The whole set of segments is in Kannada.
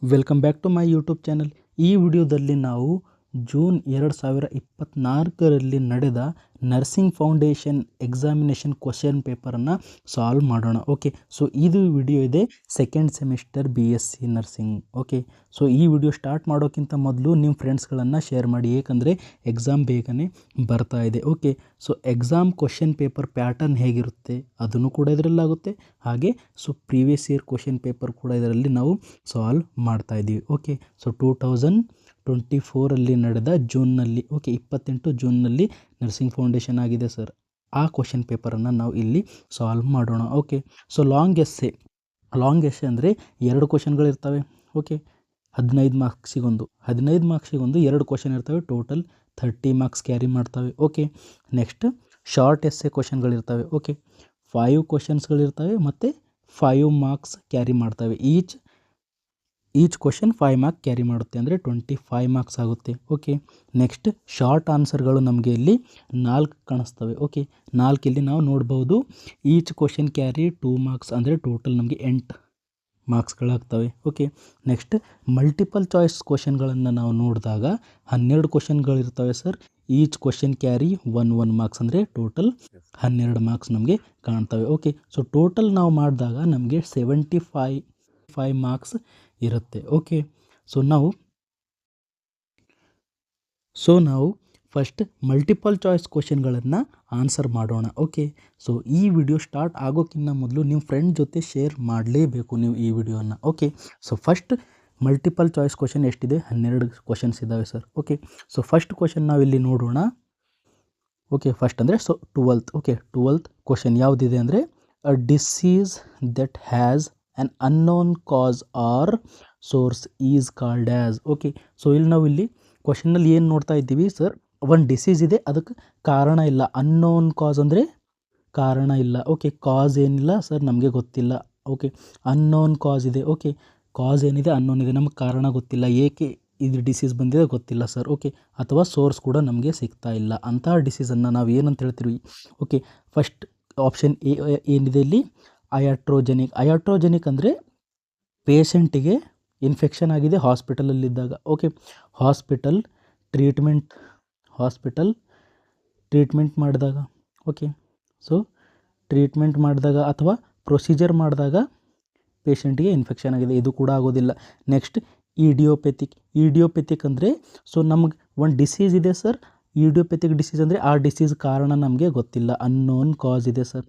Welcome back to my YouTube channel. ಈ ವಿಡಿಯೋದಲ್ಲಿ ನಾವು ಜೂನ್ 2024ರಲ್ಲಿ ನಡೆದ ನರ್ಸಿಂಗ್ ಫೌಂಡೇಶನ್ ಎಕ್ಸಾಮಿನೇಷನ್ ಕ್ವಶನ್ ಪೇಪರನ್ನು ಸಾಲ್ವ್ ಮಾಡೋಣ. ಓಕೆ, ಸೊ ಇದು ವಿಡಿಯೋ ಇದೆ second semester BSc nursing. Okay, so ಈ ವಿಡಿಯೋ ಸ್ಟಾರ್ಟ್ ಮಾಡೋಕ್ಕಿಂತ ಮೊದಲು ನಿಮ್ಮ ಫ್ರೆಂಡ್ಸ್ಗಳನ್ನು ಶೇರ್ ಮಾಡಿ, ಏಕೆಂದರೆ ಎಕ್ಸಾಮ್ ಬೇಗನೆ ಬರ್ತಾ ಇದೆ. Okay, so exam question paper pattern ಹೇಗಿರುತ್ತೆ ಅದನ್ನು ಕೂಡ ಇದರಲ್ಲಾಗುತ್ತೆ. ಹಾಗೆ so previous year question paper ಕೂಡ ಇದರಲ್ಲಿ ನಾವು ಸಾಲ್ವ್ ಮಾಡ್ತಾ ಇದ್ದೀವಿ. ಓಕೆ, ಸೊ 2024ರಲ್ಲಿ ನಡೆದ ಜೂನ್ನಲ್ಲಿ, ಓಕೆ 28 ಜೂನ್ನಲ್ಲಿ ನರ್ಸಿಂಗ್ ಫೌಂಡೇಶನ್ ಆಗಿದೆ ಸರ್. ಆ ಕ್ವಶನ್ ಪೇಪರನ್ನು ನಾವು ಇಲ್ಲಿ ಸಾಲ್ವ್ ಮಾಡೋಣ. ಓಕೆ, ಸೊ ಲಾಂಗ್ ಎಸ್ಸೆ ಅಂದರೆ 2 ಕ್ವಶನ್ಗಳಿರ್ತವೆ. ಓಕೆ, 15 ಮಾರ್ಕ್ಸಿಗೊಂದು 2 ಕ್ವಶನ್ ಇರ್ತವೆ. ಟೋಟಲ್ 30 ಮಾರ್ಕ್ಸ್ ಕ್ಯಾರಿ ಮಾಡ್ತವೆ. ಓಕೆ, ನೆಕ್ಸ್ಟ್ ಶಾರ್ಟ್ ಎಸ್ಸೆ ಕ್ವಶನ್ಗಳಿರ್ತವೆ. ಓಕೆ, 5 ಕ್ವಶನ್ಸ್ಗಳಿರ್ತವೆ ಮತ್ತು 5 ಮಾರ್ಕ್ಸ್ ಕ್ಯಾರಿ ಮಾಡ್ತವೆ. ಈಚ್ ಕ್ವಶನ್ 5 ಮಾರ್ಕ್ ಕ್ಯಾರಿ ಮಾಡುತ್ತೆ, ಅಂದರೆ 25 ಮಾರ್ಕ್ಸ್ ಆಗುತ್ತೆ. ಓಕೆ, ನೆಕ್ಸ್ಟ್ ಶಾರ್ಟ್ ಆನ್ಸರ್ಗಳು ನಮಗೆ ಇಲ್ಲಿ 4 ಕಾಣಿಸ್ತವೆ. ಓಕೆ, 4 ಇಲ್ಲಿ ನಾವು ನೋಡ್ಬೋದು. ಈಚ್ ಕ್ವಶನ್ ಕ್ಯಾರಿ 2 ಮಾರ್ಕ್ಸ್, ಅಂದರೆ ಟೋಟಲ್ ನಮಗೆ 8 ಮಾರ್ಕ್ಸ್ಗಳಾಗ್ತವೆ. ಓಕೆ, ನೆಕ್ಸ್ಟ್ ಮಲ್ಟಿಪಲ್ ಚಾಯ್ಸ್ ಕ್ವಶನ್ಗಳನ್ನು ನಾವು ನೋಡಿದಾಗ 12 ಕ್ವಶನ್ಗಳಿರ್ತವೆ sir. Each question carry 1 marks, ಅಂದರೆ ಟೋಟಲ್ 12 ಮಾರ್ಕ್ಸ್ ನಮಗೆ ಕಾಣ್ತವೆ. ಓಕೆ, ಸೊ ಟೋಟಲ್ ನಾವು ಮಾಡಿದಾಗ ನಮಗೆ 75 ಮಾರ್ಕ್ಸ್ ಇರುತ್ತೆ. ಓಕೆ, ಸೊ ನಾವು ಫಸ್ಟ್ ಮಲ್ಟಿಪಲ್ ಚಾಯ್ಸ್ ಕ್ವಶನ್ಗಳನ್ನು ಆನ್ಸರ್ ಮಾಡೋಣ. ಓಕೆ, ಸೊ ಈ ವಿಡಿಯೋ ಸ್ಟಾರ್ಟ್ ಆಗೋಕ್ಕಿಂತ ಮೊದಲು ನಿಮ್ಮ ಫ್ರೆಂಡ್ ಜೊತೆ ಶೇರ್ ಮಾಡಲೇಬೇಕು ನೀವು ಈ ವಿಡಿಯೋನ. Okay, so first multiple choice question ಎಷ್ಟಿದೆ? 12 ಕ್ವಶನ್ಸ್ ಇದ್ದಾವೆ sir. Okay, so first question ನಾವಿಲ್ಲಿ ನೋಡೋಣ. ಓಕೆ, ಫಸ್ಟ್ ಅಂದರೆ so 12th. Okay, 12th question ಯಾವುದಿದೆ ಅಂದರೆ ಅ disease that has an unknown cause or source is called as. Okay, so ಇಲ್ಲಿ ಕ್ವಶನ್ನಲ್ಲಿ ಏನು ನೋಡ್ತಾ ಇದ್ದೀವಿ ಸರ್, ಒಂದು ಡಿಸೀಸ್ ಇದೆ, ಅದಕ್ಕೆ ಕಾರಣ ಇಲ್ಲ. ಅನ್ನೋನ್ ಕಾಸ್ ಅಂದರೆ ಕಾರಣ ಇಲ್ಲ. ಓಕೆ, ಕಾಸ್ ಏನಿಲ್ಲ ಸರ್, ನಮಗೆ ಗೊತ್ತಿಲ್ಲ. ಓಕೆ, ಅನ್ನೋನ್ ಕಾಸ್ ಇದೆ. ಓಕೆ, ಕಾಸ್ ಏನಿದೆ, ಅನ್ನೋನ್ ಇದೆ, ನಮಗೆ ಕಾರಣ ಗೊತ್ತಿಲ್ಲ, ಏಕೆ ಇದು ಡಿಸೀಸ್ ಬಂದಿದೆ ಗೊತ್ತಿಲ್ಲ ಸರ್. ಓಕೆ, ಅಥವಾ ಸೋರ್ಸ್ ಕೂಡ ನಮಗೆ ಸಿಗ್ತಾ ಇಲ್ಲ. ಅಂತಹ ಡಿಸೀಸನ್ನು ನಾವು ಏನಂತ ಹೇಳ್ತೀವಿ? ಓಕೆ, ಫಸ್ಟ್ ಆಪ್ಷನ್ ಎ ಏನಿದೆ ಇಲ್ಲಿ, ಅಯಾಟ್ರೋಜೆನಿಕ್ ಅಂದರೆ ಪೇಷಂಟಿಗೆ ಇನ್ಫೆಕ್ಷನ್ ಆಗಿದೆ ಹಾಸ್ಪಿಟಲಲ್ಲಿದ್ದಾಗ. ಓಕೆ, ಹಾಸ್ಪಿಟಲ್ ಟ್ರೀಟ್ಮೆಂಟ್ ಮಾಡಿದಾಗ. ಓಕೆ, ಸೊ ಟ್ರೀಟ್ಮೆಂಟ್ ಮಾಡಿದಾಗ ಅಥವಾ ಪ್ರೊಸೀಜರ್ ಮಾಡಿದಾಗ ಪೇಷಂಟಿಗೆ ಇನ್ಫೆಕ್ಷನ್ ಆಗಿದೆ, ಇದು ಕೂಡ ಆಗೋದಿಲ್ಲ. ನೆಕ್ಸ್ಟ್ ಇಡಿಯೋಪೆಥಿಕ್ ಅಂದರೆ ಸೊ ನಮಗೆ ಒಂದು ಡಿಸೀಸ್ ಇದೆ ಸರ್, ಇಡಿಯೋಪೆಥಿಕ್ ಡಿಸೀಸ್ ಅಂದರೆ ಆ ಡಿಸೀಸ್ ಕಾರಣ ನಮಗೆ ಗೊತ್ತಿಲ್ಲ, ಅನ್ನೋನ್ ಕಾಸ್ ಇದೆ ಸರ್,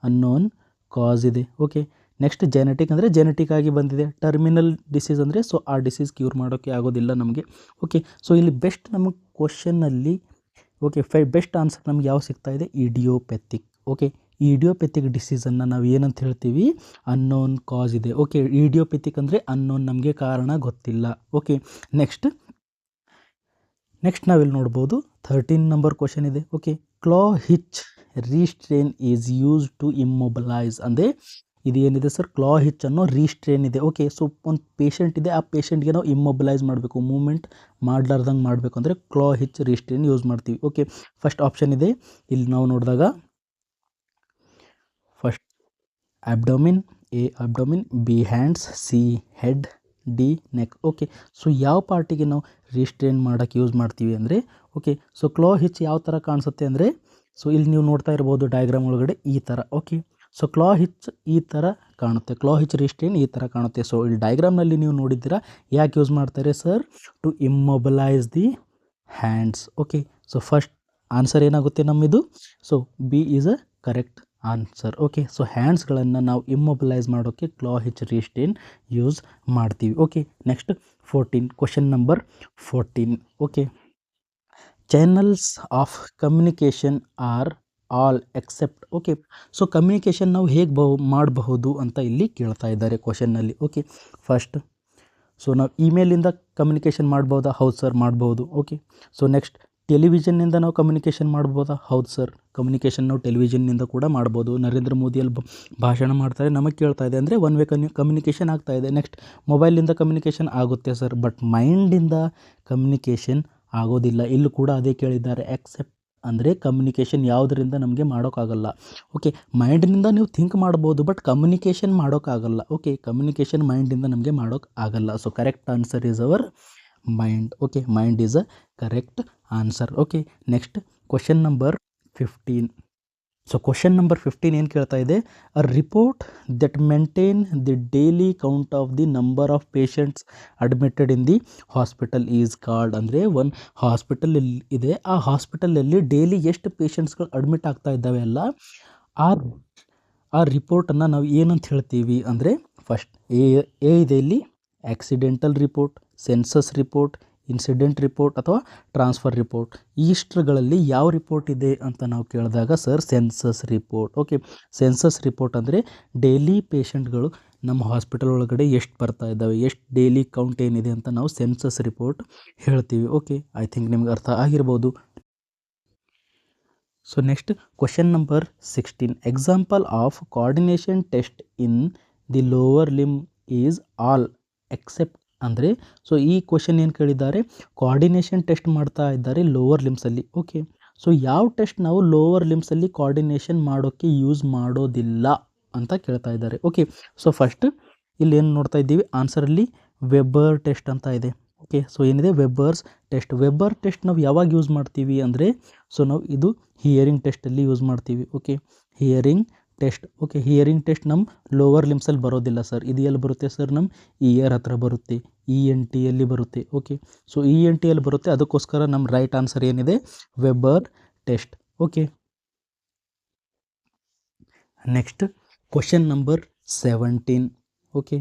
ಅನ್ನೋನ್ ಕಾಸ್ ಇದೆ. ಓಕೆ, ನೆಕ್ಸ್ಟ್ ಜೆನೆಟಿಕ್ ಅಂದರೆ ಜೆನೆಟಿಕ್ ಆಗಿ ಬಂದಿದೆ. ಟರ್ಮಿನಲ್ ಡಿಸೀಸ್ ಅಂದರೆ ಸೊ ಆ ಡಿಸೀಸ್ ಕ್ಯೂರ್ ಮಾಡೋಕ್ಕೆ ಆಗೋದಿಲ್ಲ ನಮಗೆ. ಓಕೆ, ಸೊ ಇಲ್ಲಿ ಬೆಸ್ಟ್ ನಮಗೆ ಕ್ವಶನ್ನಲ್ಲಿ ಓಕೆ ಬೆಸ್ಟ್ ಆನ್ಸರ್ ನಮಗೆ ಯಾವ ಸಿಗ್ತಾ ಇದೆ? ಇಡಿಯೋಪೆಥಿಕ್. ಓಕೆ, ಇಡಿಯೋಪೆಥಿಕ್ ಡಿಸೀಸನ್ನು ನಾವು ಏನಂತ ಹೇಳ್ತೀವಿ? ಅನ್ನೋನ್ ಕಾಸ್ ಇದೆ. ಓಕೆ, ಇಡಿಯೋಪೆಥಿಕ್ ಅಂದರೆ ಅನ್ನೋನ್, ನಮಗೆ ಕಾರಣ ಗೊತ್ತಿಲ್ಲ. ಓಕೆ, ನೆಕ್ಸ್ಟ್ ನಾವಿಲ್ಲಿ ನೋಡ್ಬೋದು 13 ನಂಬರ್ ಕ್ವಶನ್ ಇದೆ. Okay, claw hitch restraint is use to immobilise. ಅಂದರೆ ಇದು ಏನಿದೆ ಸರ್, ಕ್ಲಾ ಹಿಚ್ ಅನ್ನೋ ರೀಸ್ಟ್ರೇನ್ ಇದೆ. ಓಕೆ, ಸೊ ಒಂದು ಪೇಷಂಟ್ ಇದೆ, ಆ ಪೇಷಂಟ್ಗೆ ನಾವು ಇಮ್ಮೊಬಲೈಸ್ ಮಾಡಬೇಕು, ಮೂವ್ಮೆಂಟ್ ಮಾಡಲಾರ್ದಂಗೆ ಮಾಡಬೇಕು ಅಂದರೆ ಕ್ಲಾ ಹಿಚ್ ರೀಸ್ಟ್ರೇನ್ ಯೂಸ್ ಮಾಡ್ತೀವಿ. ಓಕೆ, ಫಸ್ಟ್ ಆಪ್ಷನ್ ಇದೆ ಇಲ್ಲಿ ನಾವು ನೋಡಿದಾಗ, first abdomen, A abdomen, B hands, C head, D neck. Okay, so ಯಾವ ಪಾರ್ಟಿಗೆ ನಾವು ರೀಸ್ಟ್ರೇನ್ ಮಾಡೋಕ್ಕೆ ಯೂಸ್ ಮಾಡ್ತೀವಿ ಅಂದರೆ, ಓಕೆ, ಸೊ ಕ್ಲಾ ಹಿಚ್ ಯಾವ ಥರ ಕಾಣಿಸುತ್ತೆ ಅಂದರೆ, ಸೊ ಇಲ್ಲಿ ನೀವು ನೋಡ್ತಾ ಇರ್ಬೋದು ಡಯಾಗ್ರಾಮ್ ಒಳಗಡೆ ಈ ಥರ. ಓಕೆ, ಸೊ ಕ್ಲಾ ಹಿಚ್ ಈ ಥರ ಕಾಣುತ್ತೆ, ಕ್ಲಾ ಹಿಚ್ ರೀಸ್ಟ್ರೇನ್ ಈ ಥರ ಕಾಣುತ್ತೆ. ಸೊ ಇಲ್ಲಿ ಡಯಾಗ್ರಾಮ್ನಲ್ಲಿ ನೀವು ನೋಡಿದ್ದೀರಾ, ಯಾಕೆ ಯೂಸ್ ಮಾಡ್ತಾರೆ sir? To immobilise the hands. Okay, so first answer ಏನಾಗುತ್ತೆ ನಮ್ಮದು? So B is a correct answer. Okay, so ಹ್ಯಾಂಡ್ಸ್ಗಳನ್ನು ನಾವು ಇಮ್ಮೊಬಲೈಸ್ ಮಾಡೋಕ್ಕೆ ಕ್ಲಾ ಹಿಚ್ ರೀಸ್ಟ್ರೇನ್ ಯೂಸ್ ಮಾಡ್ತೀವಿ. Okay, next 14 question number 14. Okay, channels of communication are all except. Okay, so communication ನಾವು ಹೇಗೆ ಮಾಡಬಹುದು ಅಂತ ಇಲ್ಲಿ ಕೇಳ್ತಾ ಇದ್ದಾರೆ ಕ್ವಶನ್ನಲ್ಲಿ. ಓಕೆ, ಫಸ್ಟ್ ಸೊ ನಾವು ಇಮೇಲಿಂದ ಕಮ್ಯುನಿಕೇಷನ್ ಮಾಡ್ಬೋದಾ? ಹೌದು ಸರ್, ಮಾಡ್ಬೋದು. ಓಕೆ, ಸೊ ನೆಕ್ಸ್ಟ್ ಟೆಲಿವಿಷನ್ನಿಂದ ನಾವು ಕಮ್ಯುನಿಕೇಷನ್ ಮಾಡ್ಬೋದಾ? ಹೌದು ಸರ್, ಕಮ್ಯುನಿಕೇಷನ್ ನಾವು ಟೆಲಿವಿಷನ್ನಿಂದ ಕೂಡ ಮಾಡ್ಬೋದು. ನರೇಂದ್ರ ಮೋದಿಯಲ್ಲಿ ಭಾಷಣ ಮಾಡ್ತಾರೆ, ನಮಗೆ ಕೇಳ್ತಾ ಇದೆ ಅಂದರೆ ಒನ್ ವೇ ಕಮ್ಯುನಿಕೇಷನ್ ಆಗ್ತಾ ಇದೆ. ನೆಕ್ಸ್ಟ್ ಮೊಬೈಲಿಂದ ಕಮ್ಯುನಿಕೇಷನ್ ಆಗುತ್ತೆ ಸರ್, ಬಟ್ ಮೈಂಡಿಂದ ಕಮ್ಯುನಿಕೇಷನ್ ಆಗೋದಿಲ್ಲ. ಇಲ್ಲೂ ಕೂಡ ಅದೇ ಕೇಳಿದ್ದಾರೆ. ಎಕ್ಸೆಪ್ಟ್ ಅಂದರೆ ಕಮ್ಯುನಿಕೇಷನ್ ಯಾವುದರಿಂದ ನಮಗೆ ಮಾಡೋಕ್ಕಾಗಲ್ಲ. ಓಕೆ, ಮೈಂಡ್ನಿಂದ ನೀವು ಥಿಂಕ್ ಮಾಡ್ಬೋದು, ಬಟ್ ಕಮ್ಯುನಿಕೇಷನ್ ಮಾಡೋಕ್ಕಾಗಲ್ಲ. ಓಕೆ, ಕಮ್ಯುನಿಕೇಷನ್ ಮೈಂಡಿಂದ ನಮಗೆ ಮಾಡೋಕ್ಕಾಗಲ್ಲ. So correct answer is our mind. Okay, mind is a correct answer. Okay, next question number 15. So question number 15 ಏನು ಕೇಳ್ತಾ ಇದೆ? A report that maintain the daily count of the number of patients admitted in the hospital is called. ಅಂದರೆ ಒಂದು ಹಾಸ್ಪಿಟಲ್ ಇದೆ, ಆ ಹಾಸ್ಪಿಟಲಲ್ಲಿ ಡೈಲಿ ಎಷ್ಟು ಪೇಷಂಟ್ಸ್ಗಳು ಅಡ್ಮಿಟ್ ಆಗ್ತಾ ಇದ್ದಾವೆ ಅಲ್ಲ, ಆ ರಿಪೋರ್ಟನ್ನು ನಾವು ಏನಂತ ಹೇಳ್ತೀವಿ ಅಂದರೆ, ಫಸ್ಟ್ ಎ ಇದೆ ಇಲ್ಲಿ, accidental report, census report, incident report ಅಥವಾ ಟ್ರಾನ್ಸ್ಫರ್ ರಿಪೋರ್ಟ್. ಇಷ್ಟರಲ್ಲಿ ಯಾವ ರಿಪೋರ್ಟ್ ಇದೆ ಅಂತ ನಾವು ಕೇಳಿದಾಗ sir census report. Okay, census report ಅಂದರೆ ಡೈಲಿ ಪೇಷಂಟ್ಗಳು ನಮ್ಮ ಹಾಸ್ಪಿಟಲ್ ಒಳಗಡೆ ಎಷ್ಟು ಬರ್ತಾ ಇದ್ದಾವೆ, ಎಷ್ಟು ಡೈಲಿ ಕೌಂಟ್ ಏನಿದೆ ಅಂತ ನಾವು ಸೆನ್ಸಸ್ ರಿಪೋರ್ಟ್ ಹೇಳ್ತೀವಿ. ಓಕೆ, ಐ ಥಿಂಕ್ ನಿಮ್ಗೆ ಅರ್ಥ ಆಗಿರ್ಬೋದು. So next question number 16. Example of coordination test in the lower limb is all except. ಅಂದರೆ ಸೊ ಈ ಕ್ವಶನ್ ಏನು ಕೇಳಿದ್ದಾರೆ, ಕೋಆರ್ಡಿನೇಷನ್ ಟೆಸ್ಟ್ ಮಾಡ್ತಾ ಇದ್ದಾರೆ ಲೋವರ್ ಲಿಮ್ಸಲ್ಲಿ. ಓಕೆ, ಸೊ ಯಾವ ಟೆಸ್ಟ್ ನಾವು ಲೋವರ್ ಲಿಮ್ಸಲ್ಲಿ ಕೋಆರ್ಡಿನೇಷನ್ ಮಾಡೋಕ್ಕೆ ಯೂಸ್ ಮಾಡೋದಿಲ್ಲ ಅಂತ ಕೇಳ್ತಾ ಇದ್ದಾರೆ. ಓಕೆ, ಸೊ ಫಸ್ಟ್ ಇಲ್ಲಿ ಏನು ನೋಡ್ತಾ ಇದ್ದೀವಿ, ಆನ್ಸರಲ್ಲಿ ವೆಬ್ಬರ್ ಟೆಸ್ಟ್ ಅಂತ ಇದೆ. ಓಕೆ, ಸೊ ಏನಿದೆ ವೆಬ್ಬರ್ಸ್ ಟೆಸ್ಟ್. ವೆಬ್ಬರ್ ಟೆಸ್ಟ್ ನಾವು ಯಾವಾಗ ಯೂಸ್ ಮಾಡ್ತೀವಿ ಅಂದರೆ, ಸೊ ನಾವು ಇದು ಹಿಯರಿಂಗ್ ಟೆಸ್ಟಲ್ಲಿ ಯೂಸ್ ಮಾಡ್ತೀವಿ. Okay, hearing test. Okay, hearing test ನಮ್ಮ ಲೋವರ್ ಲಿಮ್ಸಲ್ಲಿ ಬರೋದಿಲ್ಲ ಸರ್. ಇದು ಎಲ್ಲಿ ಬರುತ್ತೆ ಸರ್? ನಮ್ಮ ಇಯರ್ ಹತ್ರ ಬರುತ್ತೆ, ENTಯಲ್ಲಿ ಬರುತ್ತೆ. ಓಕೆ, ಸೊ ENTಯಲ್ಲಿ ಬರುತ್ತೆ, ಅದಕ್ಕೋಸ್ಕರ ನಮ್ಮ ರೈಟ್ ಆನ್ಸರ್ ಏನಿದೆ, Weber test. Okay, next question number 17. Okay,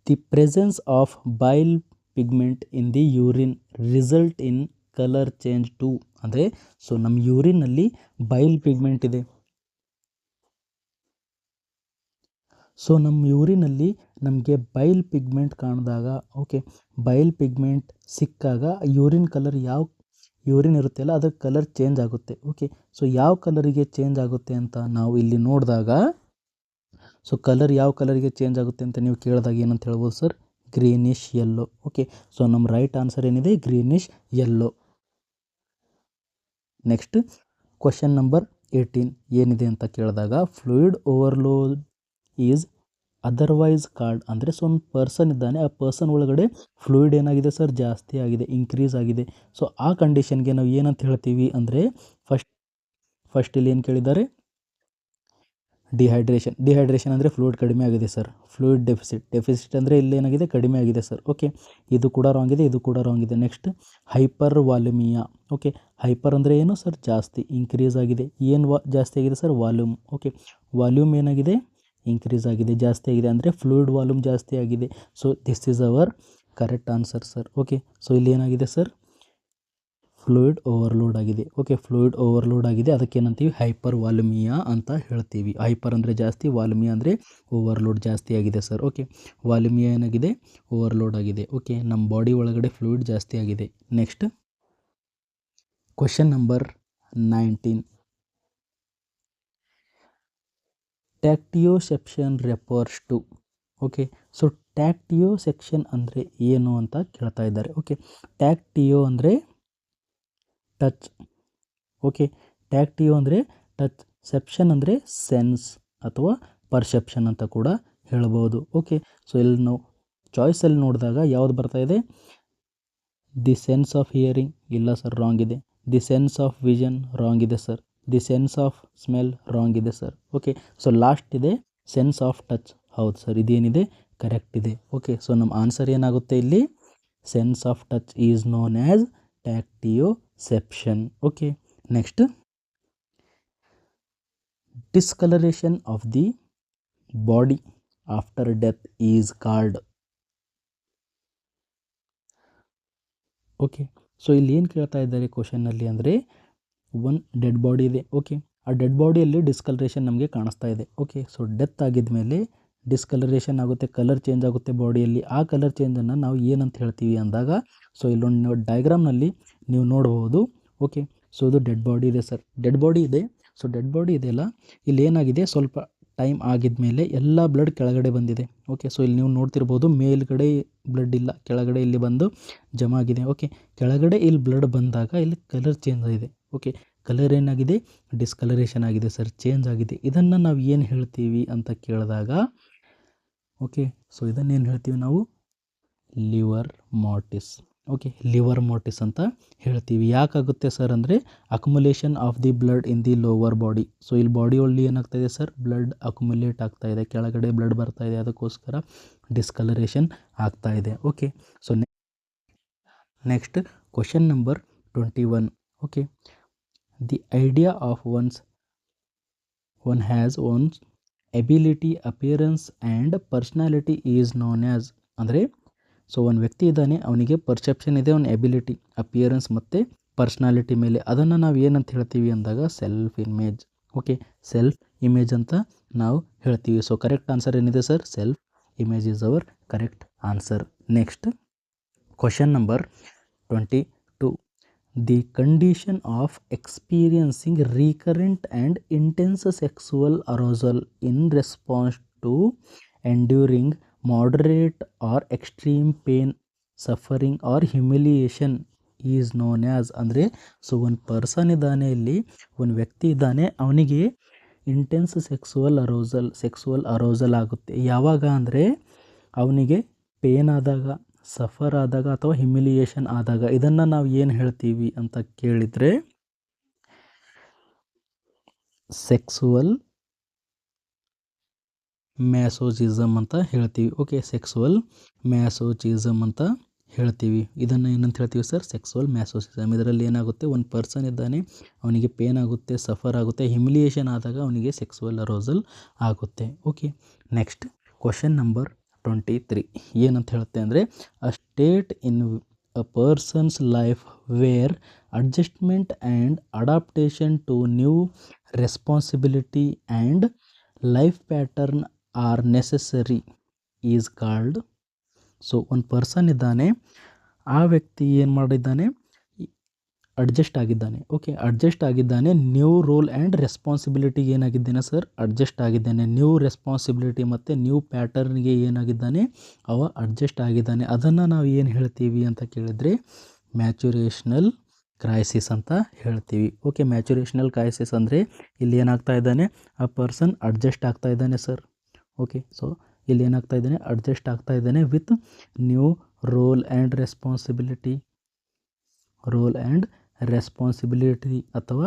the presence of bile pigment in the urine result in colour change to. ಅಂದರೆ ಸೊ ನಮ್ಮ ಯೂರಿನಲ್ಲಿ ಬೈಲ್ ಪಿಗ್ಮೆಂಟ್ ಇದೆ. ಸೊ ನಮ್ಮ ಯೂರಿನಲ್ಲಿ ನಮಗೆ ಬೈಲ್ ಪಿಗ್ಮೆಂಟ್ ಕಾಣಿದಾಗ, ಓಕೆ, ಬೈಲ್ ಪಿಗ್ಮೆಂಟ್ ಸಿಕ್ಕಾಗ ಯೂರಿನ್ ಕಲರ್, ಯಾವ ಯೂರಿನ್ ಇರುತ್ತೆಲ್ಲ ಅದರ ಕಲರ್ ಚೇಂಜ್ ಆಗುತ್ತೆ. ಓಕೆ, ಸೊ ಯಾವ ಕಲರಿಗೆ ಚೇಂಜ್ ಆಗುತ್ತೆ ಅಂತ ನಾವು ಇಲ್ಲಿ ನೋಡಿದಾಗ, ಸೊ ಕಲರ್ ಯಾವ ಕಲರಿಗೆ ಚೇಂಜ್ ಆಗುತ್ತೆ ಅಂತ ನೀವು ಕೇಳಿದಾಗ ಏನಂತ ಹೇಳ್ಬೋದು sir? Greenish yellow. Okay, so ನಮ್ಮ ರೈಟ್ ಆನ್ಸರ್ ಏನಿದೆ, greenish yellow. Next question number 18 ಏನಿದೆ ಅಂತ ಕೇಳಿದಾಗ, fluid overload is otherwise card. ಅಂದರೆ ಸೊ ಒಂದು ಪರ್ಸನ್ ಇದ್ದಾನೆ, ಆ ಪರ್ಸನ್ ಒಳಗಡೆ ಫ್ಲೂಯಿಡ್ ಏನಾಗಿದೆ ಸರ್? ಜಾಸ್ತಿ ಆಗಿದೆ, ಇನ್ಕ್ರೀಸ್ ಆಗಿದೆ. ಸೊ ಆ ಕಂಡೀಷನ್ಗೆ ನಾವು ಏನಂತ ಹೇಳ್ತೀವಿ ಅಂದರೆ, ಫಸ್ಟ್ ಇಲ್ಲಿ ಏನು ಕೇಳಿದ್ದಾರೆ, ಡಿಹೈಡ್ರೇಷನ್. ಡಿಹೈಡ್ರೇಷನ್ ಅಂದರೆ ಫ್ಲೂಯಿಡ್ ಕಡಿಮೆ ಆಗಿದೆ ಸರ್. ಫ್ಲೂಯಿಡ್ ಡೆಫಿಸಿಟ್ ಅಂದರೆ ಇಲ್ಲೇನಾಗಿದೆ, ಕಡಿಮೆ ಆಗಿದೆ ಸರ್. ಓಕೆ, ಇದು ಕೂಡ ರಾಂಗ್ ಇದೆ, ಇದು ಕೂಡ ರಾಂಗ್ ಇದೆ. Next hypervolaemia. Okay, hyper ಅಂದರೆ ಏನು ಸರ್? ಜಾಸ್ತಿ, ಇನ್ಕ್ರೀಸ್ ಆಗಿದೆ. ಏನು ಜಾಸ್ತಿ ಆಗಿದೆ ಸರ್? ವಾಲ್ಯೂಮ್. ಓಕೆ, ವಾಲ್ಯೂಮ್ ಏನಾಗಿದೆ? ಇನ್ಕ್ರೀಸ್ ಆಗಿದೆ, ಜಾಸ್ತಿ ಆಗಿದೆ, ಅಂದರೆ ಫ್ಲೂಯಿಡ್ ವಾಲ್ಯೂಮ್ ಜಾಸ್ತಿ ಆಗಿದೆ. So this is our correct answer sir. Okay, so ಇಲ್ಲಿ ಏನಾಗಿದೆ ಸರ್? ಫ್ಲೂಯಿಡ್ ಓವರ್ಲೋಡ್ ಆಗಿದೆ. ಓಕೆ, ಫ್ಲೂಯಿಡ್ ಓವರ್ಲೋಡ್ ಆಗಿದೆ, ಅದಕ್ಕೇನಂತೀವಿ? ಹೈಪರ್ ವಾಲ್ಯೂಮಿಯಾ ಅಂತ ಹೇಳ್ತೀವಿ. ಹೈಪರ್ ಅಂದರೆ ಜಾಸ್ತಿ, ವಾಲ್ಯೂಮಿಯಾ ಅಂದರೆ ಓವರ್ಲೋಡ್ ಜಾಸ್ತಿ ಆಗಿದೆ ಸರ್. ಓಕೆ, ವಾಲ್ಯೂಮಿಯಾ ಏನಾಗಿದೆ? ಓವರ್ಲೋಡ್ ಆಗಿದೆ. ಓಕೆ, ನಮ್ಮ ಬಾಡಿ ಒಳಗಡೆ ಫ್ಲೂಯಿಡ್ ಜಾಸ್ತಿ ಆಗಿದೆ. Next question number 19. Tactioception refers to. Okay, so tactioception ಅಂದರೆ ಏನು ಅಂತ ಕೇಳ್ತಾ ಇದ್ದಾರೆ. ಓಕೆ, ಟ್ಯಾಕ್ಟಿಯೋ ಅಂದರೆ ಟಚ್. ಓಕೆ, ಟ್ಯಾಕ್ಟಿಯೋ ಅಂದರೆ ಟಚ್, ಸೆಪ್ಷನ್ ಅಂದರೆ ಸೆನ್ಸ್ ಅಥವಾ ಪರ್ಸೆಪ್ಷನ್ ಅಂತ ಕೂಡ ಹೇಳ್ಬೋದು. ಓಕೆ, ಸೊ ಇಲ್ಲಿ ನಾವು ಚಾಯ್ಸಲ್ಲಿ ನೋಡಿದಾಗ ಯಾವುದು ಬರ್ತಾ ಇದೆ? ದಿ ಸೆನ್ಸ್ ಆಫ್ ಹಿಯರಿಂಗ್, ಇಲ್ಲ ಸರ್, ರಾಂಗ್ ಇದೆ. The sense of vision, wrong ಇದೆ sir. The sense of smell, wrong ಇದೆ ಸರ್. ಓಕೆ, ಸೊ ಲಾಸ್ಟ್ ಇದೆ ಸೆನ್ಸ್ ಆಫ್ ಟಚ್. ಹೌದು ಸರ್, ಇದೇನಿದೆ? ಕರೆಕ್ಟ್ ಇದೆ. ಓಕೆ, ಸೊ ನಮ್ಮ ಆನ್ಸರ್ ಏನಾಗುತ್ತೆ ಇಲ್ಲಿ? Sense of touch is known as tactioception. Okay, next discolouration of the body after death is called. Okay, so ಇಲ್ಲಿ ಏನು ಕೇಳ್ತಾ ಇದ್ದಾರೆ ಕ್ವಶನ್ನಲ್ಲಿ ಅಂದರೆ, ಒಂದು ಡೆಡ್ ಬಾಡಿ ಇದೆ. ಓಕೆ, ಆ ಡೆಡ್ ಬಾಡಿಯಲ್ಲಿ ಡಿಸ್ಕಲರೇಷನ್ ನಮಗೆ ಕಾಣಿಸ್ತಾ ಇದೆ. ಓಕೆ, ಸೊ ಡೆತ್ ಆಗಿದ ಮೇಲೆ ಡಿಸ್ಕಲರೇಷನ್ ಆಗುತ್ತೆ, ಕಲರ್ ಚೇಂಜ್ ಆಗುತ್ತೆ ಬಾಡಿಯಲ್ಲಿ. ಆ ಕಲರ್ ಚೇಂಜನ್ನು ನಾವು ಏನಂತ ಹೇಳ್ತೀವಿ ಅಂದಾಗ, ಸೊ ಇಲ್ಲೊಂದು ಡಯಾಗ್ರಾಮ್ನಲ್ಲಿ ನೀವು ನೋಡ್ಬೋದು. ಓಕೆ, ಸೊ ಇದು ಡೆಡ್ ಬಾಡಿ ಇದೆ ಸರ್, ಡೆಡ್ ಬಾಡಿ ಇದೆ. ಸೊ ಡೆಡ್ ಬಾಡಿ ಇದೆಯಲ್ಲ, ಇಲ್ಲಿ ಏನಾಗಿದೆ, ಸ್ವಲ್ಪ ಟೈಮ್ ಆಗಿದ್ಮೇಲೆ ಎಲ್ಲ ಬ್ಲಡ್ ಕೆಳಗಡೆ ಬಂದಿದೆ. ಓಕೆ, ಸೊ ಇಲ್ಲಿ ನೀವು ನೋಡ್ತಿರ್ಬೋದು ಮೇಲ್ಗಡೆ ಬ್ಲಡ್ ಇಲ್ಲ, ಕೆಳಗಡೆ ಇಲ್ಲಿ ಬಂದು ಜಮಾ ಆಗಿದೆ. ಓಕೆ, ಕೆಳಗಡೆ ಇಲ್ಲಿ ಬ್ಲಡ್ ಬಂದಾಗ ಇಲ್ಲಿ ಕಲರ್ ಚೇಂಜ್ ಆಗಿದೆ. ಓಕೆ, ಕಲರ್ ಏನಾಗಿದೆ, ಡಿಸ್ಕಲರೇಷನ್ ಆಗಿದೆ ಸರ್, ಚೇಂಜ್ ಆಗಿದೆ. ಇದನ್ನು ನಾವು ಏನು ಹೇಳ್ತೀವಿ ಅಂತ ಕೇಳಿದಾಗ, ಓಕೆ, ಸೊ ಇದನ್ನೇನು ಹೇಳ್ತೀವಿ ನಾವು, ಲಿವರ್ ಮಾರ್ಟಿಸ್. ಓಕೆ, ಲಿವರ್ ಮಾರ್ಟಿಸ್ ಅಂತ ಹೇಳ್ತೀವಿ. ಯಾಕಾಗುತ್ತೆ ಸರ್ ಅಂದರೆ accumulation of the blood in the lower body. So ಇಲ್ಲಿ ಬಾಡಿಯಲ್ಲಿ ಏನಾಗ್ತಾ ಇದೆ ಸರ್, ಬ್ಲಡ್ ಅಕ್ಯುಮುಲೇಟ್ ಆಗ್ತಾ ಇದೆ, ಕೆಳಗಡೆ ಬ್ಲಡ್ ಬರ್ತಾ ಇದೆ, ಅದಕ್ಕೋಸ್ಕರ ಡಿಸ್ಕಲರೇಷನ್ ಆಗ್ತಾ ಇದೆ. Okay, so next question number 21. Okay, the idea of one has once ability, appearance and personality is known as. ಅಂದರೆ ಸೊ ಒಂದು ವ್ಯಕ್ತಿ ಇದ್ದಾನೆ, ಅವನಿಗೆ ಪರ್ಸೆಪ್ಷನ್ ಇದೆ, ಅವನ ಎಬಿಲಿಟಿ, ಅಪಿಯರೆನ್ಸ್ ಮತ್ತು ಪರ್ಸ್ನಾಲಿಟಿ ಮೇಲೆ. ಅದನ್ನು ನಾವು ಏನಂತ ಹೇಳ್ತೀವಿ ಅಂದಾಗ self image. Okay, self image ಅಂತ ನಾವು ಹೇಳ್ತೀವಿ. ಸೊ ಕರೆಕ್ಟ್ ಆನ್ಸರ್ ಏನಿದೆ sir, self image is our correct answer. Next question number 22. The condition of experiencing recurrent and intense sexual arousal in response to enduring moderate or extreme pain, suffering or humiliation is known as. ಅಂದರೆ ಸೊ ಒಂದು ಪರ್ಸನ್ ಇದ್ದಾನೆ, ಇಲ್ಲಿ ಒಂದು ವ್ಯಕ್ತಿ ಇದ್ದಾನೆ, ಅವನಿಗೆ ಇಂಟೆನ್ಸ್ ಸೆಕ್ಸುವಲ್ ಅರೋಸಲ್ ಆಗುತ್ತೆ. ಯಾವಾಗ ಅಂದರೆ ಅವನಿಗೆ ಪೇನ್ ಆದಾಗ, ಸಫರ್ ಆದಾಗ ಅಥವಾ ಹ್ಯುಮಿಲಿಯೇಷನ್ ಆದಾಗ. ಇದನ್ನು ನಾವು ಏನು ಹೇಳ್ತೀವಿ ಅಂತ ಕೇಳಿದರೆ ಸೆಕ್ಸುವಲ್ ಮ್ಯಾಸೋಚಿಸಮ್ ಅಂತ ಹೇಳ್ತೀವಿ. ಓಕೆ, ಸೆಕ್ಸುವಲ್ ಮ್ಯಾಸೋಚಿಸಮ್ ಅಂತ ಹೇಳ್ತೀವಿ. ಇದನ್ನು ಏನಂತ ಹೇಳ್ತೀವಿ ಸರ್, ಸೆಕ್ಸುವಲ್ ಮ್ಯಾಸೋಚಿಸಮ್. ಇದರಲ್ಲಿ ಏನಾಗುತ್ತೆ, ಒಂದು ಪರ್ಸನ್ ಇದ್ದಾನೆ, ಅವನಿಗೆ ಪೇನ್ ಆಗುತ್ತೆ, ಸಫರ್ ಆಗುತ್ತೆ, ಹ್ಯುಮಿಲಿಯೇಷನ್ ಆದಾಗ ಅವನಿಗೆ ಸೆಕ್ಸುವಲ್ ಅರೋಸಲ್ ಆಗುತ್ತೆ. ಓಕೆ, ನೆಕ್ಸ್ಟ್ ಕ್ವಶನ್ ನಂಬರ್ 23 ಏನಂತ ಹೇಳುತ್ತೆ ಅಂದರೆ, a state in a person's life where adjustment and adaptation to new responsibility and life pattern are necessary is called. So ಒಂದು ಪರ್ಸನ್ ಇದ್ದಾನೆ, ಆ ವ್ಯಕ್ತಿ ಏನು ಮಾಡಿದ್ದಾನೆ, ಅಡ್ಜಸ್ಟ್ ಆಗಿದ್ದಾನೆ. ಓಕೆ, ಅಡ್ಜಸ್ಟ್ ಆಗಿದ್ದಾನೆ, ನ್ಯೂ ರೋಲ್ ಆ್ಯಂಡ್ ರೆಸ್ಪಾನ್ಸಿಬಿಲಿಟಿಗೆ ಏನಾಗಿದ್ದಾನೆ ಸರ್, ಅಡ್ಜಸ್ಟ್ ಆಗಿದ್ದಾನೆ. ನ್ಯೂ ರೆಸ್ಪಾನ್ಸಿಬಿಲಿಟಿ ಮತ್ತು ನ್ಯೂ ಪ್ಯಾಟರ್ನ್ಗೆ ಏನಾಗಿದ್ದಾನೆ, ಅವ ಅಡ್ಜಸ್ಟ್ ಆಗಿದ್ದಾನೆ. ಅದನ್ನು ನಾವು ಏನು ಹೇಳ್ತೀವಿ ಅಂತ ಕೇಳಿದರೆ ಮ್ಯಾಚುರೇಷನಲ್ ಕ್ರೈಸಿಸ್ ಅಂತ ಹೇಳ್ತೀವಿ. ಓಕೆ, ಮ್ಯಾಚುರೇಷನಲ್ ಕ್ರೈಸಿಸ್ ಅಂದರೆ ಇಲ್ಲಿ ಏನಾಗ್ತಾ ಇದ್ದಾನೆ, ಆ ಪರ್ಸನ್ ಅಡ್ಜಸ್ಟ್ ಆಗ್ತಾ ಇದ್ದಾನೆ ಸರ್. ಓಕೆ, ಸೊ ಇಲ್ಲಿ ಏನಾಗ್ತಾ ಇದ್ದಾನೆ, ಅಡ್ಜಸ್ಟ್ ಆಗ್ತಾ ಇದ್ದಾನೆ with new role and responsibility ಅಥವಾ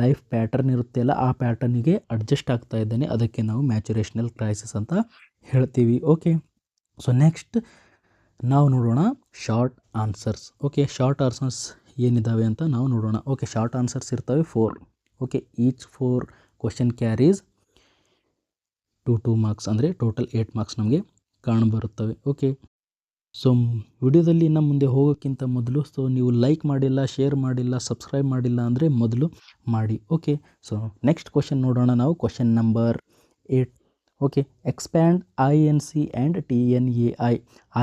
ಲೈಫ್ ಪ್ಯಾಟರ್ನ್ ಇರುತ್ತೆ ಅಲ್ಲ, ಆ ಪ್ಯಾಟರ್ನಿಗೆ ಅಡ್ಜಸ್ಟ್ ಆಗ್ತಾ ಇದ್ದಾನೆ. ಅದಕ್ಕೆ ನಾವು ಮ್ಯಾಚುರೇಷನಲ್ ಕ್ರೈಸಿಸ್ ಅಂತ ಹೇಳ್ತೀವಿ. ಓಕೆ, ಸೊ ನೆಕ್ಸ್ಟ್ ನಾವು ನೋಡೋಣ short answers. Okay, short answers ಏನಿದ್ದಾವೆ ಅಂತ ನಾವು ನೋಡೋಣ. ಓಕೆ, ಶಾರ್ಟ್ ಆನ್ಸರ್ಸ್ ಇರ್ತವೆ 4. Okay, each 4 question carries 2 marks, ಅಂದರೆ ಟೋಟಲ್ 8 ಮಾರ್ಕ್ಸ್ ನಮಗೆ ಕಾಣಬರುತ್ತವೆ. ಓಕೆ, ಸೊ ವಿಡಿಯೋದಲ್ಲಿ ಇನ್ನು ಮುಂದೆ ಹೋಗೋಕ್ಕಿಂತ ಮೊದಲು ಸೊ ನೀವು ಲೈಕ್ ಮಾಡಿಲ್ಲ, ಶೇರ್ ಮಾಡಿಲ್ಲ, ಸಬ್ಸ್ಕ್ರೈಬ್ ಮಾಡಿಲ್ಲ ಅಂದರೆ ಮೊದಲು ಮಾಡಿ. ಓಕೆ, ಸೊ ನೆಕ್ಸ್ಟ್ ಕ್ವಶನ್ ನೋಡೋಣ ನಾವು. Question number 8. Okay, expand INC and TNAI.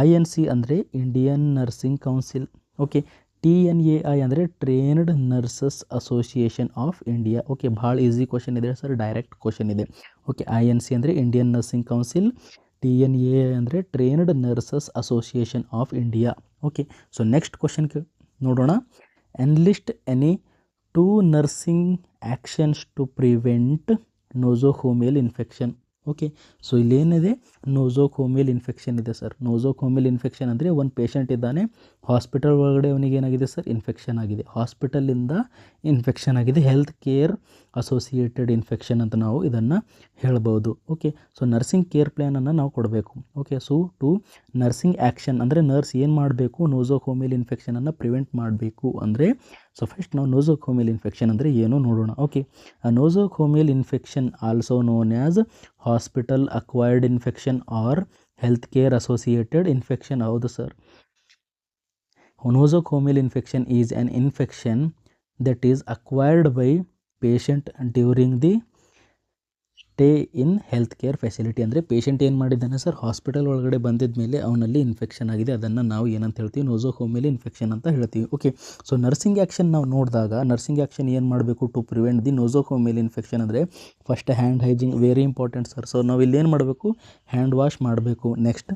INC ಅಂದರೆ Indian nursing council. Okay, TNAI ಅಂದರೆ trained nurses association of India. Okay, ಭಾಳ ಈಸಿ ಕ್ವಶನ್ ಇದೆ ಸರ್, ಡೈರೆಕ್ಟ್ ಕ್ವಶನ್ ಇದೆ. ಓಕೆ, INC ಅಂದರೆ ಇಂಡಿಯನ್ ನರ್ಸಿಂಗ್ ಕೌನ್ಸಿಲ್, TNAI ಅಂದರೆ trained nurses association of India. Okay, so next question ನೋಡೋಣ. Enlist any 2 nursing actions to prevent nosocomial infection. Okay, so ಇಲ್ಲೇನಿದೆ, ನೋಸೋಕೋಮಿಯಲ್ ಇನ್ಫೆಕ್ಷನ್ ಇದೆ ಸರ್. ನೋಸೋಕೋಮಿಯಲ್ ಇನ್ಫೆಕ್ಷನ್ ಅಂದರೆ ಒಂದು ಪೇಷಂಟ್ ಇದ್ದಾನೆ, ಹಾಸ್ಪಿಟಲ್ ಒಳಗಡೆ ಅವನಿಗೆ ಏನಾಗಿದೆ ಸರ್, ಇನ್ಫೆಕ್ಷನ್ ಆಗಿದೆ. ಹಾಸ್ಪಿಟಲಿಂದ ಇನ್ಫೆಕ್ಷನ್ ಆಗಿದೆ, ಹೆಲ್ತ್ ಕೇರ್ ಅಸೋಸಿಯೇಟೆಡ್ ಇನ್ಫೆಕ್ಷನ್ ಅಂತ ನಾವು ಇದನ್ನು ಹೇಳ್ಬೋದು. ಓಕೆ, ಸೊ ನರ್ಸಿಂಗ್ ಕೇರ್ ಪ್ಲ್ಯಾನನ್ನು ನಾವು ಕೊಡಬೇಕು. Okay, so to nursing action ಅಂದರೆ ನರ್ಸ್ ಏನು ಮಾಡಬೇಕು, ನೋಸೋಕೋಮಿಯಲ್ ಇನ್ಫೆಕ್ಷನನ್ನು ಪ್ರಿವೆಂಟ್ ಮಾಡಬೇಕು ಅಂದರೆ. ಸೊ ಫಸ್ಟ್ ನಾವು ನೋಸೋಕೋಮಿಯಲ್ ಇನ್ಫೆಕ್ಷನ್ ಅಂದರೆ ಏನು ನೋಡೋಣ. Okay, nosocomial infection also known as hospital acquired infection or health care associated infection. ಹೌದು sir, nosocomial infection is an infection that is acquired by patient during the stay in health care facility. ಅಂದರೆ ಪೇಷಂಟ್ ಏನು ಮಾಡಿದ್ದಾನೆ ಸರ್, ಹಾಸ್ಪಿಟಲ್ ಒಳಗಡೆ ಬಂದಿದ್ದ ಮೇಲೆ ಅವನಲ್ಲಿ ಇನ್ಫೆಕ್ಷನ್ ಆಗಿದೆ, ಅದನ್ನು ನಾವು ಏನಂತ ಹೇಳ್ತೀವಿ, ನೋಸೋಕೋಮಿಯಲ್ ಇನ್ಫೆಕ್ಷನ್ ಅಂತ ಹೇಳ್ತೀವಿ. ಓಕೆ, ಸೊ ನರ್ಸಿಂಗ್ ಆ್ಯಕ್ಷನ್ ನಾವು ನೋಡಿದಾಗ ನರ್ಸಿಂಗ್ ಆ್ಯಕ್ಷನ್ ಏನು ಮಾಡಬೇಕು to prevent the nosocomial infection ಅಂದರೆ first hand hygiene very important sir. So ನಾವು ಇಲ್ಲಿ ಏನು ಮಾಡಬೇಕು, ಹ್ಯಾಂಡ್ ವಾಶ್ ಮಾಡಬೇಕು. Next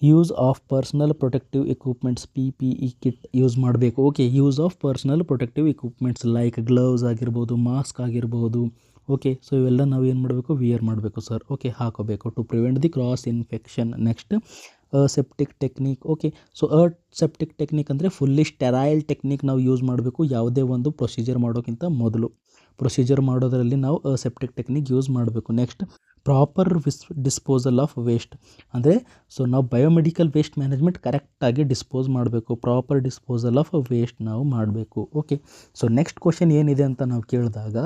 use of personal protective equipments PPE kit use ಮಾಡಬೇಕು. Okay, use of personal protective equipments like gloves ಆಗಿರ್ಬೋದು, ಮಾಸ್ಕ್ ಆಗಿರ್ಬೋದು. ಓಕೆ, ಸೊ ಇವೆಲ್ಲ ನಾವು ಏನು ಮಾಡಬೇಕು, ವಿಯರ್ ಮಾಡಬೇಕು ಸರ್. ಓಕೆ, ಹಾಕೋಬೇಕು to prevent the cross infection. Next septic technique. Okay, so septic technique ಅಂದರೆ ಫುಲ್ಲಿ ಸ್ಟೆರೈಲ್ ಟೆಕ್ನಿಕ್ ನಾವು ಯೂಸ್ ಮಾಡಬೇಕು ಯಾವುದೇ ಒಂದು ಪ್ರೊಸೀಜರ್ ಮಾಡೋಕ್ಕಿಂತ ಮೊದಲು. ಪ್ರೊಸೀಜರ್ ಮಾಡೋದರಲ್ಲಿ ನಾವು ಸೆಪ್ಟಿಕ್ ಟೆಕ್ನಿಕ್ ಯೂಸ್ ಮಾಡಬೇಕು. Next proper disposal of waste ಅಂದರೆ ಸೊ ನಾವು ಬಯೋಮೆಡಿಕಲ್ ವೇಸ್ಟ್ ಮ್ಯಾನೇಜ್ಮೆಂಟ್ ಕರೆಕ್ಟಾಗಿ ಡಿಸ್ಪೋಸ್ ಮಾಡಬೇಕು. ಪ್ರಾಪರ್ ಡಿಸ್ಪೋಸಲ್ ಆಫ್ ವೇಸ್ಟ್ ನಾವು ಮಾಡಬೇಕು. ಓಕೆ, ಸೊ ನೆಕ್ಸ್ಟ್ ಕ್ವಶನ್ ಏನಿದೆ ಅಂತ ನಾವು ಕೇಳಿದಾಗ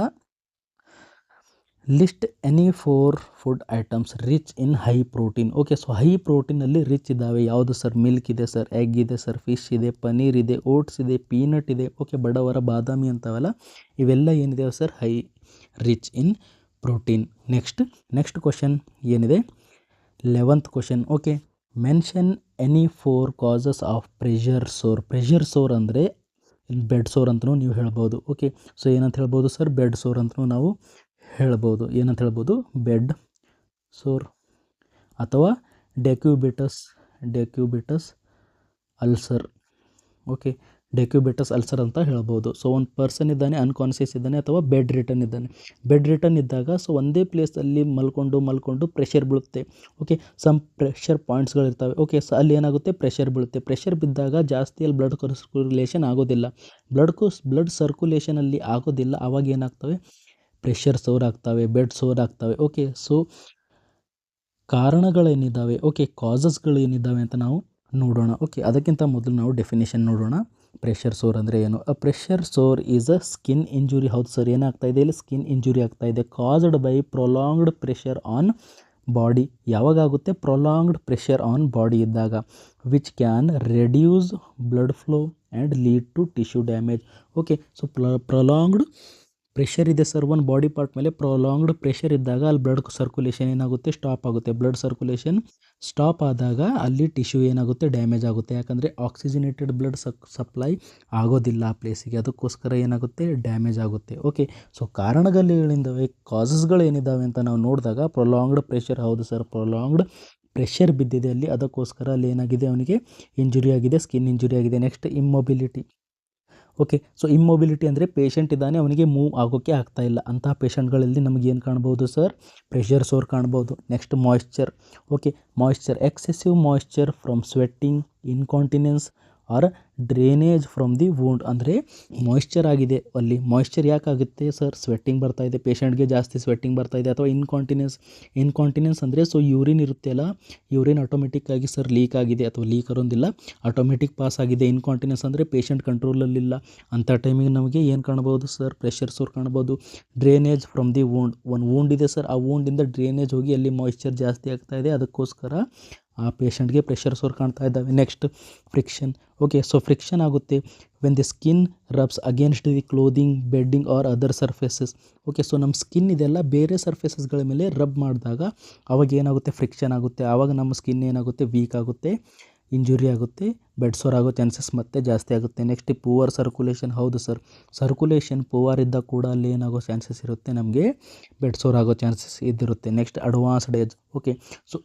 list any 4 food items rich in high protein. Okay, so high ಪ್ರೋಟೀನಲ್ಲಿ ರಿಚ್ ಇದ್ದಾವೆ ಯಾವುದು ಸರ್, ಮಿಲ್ಕ್ ಇದೆ ಸರ್, ಎಗ್ ಇದೆ ಸರ್, ಫಿಶ್ ಇದೆ, ಪನೀರ್ ಇದೆ, ಓಟ್ಸ್ ಇದೆ, ಪೀನಟ್ ಇದೆ. ಓಕೆ, ಬಡವರ ಬಾದಾಮಿ ಅಂತವಲ್ಲ, ಇವೆಲ್ಲ ಏನಿದೆ sir, high rich in protein. Next question ಏನಿದೆ, 11th question. Okay, mention any 4 causes of pressure sore. Pressure sore ಅಂದರೆ ಬೆಡ್ ಸೋರ್ ಅಂತಲೂ ನೀವು ಹೇಳ್ಬೋದು. ಓಕೆ, ಸೊ ಏನಂತ ಹೇಳ್ಬೋದು ಸರ್, ಬೆಡ್ ಸೋರ್ ಅಂತಲೂ ನಾವು ಹೇಳ್ಬೋದು. ಏನಂತ ಹೇಳ್ಬೋದು, ಬೆಡ್ ಸೋರ್ ಅಥವಾ ಡೆಕ್ಯೂಬಿಟಸ್ ಅಲ್ಸರ್. ಓಕೆ, ಡೆಕ್ಯೂಬಿಟಸ್ ಅಲ್ಸರ್ ಅಂತ ಹೇಳ್ಬೋದು. ಸೊ ಒಂದು ಪರ್ಸನ್ ಇದ್ದಾನೆ, ಅನ್ಕಾನ್ಷಿಯಸ್ ಇದ್ದಾನೆ ಅಥವಾ ಬೆಡ್ ರಿಟರ್ನ್ ಇದ್ದಾಗ ಸೊ ಒಂದೇ ಪ್ಲೇಸಲ್ಲಿ ಮಲ್ಕೊಂಡು ಪ್ರೆಷರ್ ಬೀಳುತ್ತೆ. ಓಕೆ, ಸಮ್ ಪ್ರೆಷರ್ ಪಾಯಿಂಟ್ಸ್ಗಳಿರ್ತವೆ. ಓಕೆ, ಸೊ ಅಲ್ಲಿ ಏನಾಗುತ್ತೆ, ಪ್ರೆಷರ್ ಬೀಳುತ್ತೆ. ಪ್ರೆಷರ್ ಬಿದ್ದಾಗ ಜಾಸ್ತಿ ಅಲ್ಲಿ ಬ್ಲಡ್ ಸರ್ಕ್ಯುಲೇಷನ್ ಆಗೋದಿಲ್ಲ, ಬ್ಲಡ್ ಸರ್ಕ್ಯುಲೇಷನಲ್ಲಿ ಆಗೋದಿಲ್ಲ. ಆವಾಗ ಏನಾಗ್ತವೆ, ಪ್ರೆಷರ್ ಸೋರ್ ಆಗ್ತವೆ, ಬೆಡ್ ಸೋರ್ ಆಗ್ತವೆ. ಓಕೆ, ಸೊ ಕಾರಣಗಳೇನಿದ್ದಾವೆ, ಓಕೆ, ಕಾಸಸ್ಗಳೇನಿದ್ದಾವೆ ಅಂತ ನಾವು ನೋಡೋಣ. ಓಕೆ, ಅದಕ್ಕಿಂತ ಮೊದಲು ನಾವು ಡೆಫಿನೇಷನ್ ನೋಡೋಣ. ಪ್ರೆಷರ್ ಸೋರ್ ಅಂದರೆ ಏನು? Pressure sore is a skin injury. ಹೌದು ಸರ್, ಏನಾಗ್ತಾ ಇದೆ ಇಲ್ಲಿ, ಸ್ಕಿನ್ ಇಂಜುರಿ ಆಗ್ತಾ ಇದೆ caused by prolonged pressure on body. ಯಾವಾಗುತ್ತೆ, ಪ್ರೊಲಾಂಗ್ಡ್ ಪ್ರೆಷರ್ ಆನ್ ಬಾಡಿ ಇದ್ದಾಗ, which can reduce blood flow and lead to tissue damage. Okay, so prolonged pressure ಇದೆ ಸರ್ ಒಂದು ಬಾಡಿ ಪಾರ್ಟ್ ಮೇಲೆ, ಪ್ರೊಲಾಂಗ್ಡ್ ಪ್ರೆಷರ್ ಇದ್ದಾಗ ಅಲ್ಲಿ ಬ್ಲಡ್ ಸರ್ಕ್ಯುಲೇಷನ್ ಏನಾಗುತ್ತೆ, ಸ್ಟಾಪ್ ಆಗುತ್ತೆ. ಬ್ಲಡ್ ಸರ್ಕ್ಯುಲೇಷನ್ ಸ್ಟಾಪ್ ಆದಾಗ ಅಲ್ಲಿ ಟಿಶ್ಯೂ ಏನಾಗುತ್ತೆ, ಡ್ಯಾಮೇಜ್ ಆಗುತ್ತೆ. ಯಾಕಂದರೆ ಆಕ್ಸಿಜನೇಟೆಡ್ ಬ್ಲಡ್ ಸಪ್ಲೈ ಆಗೋದಿಲ್ಲ ಆ ಪ್ಲೇಸಿಗೆ, ಅದಕ್ಕೋಸ್ಕರ ಏನಾಗುತ್ತೆ, ಡ್ಯಾಮೇಜ್ ಆಗುತ್ತೆ. ಓಕೆ, ಸೊ ಕಾರಣಗಳೇನಿದ್ದಾವೆ, ಕಾಸಸ್ಗಳು ಏನಿದ್ದಾವೆ ಅಂತ ನಾವು ನೋಡಿದಾಗ ಪ್ರೊಲಾಂಗ್ಡ್ ಪ್ರೆಷರ್, ಹೌದು ಸರ್, ಪ್ರೊಲಾಂಗ್ಡ್ ಪ್ರೆಷರ್ ಬಿದ್ದಿದೆ ಅಲ್ಲಿ, ಅದಕ್ಕೋಸ್ಕರ ಅಲ್ಲಿ ಏನಾಗಿದೆ, ಅವನಿಗೆ ಇಂಜುರಿ ಆಗಿದೆ, ಸ್ಕಿನ್ ಇಂಜುರಿ ಆಗಿದೆ. ನೆಕ್ಸ್ಟ್ ಇಮ್ಮೊಬಿಲಿಟಿ. ಓಕೆ, ಸೊ ಇಮ್ಮೊಬಿಲಿಟಿ ಅಂದರೆ ಪೇಷಂಟ್ ಇದ್ದಾನೆ, ಅವನಿಗೆ ಮೂವ್ ಆಗೋಕ್ಕೆ ಆಗ್ತಾ ಇಲ್ಲ. ಅಂತಹ ಪೇಷಂಟ್ಗಳಲ್ಲಿ ನಮಗೆ ಏನು ಕಾಣ್ಬೋದು ಸರ್, ಪ್ರೆಷರ್ ಸೋರ್ ಕಾಣ್ಬೋದು. Next moisture. Okay, moisture, excessive moisture from sweating, incontinence or drainage from the wound. ಅಂದರೆ ಮಾಯ್ಶ್ಚರ್ ಆಗಿದೆ ಅಲ್ಲಿ. ಮಾಯ್ಶ್ಚರ್ ಯಾಕಾಗುತ್ತೆ ಸರ್, ಸ್ವೆಟ್ಟಿಂಗ್ ಬರ್ತಾ ಇದೆ, ಪೇಷಂಟ್ಗೆ ಜಾಸ್ತಿ ಸ್ವೆಟ್ಟಿಂಗ್ ಬರ್ತಾ ಇದೆ. ಅಥವಾ ಇನ್ಕಾಂಟಿನೆನ್ಸ್ ಅಂದರೆ ಸೊ ಯೂರಿನ್ ಇರುತ್ತೆ ಅಲ್ಲ, ಯೂರಿನ್ ಆಟೋಮೆಟಿಕ್ಕಾಗಿ ಸರ್ ಲೀಕ್ ಆಗಿದೆ, ಅಥವಾ ಲೀಕ್ ಅರೋದಿಲ್ಲ, ಆಟೋಮೆಟಿಕ್ ಪಾಸ್ ಆಗಿದೆ. ಇನ್ಕಾಂಟಿನೆನ್ಸ್ ಅಂದರೆ ಪೇಷಂಟ್ ಕಂಟ್ರೋಲಲ್ಲಿಲ್ಲ. ಅಂಥ ಟೈಮಿಗೆ ನಮಗೆ ಏನು ಕಾಣ್ಬೋದು ಸರ್, ಪ್ರೆಷರ್ ಸೋರ್ ಕಾಣ್ಬೋದು. ಡ್ರೈನೇಜ್ ಫ್ರಮ್ ದಿ ವೂಂಡ್, ಒಂದು ವೂಂಡ್ ಇದೆ ಸರ್, ಆ ವೂಂಡಿಂದ ಡ್ರೈನೇಜ್ ಹೋಗಿ ಅಲ್ಲಿ ಮಾಯ್ಶ್ಚರ್ ಜಾಸ್ತಿ ಆಗ್ತಾ ಇದೆ, ಅದಕ್ಕೋಸ್ಕರ ಆ ಪೇಷಂಟ್ಗೆ ಪ್ರೆಷರ್ ಸೋರ್ ಕಾಣ್ತಾ ಇದ್ದಾವೆ. Next friction. Okay, so friction ಆಗುತ್ತೆ when the skin rubs against the clothing, bedding or other surfaces. Okay, so ನಮ್ಮ ಸ್ಕಿನ್ ಇದೆಲ್ಲ ಬೇರೆ ಸರ್ಫೇಸಸ್ಗಳ ಮೇಲೆ ರಬ್ ಮಾಡಿದಾಗ ಅವಾಗ ಏನಾಗುತ್ತೆ, ಫ್ರಿಕ್ಷನ್ ಆಗುತ್ತೆ. ಆವಾಗ ನಮ್ಮ ಸ್ಕಿನ್ ಏನಾಗುತ್ತೆ, ವೀಕ್ ಆಗುತ್ತೆ, ಇಂಜುರಿ ಆಗುತ್ತೆ, ಬೆಡ್ ಸೋರ್ ಆಗೋ ಚಾನ್ಸಸ್ ಮತ್ತೆ ಜಾಸ್ತಿ ಆಗುತ್ತೆ. Next poor circulation. ಹೌದು ಸರ್, ಸರ್ಕ್ಯುಲೇಷನ್ ಪೂವರ್ ಇದ್ದಾಗ ಕೂಡ ಅಲ್ಲಿ ಏನಾಗೋ ಚಾನ್ಸಸ್ ಇರುತ್ತೆ, ನಮಗೆ ಬೆಡ್ ಸೋರ್ ಆಗೋ ಚಾನ್ಸಸ್ ಇದ್ದಿರುತ್ತೆ. Next advanced age. Okay, so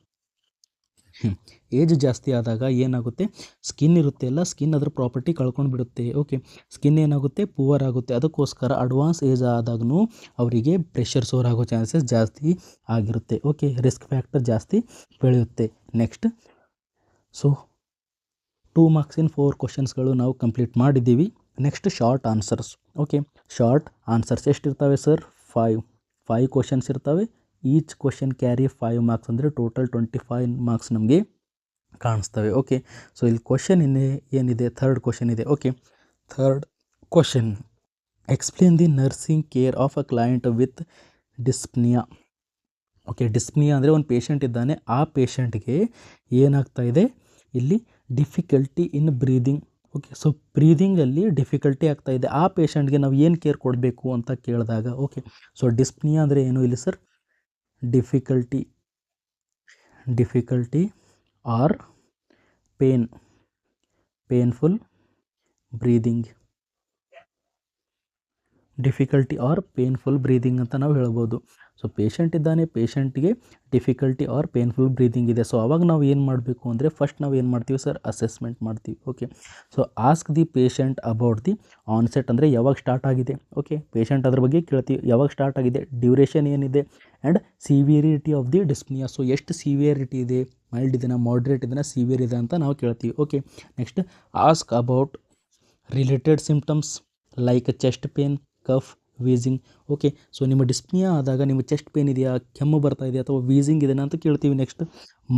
age ಜಾಸ್ತಿ ಆದಾಗ ಏನಾಗುತ್ತೆ, ಸ್ಕಿನ್ ಇರುತ್ತೆ ಅಲ್ಲ, ಸ್ಕಿನ್ ಅದರ ಪ್ರಾಪರ್ಟಿ ಕಳ್ಕೊಂಡು ಬಿಡುತ್ತೆ. ಓಕೆ, ಸ್ಕಿನ್ ಏನಾಗುತ್ತೆ, ಪೂವರ್ ಆಗುತ್ತೆ. ಅದಕ್ಕೋಸ್ಕರ ಅಡ್ವಾನ್ಸ್ ಏಜ್ ಆದಾಗೂ ಅವರಿಗೆ ಪ್ರೆಷರ್ ಸೋರ್ ಆಗೋ ಚಾನ್ಸಸ್ ಜಾಸ್ತಿ ಆಗಿರುತ್ತೆ. ಓಕೆ, ರಿಸ್ಕ್ ಫ್ಯಾಕ್ಟರ್ ಜಾಸ್ತಿ ಬೆಳೆಯುತ್ತೆ. ನೆಕ್ಸ್ಟ್, ಸೊ 2 ಮಾರ್ಕ್ಸ್ ಇನ್ 4 ಕ್ವಶನ್ಸ್ಗಳು ನಾವು ಕಂಪ್ಲೀಟ್ ಮಾಡಿದ್ದೀವಿ. Next short answers. Okay, short answers ಎಷ್ಟಿರ್ತವೆ ಸರ್, 5 ಕ್ವಶನ್ಸ್ ಇರ್ತವೆ. ಈಚ್ ಕ್ವಶನ್ ಕ್ಯಾರಿ 5 ಮಾರ್ಕ್ಸ್, ಅಂದರೆ ಟೋಟಲ್ 25 ಮಾರ್ಕ್ಸ್ ನಮಗೆ ಕಾಣಿಸ್ತವೆ. ಓಕೆ, ಸೊ ಇಲ್ಲಿ ಕ್ವಶನ್ ಏನಿದೆ, 3rd ಕ್ವಶನ್ ಇದೆ. Okay, 3rd question, explain the nursing care of a client with dyspnoea. Okay, dyspnoea ಅಂದರೆ ಒಂದು ಪೇಷಂಟ್ ಇದ್ದಾನೆ, ಆ ಪೇಷಂಟ್ಗೆ ಏನಾಗ್ತಾ ಇದೆ ಇಲ್ಲಿ, difficulty in breathing. Okay, so ಬ್ರೀದಿಂಗಲ್ಲಿ ಡಿಫಿಕಲ್ಟಿ ಆಗ್ತಾ ಇದೆ, ಆ ಪೇಷಂಟ್ಗೆ ನಾವು ಏನು ಕೇರ್ ಕೊಡಬೇಕು ಅಂತ ಕೇಳಿದಾಗ. ಓಕೆ, ಸೊ ಡಿಸ್ಪ್ನಿಯಾ ಅಂದರೆ ಏನು ಇಲ್ಲಿ sir, difficulty or painful breathing. Difficulty or painful breathing ಅಂತ ನಾವು ಹೇಳ್ಬೋದು. ಸೊ ಪೇಷಂಟ್ ಇದ್ದಾನೆ, ಪೇಷಂಟ್ಗೆ ಡಿಫಿಕಲ್ಟಿ ಆರ್ ಪೇನ್ಫುಲ್ ಬ್ರೀದಿಂಗ್ ಇದೆ. ಸೊ ಅವಾಗ ನಾವು ಏನು ಮಾಡಬೇಕು ಅಂದರೆ ಫಸ್ಟ್ ನಾವು ಏನು ಮಾಡ್ತೀವಿ ಸರ್, ಅಸೆಸ್ಮೆಂಟ್ ಮಾಡ್ತೀವಿ. Okay, so ask the patient about the onset ಅಂದರೆ ಯಾವಾಗ ಸ್ಟಾರ್ಟ್ ಆಗಿದೆ. ಓಕೆ, ಪೇಷಂಟ್ ಅದ್ರ ಬಗ್ಗೆ ಕೇಳ್ತೀವಿ, ಯಾವಾಗ ಸ್ಟಾರ್ಟ್ ಆಗಿದೆ, ಡ್ಯೂರೇಷನ್ ಏನಿದೆ, and severity of the dyspnoea. So ಎಷ್ಟು ಸಿವಿಯರಿಟಿ ಇದೆ, ಮೈಲ್ಡ್ ಇದೆನಾ, ಮಾಡ್ರೇಟ್ ಇದೆನಾ, ಸಿವಿಯರ್ ಇದೆ ಅಂತ ನಾವು ಕೇಳ್ತೀವಿ. Okay, next ask about related symptoms like chest pain, cough, wheezing. Okay, so ನಿಮ್ಮ ಡಿಸ್ಪ್ನಿಯಾ ಆದಾಗ ನಿಮ್ಮ ಚೆಸ್ಟ್ ಪೇನ್ ಇದೆಯಾ, ಕೆಮ್ಮು ಬರ್ತಾ ಇದೆಯಾ ಅಥವಾ ವೀಸಿಂಗ್ ಇದೆಯಾ ಅಂತ ಕೇಳ್ತೀವಿ. Next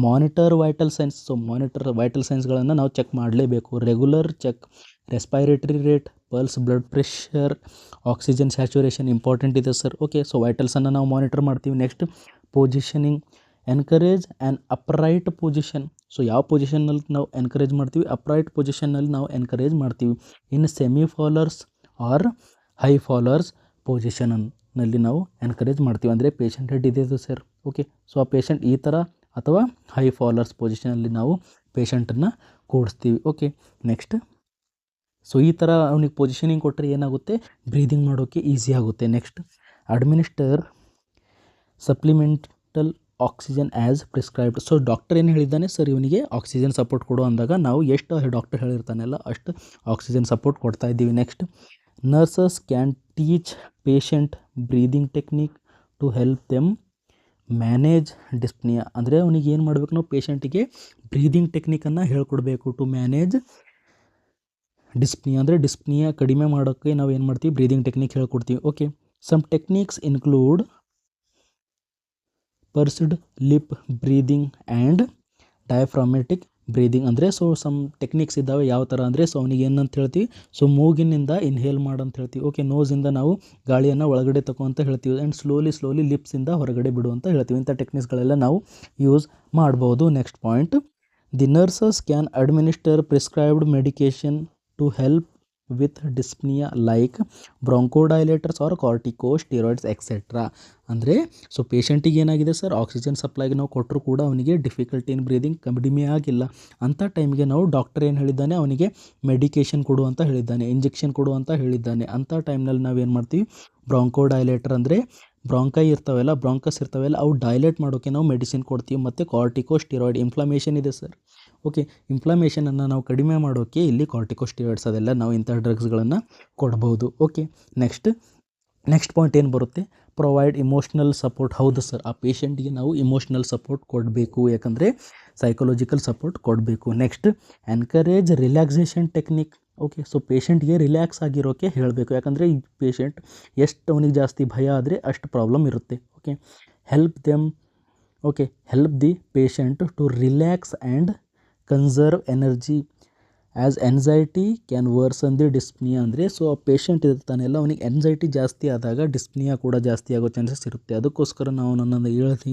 monitor vital signs. So monitor vital ಸೈನ್ಸ್ಗಳನ್ನು ನಾವು ಚೆಕ್ ಮಾಡಲೇಬೇಕು. Regular check respiratory rate, pulse, blood pressure, oxygen saturation important ಇದೆ ಸರ್. ಓಕೆ, ಸೊ ವೈಟಲ್ಸನ್ನು ನಾವು ಮಾನಿಟರ್ ಮಾಡ್ತೀವಿ. Next positioning, encourage and upright position. So ಯಾವ ಪೊಸಿಷನ್ನಲ್ಲಿ ನಾವು ಎನ್ಕರೇಜ್ ಮಾಡ್ತೀವಿ, ಅಪ್ರೈಟ್ ಪೊಸಿಷನ್ನಲ್ಲಿ ನಾವು ಎನ್ಕರೇಜ್ ಮಾಡ್ತೀವಿ. ಇನ್ನು ಸೆಮಿ ಫಾಲರ್ಸ್ ಆರ್ ಹೈ ಫಾಲರ್ಸ್ ಪೊಸಿಷನ್ನಲ್ಲಿ ನಾವು ಎನ್ಕರೇಜ್ ಮಾಡ್ತೀವಿ. ಅಂದರೆ ಪೇಷಂಟ್ ಹೆಡ್ ಇದೆ ಸರ್. ಓಕೆ, ಸೊ ಆ ಪೇಷಂಟ್ ಈ ಥರ ಅಥವಾ ಹೈ ಫಾಲರ್ಸ್ ಪೊಸಿಷನಲ್ಲಿ ನಾವು ಪೇಷಂಟನ್ನು ಕೂಡಿಸ್ತೀವಿ. ಓಕೆ, ನೆಕ್ಸ್ಟ್ ಸೊ ಈ ಥರ ಅವನಿಗೆ ಪೊಸಿಷನಿಂಗ್ ಕೊಟ್ಟರೆ ಏನಾಗುತ್ತೆ, ಬ್ರೀದಿಂಗ್ ಮಾಡೋಕ್ಕೆ ಈಸಿ ಆಗುತ್ತೆ. Next administer supplemental oxygen as prescribed. So doctor ಏನು ಹೇಳಿದ್ದಾನೆ ಸರ್, ಇವನಿಗೆ ಆಕ್ಸಿಜನ್ ಸಪೋರ್ಟ್ ಕೊಡು ಅಂದಾಗ ನಾವು ಎಷ್ಟು ಡಾಕ್ಟರ್ ಹೇಳಿರ್ತಾನೆಲ್ಲ ಅಷ್ಟು ಆಕ್ಸಿಜನ್ ಸಪೋರ್ಟ್ ಕೊಡ್ತಾ ಇದ್ದೀವಿ. Next nurses can teach patient breathing technique to help them manage dyspnoea. ಅಂದರೆ ಅವನಿಗೆ ಏನು ಮಾಡಬೇಕು, ನಾವು ಪೇಷಂಟಿಗೆ ಬ್ರೀದಿಂಗ್ ಟೆಕ್ನಿಕನ್ನು ಹೇಳ್ಕೊಡ್ಬೇಕು ಟು ಮ್ಯಾನೇಜ್ ಡಿಸ್ಪ್ನಿಯಾ. ಅಂದರೆ ಡಿಸ್ಪ್ನಿಯಾ ಕಡಿಮೆ ಮಾಡೋಕ್ಕೆ ನಾವು ಏನು ಮಾಡ್ತೀವಿ, ಬ್ರೀದಿಂಗ್ ಟೆಕ್ನಿಕ್ ಹೇಳ್ಕೊಡ್ತೀವಿ. Okay, some techniques include pursed lip breathing and diaphragmatic breathing. ಅಂದರೆ ಸೊ ಸಮ್ ಟೆಕ್ನಿಕ್ಸ್ ಇದ್ದಾವೆ. ಯಾವ ಥರ ಅಂದರೆ ಸೊ ಅವನಿಗೆ ಏನಂತ ಹೇಳ್ತೀವಿ, ಸೊ ಮೂಗಿನಿಂದ ಇನ್ಹೇಲ್ ಮಾಡಂತ ಹೇಳ್ತೀವಿ. ಓಕೆ, ನೋಸಿಂದ ನಾವು ಗಾಳಿಯನ್ನು ಒಳಗಡೆ ತಗೋ ಅಂತ ಹೇಳ್ತೀವಿ, ಆ್ಯಂಡ್ ಸ್ಲೋಲಿ ಲಿಪ್ಸಿಂದ ಹೊರಗಡೆ ಬಿಡು ಅಂತ ಹೇಳ್ತೀವಿ. ಇಂಥ ಟೆಕ್ನಿಕ್ಸ್ಗಳೆಲ್ಲ ನಾವು ಯೂಸ್ ಮಾಡ್ಬೋದು. Next point, the nurses can administer prescribed medication to help with dyspnoea like bronchodilators or corticosteroids etcetera. ಅಂದರೆ ಸೊ ಪೇಷಂಟಿಗೆ ಏನಾಗಿದೆ ಸರ್, ಆಕ್ಸಿಜನ್ ಸಪ್ಲೈಗೆ ನಾವು ಕೊಟ್ಟರು ಕೂಡ ಅವನಿಗೆ ಡಿಫಿಕಲ್ಟಿ ಇನ್ ಬ್ರೀದಿಂಗ್ ಕಡಿಮೆ ಆಗಿಲ್ಲ. ಅಂಥ ಟೈಮ್ಗೆ ನಾವು ಡಾಕ್ಟರ್ ಏನು ಹೇಳಿದ್ದಾನೆ, ಅವನಿಗೆ ಮೆಡಿಕೇಷನ್ ಕೊಡು ಅಂತ ಹೇಳಿದ್ದಾನೆ, ಇಂಜೆಕ್ಷನ್ ಕೊಡು ಅಂತ ಹೇಳಿದ್ದಾನೆ. ಅಂಥ ಟೈಮ್ನಲ್ಲಿ ನಾವೇನು ಮಾಡ್ತೀವಿ, ಬ್ರಾಂಕೋಡೈಲೇಟರ್ ಅಂದರೆ ಬ್ರಾಂಕಸ್ ಇರ್ತಾವೆಲ್ಲ ಅವು ಡೈಲೇಟ್ ಮಾಡೋಕ್ಕೆ ನಾವು ಮೆಡಿಸಿನ್ ಕೊಡ್ತೀವಿ. ಮತ್ತು ಕಾರ್ಟಿಕೋಸ್ಟೆರಾಯ್ಡ್, ಇನ್ಫ್ಲಮೇಷನ್ ಇದೆ ಸರ್. ಓಕೆ, ಇನ್ಫ್ಲಮೇಷನನ್ನು ನಾವು ಕಡಿಮೆ ಮಾಡೋಕ್ಕೆ ಇಲ್ಲಿ ಕಾರ್ಟಿಕೋಸ್ಟೆರಾಯ್ಡ್ಸ್ ಅದೆಲ್ಲ ನಾವು ಇಂಥ ಡ್ರಗ್ಸ್ಗಳನ್ನು ಕೊಡ್ಬೋದು. ಓಕೆ, ನೆಕ್ಸ್ಟ್ ಪಾಯಿಂಟ್ ಏನು ಬರುತ್ತೆ, ಪ್ರೊವೈಡ್ ಇಮೋಷ್ನಲ್ ಸಪೋರ್ಟ್. ಹೌದು ಸರ್, ಆ ಪೇಷಂಟ್ಗೆ ನಾವು ಇಮೋಷ್ನಲ್ ಸಪೋರ್ಟ್ ಕೊಡಬೇಕು, ಯಾಕಂದರೆ ಸೈಕಲಾಜಿಕಲ್ ಸಪೋರ್ಟ್ ಕೊಡಬೇಕು. Next encourage relaxation technique. Okay, so ಪೇಷಂಟ್ಗೆ ರಿಲ್ಯಾಕ್ಸ್ ಆಗಿರೋಕ್ಕೆ ಹೇಳಬೇಕು, ಯಾಕಂದರೆ ಈ ಪೇಷಂಟ್ ಎಷ್ಟು ಅವನಿಗೆ ಜಾಸ್ತಿ ಭಯ ಆದರೆ ಅಷ್ಟು ಪ್ರಾಬ್ಲಮ್ ಇರುತ್ತೆ. Okay, help the patient to relax and conserve energy as anxiety can worsen the dyspnoea. ಅಂದರೆ ಸೊ ಆ ಪೇಷಂಟ್ ಇರ್ತಾನೆಲ್ಲ ಅವನಿಗೆ ಎನ್ಸೈಟಿ ಜಾಸ್ತಿ ಆದಾಗ ಡಿಸ್ಪ್ನಿಯಾ ಕೂಡ ಜಾಸ್ತಿ ಆಗೋ ಚಾನ್ಸಸ್ ಇರುತ್ತೆ. ಅದಕ್ಕೋಸ್ಕರ ನಾವು ನನ್ನನ್ನು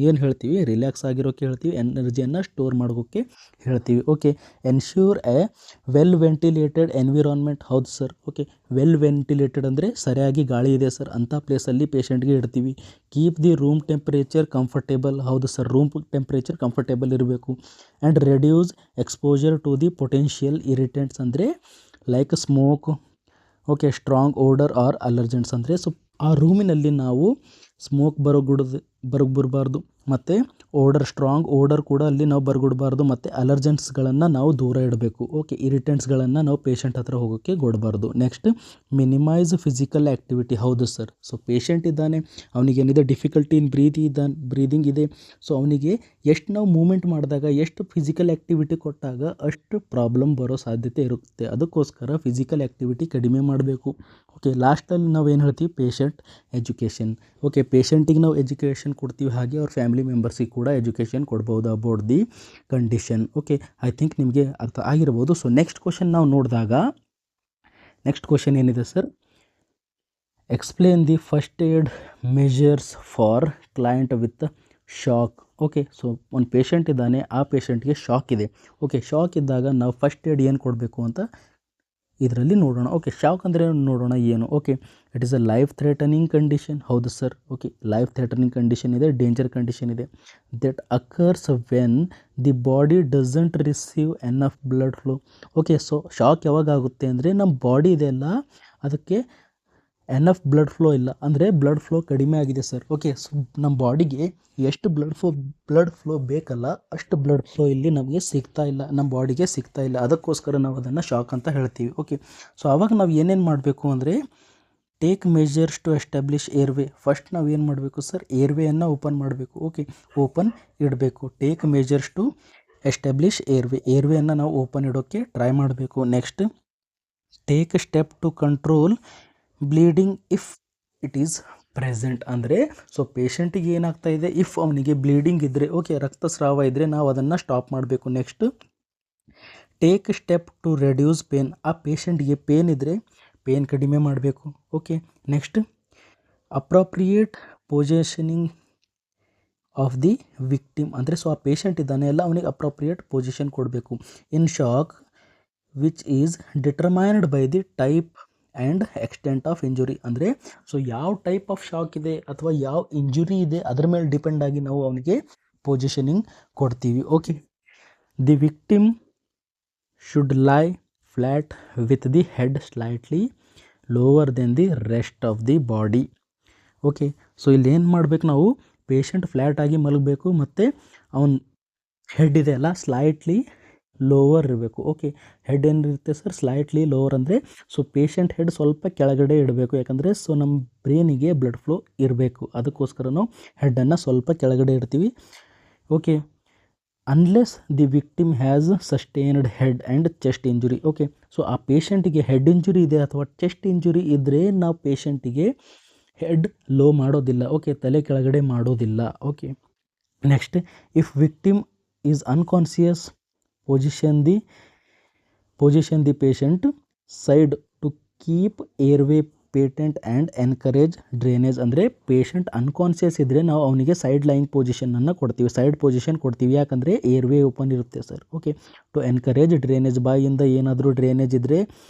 ಏನು ಹೇಳ್ತೀವಿ, ರಿಲ್ಯಾಕ್ಸ್ ಆಗಿರೋಕ್ಕೆ ಹೇಳ್ತೀವಿ, ಎನರ್ಜಿಯನ್ನು ಸ್ಟೋರ್ ಮಾಡೋಕ್ಕೆ ಹೇಳ್ತೀವಿ. Okay, ensure a well ventilated environment. ಹೌದು ಸರ್. ಓಕೆ, ವೆಲ್ ವೆಂಟಿಲೇಟೆಡ್ ಅಂದರೆ ಸರಿಯಾಗಿ ಗಾಳಿ ಇದೆ ಸರ್, ಅಂಥ ಪ್ಲೇಸಲ್ಲಿ ಪೇಷಂಟ್ಗೆ ಇಡ್ತೀವಿ. Keep the room temperature comfortable. ಹೌದು ಸರ್, ರೂಮ್ ಟೆಂಪ್ರೇಚರ್ ಕಂಫರ್ಟೇಬಲ್ ಇರಬೇಕು. And reduce exposure to the potential irritants ಅಂದರೆ like smoke, okay, strong odour or allergens. ಅಂದರೆ ಸೊ ಆ ರೂಮಿನಲ್ಲಿ ನಾವು ಸ್ಮೋಕ್ ಬರಬಾರ್ದು, ಮತ್ತು ಸ್ಟ್ರಾಂಗ್ ಓಡರ್ ಕೂಡ ಅಲ್ಲಿ ನಾವು ಬರಗುಡಬಾರ್ದು, ಮತ್ತು ಅಲರ್ಜೆಂಟ್ಸ್ಗಳನ್ನು ನಾವು ದೂರ ಇಡಬೇಕು. ಓಕೆ, ಇರಿಟೆಂಟ್ಸ್ಗಳನ್ನು ನಾವು ಪೇಷಂಟ್ ಹತ್ರ ಹೋಗೋಕ್ಕೆ ಕೊಡಬಾರ್ದು. Next minimise physical activity. ಹೌದು ಸರ್, ಸೊ ಪೇಷಂಟ್ ಇದ್ದಾನೆ, ಅವನಿಗೇನಿದೆ ಡಿಫಿಕಲ್ಟಿ ಇನ್ ಬ್ರೀದಿಂಗ್ ಇದೆ. ಸೊ ಅವನಿಗೆ ಎಷ್ಟು ನಾವು ಮೂಮೆಂಟ್ ಮಾಡಿದಾಗ, ಎಷ್ಟು ಫಿಸಿಕಲ್ ಆ್ಯಕ್ಟಿವಿಟಿ ಕೊಟ್ಟಾಗ ಅಷ್ಟು ಪ್ರಾಬ್ಲಮ್ ಬರೋ ಸಾಧ್ಯತೆ ಇರುತ್ತೆ. ಅದಕ್ಕೋಸ್ಕರ ಫಿಸಿಕಲ್ ಆ್ಯಕ್ಟಿವಿಟಿ ಕಡಿಮೆ ಮಾಡಬೇಕು. ಓಕೆ, ಲಾಸ್ಟಲ್ಲಿ ನಾವು ಏನು ಹೇಳ್ತೀವಿ, ಪೇಷಂಟ್ ಎಜುಕೇಷನ್. ಓಕೆ, ಪೇಷಂಟಿಗೆ ನಾವು ಎಜುಕೇಷನ್ ಕೊಡ್ತೀವಿ, ಹಾಗೆ ಅವ್ರ ಫ್ಯಾಮಿಲಿ ಮೆಂಬರ್ಸಿಗೆ ಕೂಡ ಎಜುಕೇಷನ್ ಕೊಡ್ಬೋದು about the condition. Okay, I think ನಿಮಗೆ ಅರ್ಥ ಆಗಿರ್ಬೋದು. ಸೊ ನೆಕ್ಸ್ಟ್ ಕ್ವಶನ್ ನಾವು ನೋಡಿದಾಗ, ನೆಕ್ಸ್ಟ್ ಕ್ವಶನ್ ಏನಿದೆ sir, explain the first aid measures for client with shock. Okay, so ಒಂದು ಪೇಷಂಟ್ ಇದ್ದಾನೆ, ಆ ಪೇಷಂಟ್ಗೆ ಶಾಕ್ ಇದೆ. ಓಕೆ, ಶಾಕ್ ಇದ್ದಾಗ ನಾವು ಫಸ್ಟ್ ಏಡ್ ಏನು ಕೊಡಬೇಕು ಅಂತ ಇದರಲ್ಲಿ ನೋಡೋಣ. ಓಕೆ, ಶಾಕ್ ಅಂದರೆ ನೋಡೋಣ ಏನು. Okay, it is a life threatening condition. ಹೌದು sir. Okay, life threatening condition ಇದೆ, ಡೇಂಜರ್ ಕಂಡೀಷನ್ ಇದೆ. That occurs when the body doesn't receive enough blood flow. Okay, so shock ಯಾವಾಗ ಆಗುತ್ತೆ ಅಂದರೆ ನಮ್ಮ ಬಾಡಿ ಇದೆಯಲ್ಲ ಅದಕ್ಕೆ ಎನಫ್ ಬ್ಲಡ್ ಫ್ಲೋ ಇಲ್ಲ, ಅಂದರೆ ಬ್ಲಡ್ ಫ್ಲೋ ಕಡಿಮೆ ಆಗಿದೆ ಸರ್. ಓಕೆ, ಸೊ ನಮ್ಮ ಬಾಡಿಗೆ ಎಷ್ಟು ಬ್ಲಡ್ ಫ್ಲೋ ಬೇಕಲ್ಲ ಅಷ್ಟು ಬ್ಲಡ್ ಫ್ಲೋ ಇಲ್ಲಿ ನಮಗೆ ಸಿಗ್ತಾ ಇಲ್ಲ, ನಮ್ಮ ಬಾಡಿಗೆ ಸಿಗ್ತಾ ಇಲ್ಲ. ಅದಕ್ಕೋಸ್ಕರ ನಾವು ಅದನ್ನು ಶಾಕ್ ಅಂತ ಹೇಳ್ತೀವಿ. ಓಕೆ, ಸೊ ಆವಾಗ ನಾವು ಏನೇನು ಮಾಡಬೇಕು ಅಂದರೆ take measures to establish airway. First ನಾವು ಏನು ಮಾಡಬೇಕು ಸರ್, ಏರ್ವೇಯನ್ನು ಓಪನ್ ಮಾಡಬೇಕು. ಓಕೆ, ಓಪನ್ ಇಡಬೇಕು. ಟೇಕ್ ಮೆಜರ್ಸ್ ಟು ಎಸ್ಟಾಬ್ಲಿಷ್ ಏರ್ವೇಯನ್ನು ನಾವು ಓಪನ್ ಇಡೋಕ್ಕೆ ಟ್ರೈ ಮಾಡಬೇಕು. Next take step to control bleeding if it is present. ಅಂದರೆ ಸೊ ಪೇಷಂಟಿಗೆ ಏನಾಗ್ತಾ ಇದೆ, ಇಫ್ ಅವನಿಗೆ ಬ್ಲೀಡಿಂಗ್ ಇದ್ದರೆ, ಓಕೆ, ರಕ್ತಸ್ರಾವ ಇದ್ದರೆ ನಾವು ಅದನ್ನು ಸ್ಟಾಪ್ ಮಾಡಬೇಕು. Next take step to reduce pain. ಆ ಪೇಷಂಟ್ಗೆ ಪೇನ್ ಇದ್ದರೆ ಪೇನ್ ಕಡಿಮೆ ಮಾಡಬೇಕು. Okay, next appropriate positioning of the victim. ಅಂದರೆ ಸೊ ಆ ಪೇಷಂಟ್ ಇದ್ದಾನೆ ಎಲ್ಲ ಅವನಿಗೆ ಅಪ್ರೋಪ್ರಿಯೇಟ್ ಪೊಸಿಷನ್ ಕೊಡಬೇಕು. In shock which is determined by the type and extent of injury. ಅಂದರೆ ಸೊ ಯಾವ ಟೈಪ್ ಆಫ್ ಶಾಕ್ ಇದೆ ಅಥವಾ ಯಾವ ಇಂಜುರಿ ಇದೆ ಅದರ ಮೇಲೆ ಡಿಪೆಂಡ್ ಆಗಿ ನಾವು ಅವನಿಗೆ ಪೊಸಿಷನಿಂಗ್ ಕೊಡ್ತೀವಿ. Okay, the victim should lie flat with the head slightly lower then the rest of the body. Okay, so ಇಲ್ಲಿ ಏನು ಮಾಡಬೇಕು ನಾವು, ಪೇಷಂಟ್ ಫ್ಲ್ಯಾಟಾಗಿ ಮಲಗಬೇಕು ಮತ್ತು ಅವನ ಹೆಡ್ ಇದೆ ಅಲ್ಲ ಸ್ಲೈಟ್ಲಿ ಲೋವರ್ ಇರಬೇಕು. ಓಕೆ, ಹೆಡ್ ಏನಿರುತ್ತೆ ಸರ್ ಸ್ಲೈಟ್ಲಿ ಲೋವರ್ ಅಂದರೆ ಸೊ ಪೇಷಂಟ್ ಹೆಡ್ ಸ್ವಲ್ಪ ಕೆಳಗಡೆ ಇಡಬೇಕು. ಯಾಕಂದರೆ ಸೊ ನಮ್ಮ ಬ್ರೈನಿಗೆ ಬ್ಲಡ್ ಫ್ಲೋ ಇರಬೇಕು, ಅದಕ್ಕೋಸ್ಕರ ನಾವು ಹೆಡ್ಡನ್ನು ಸ್ವಲ್ಪ ಕೆಳಗಡೆ ಇಡ್ತೀವಿ. Okay, unless the victim has sustained head and chest injury. Okay, so ಆ ಪೇಷಂಟಿಗೆ ಹೆಡ್ ಇಂಜುರಿ ಇದೆ ಅಥವಾ ಚೆಸ್ಟ್ ಇಂಜುರಿ ಇದ್ದರೆ ನಾವು ಪೇಷಂಟಿಗೆ ಹೆಡ್ ಲೋ ಮಾಡೋದಿಲ್ಲ. ಓಕೆ, ತಲೆ ಕೆಳಗಡೆ ಮಾಡೋದಿಲ್ಲ. Okay, next if victim is unconscious position the patient side to keep airway patent and encourage drainage. ಅಂದರೆ ಪೇಷಂಟ್ ಅನ್ಕಾನ್ಸಿಯಸ್ ಇದ್ದರೆ ನಾವು ಅವನಿಗೆ ಸೈಡ್ ಲೈಯಿಂಗ್ ಪೊಸಿಷನನ್ನು ಕೊಡ್ತೀವಿ, ಸೈಡ್ ಪೊಸಿಷನ್ ಕೊಡ್ತೀವಿ. ಯಾಕಂದರೆ ಏರ್ವೇ ಓಪನ್ ಇರುತ್ತೆ sir. Okay, to encourage drainage. ಬಾಯಿಂದ ಏನಾದರೂ ಡ್ರೈನೇಜ್ ಇದ್ದರೆ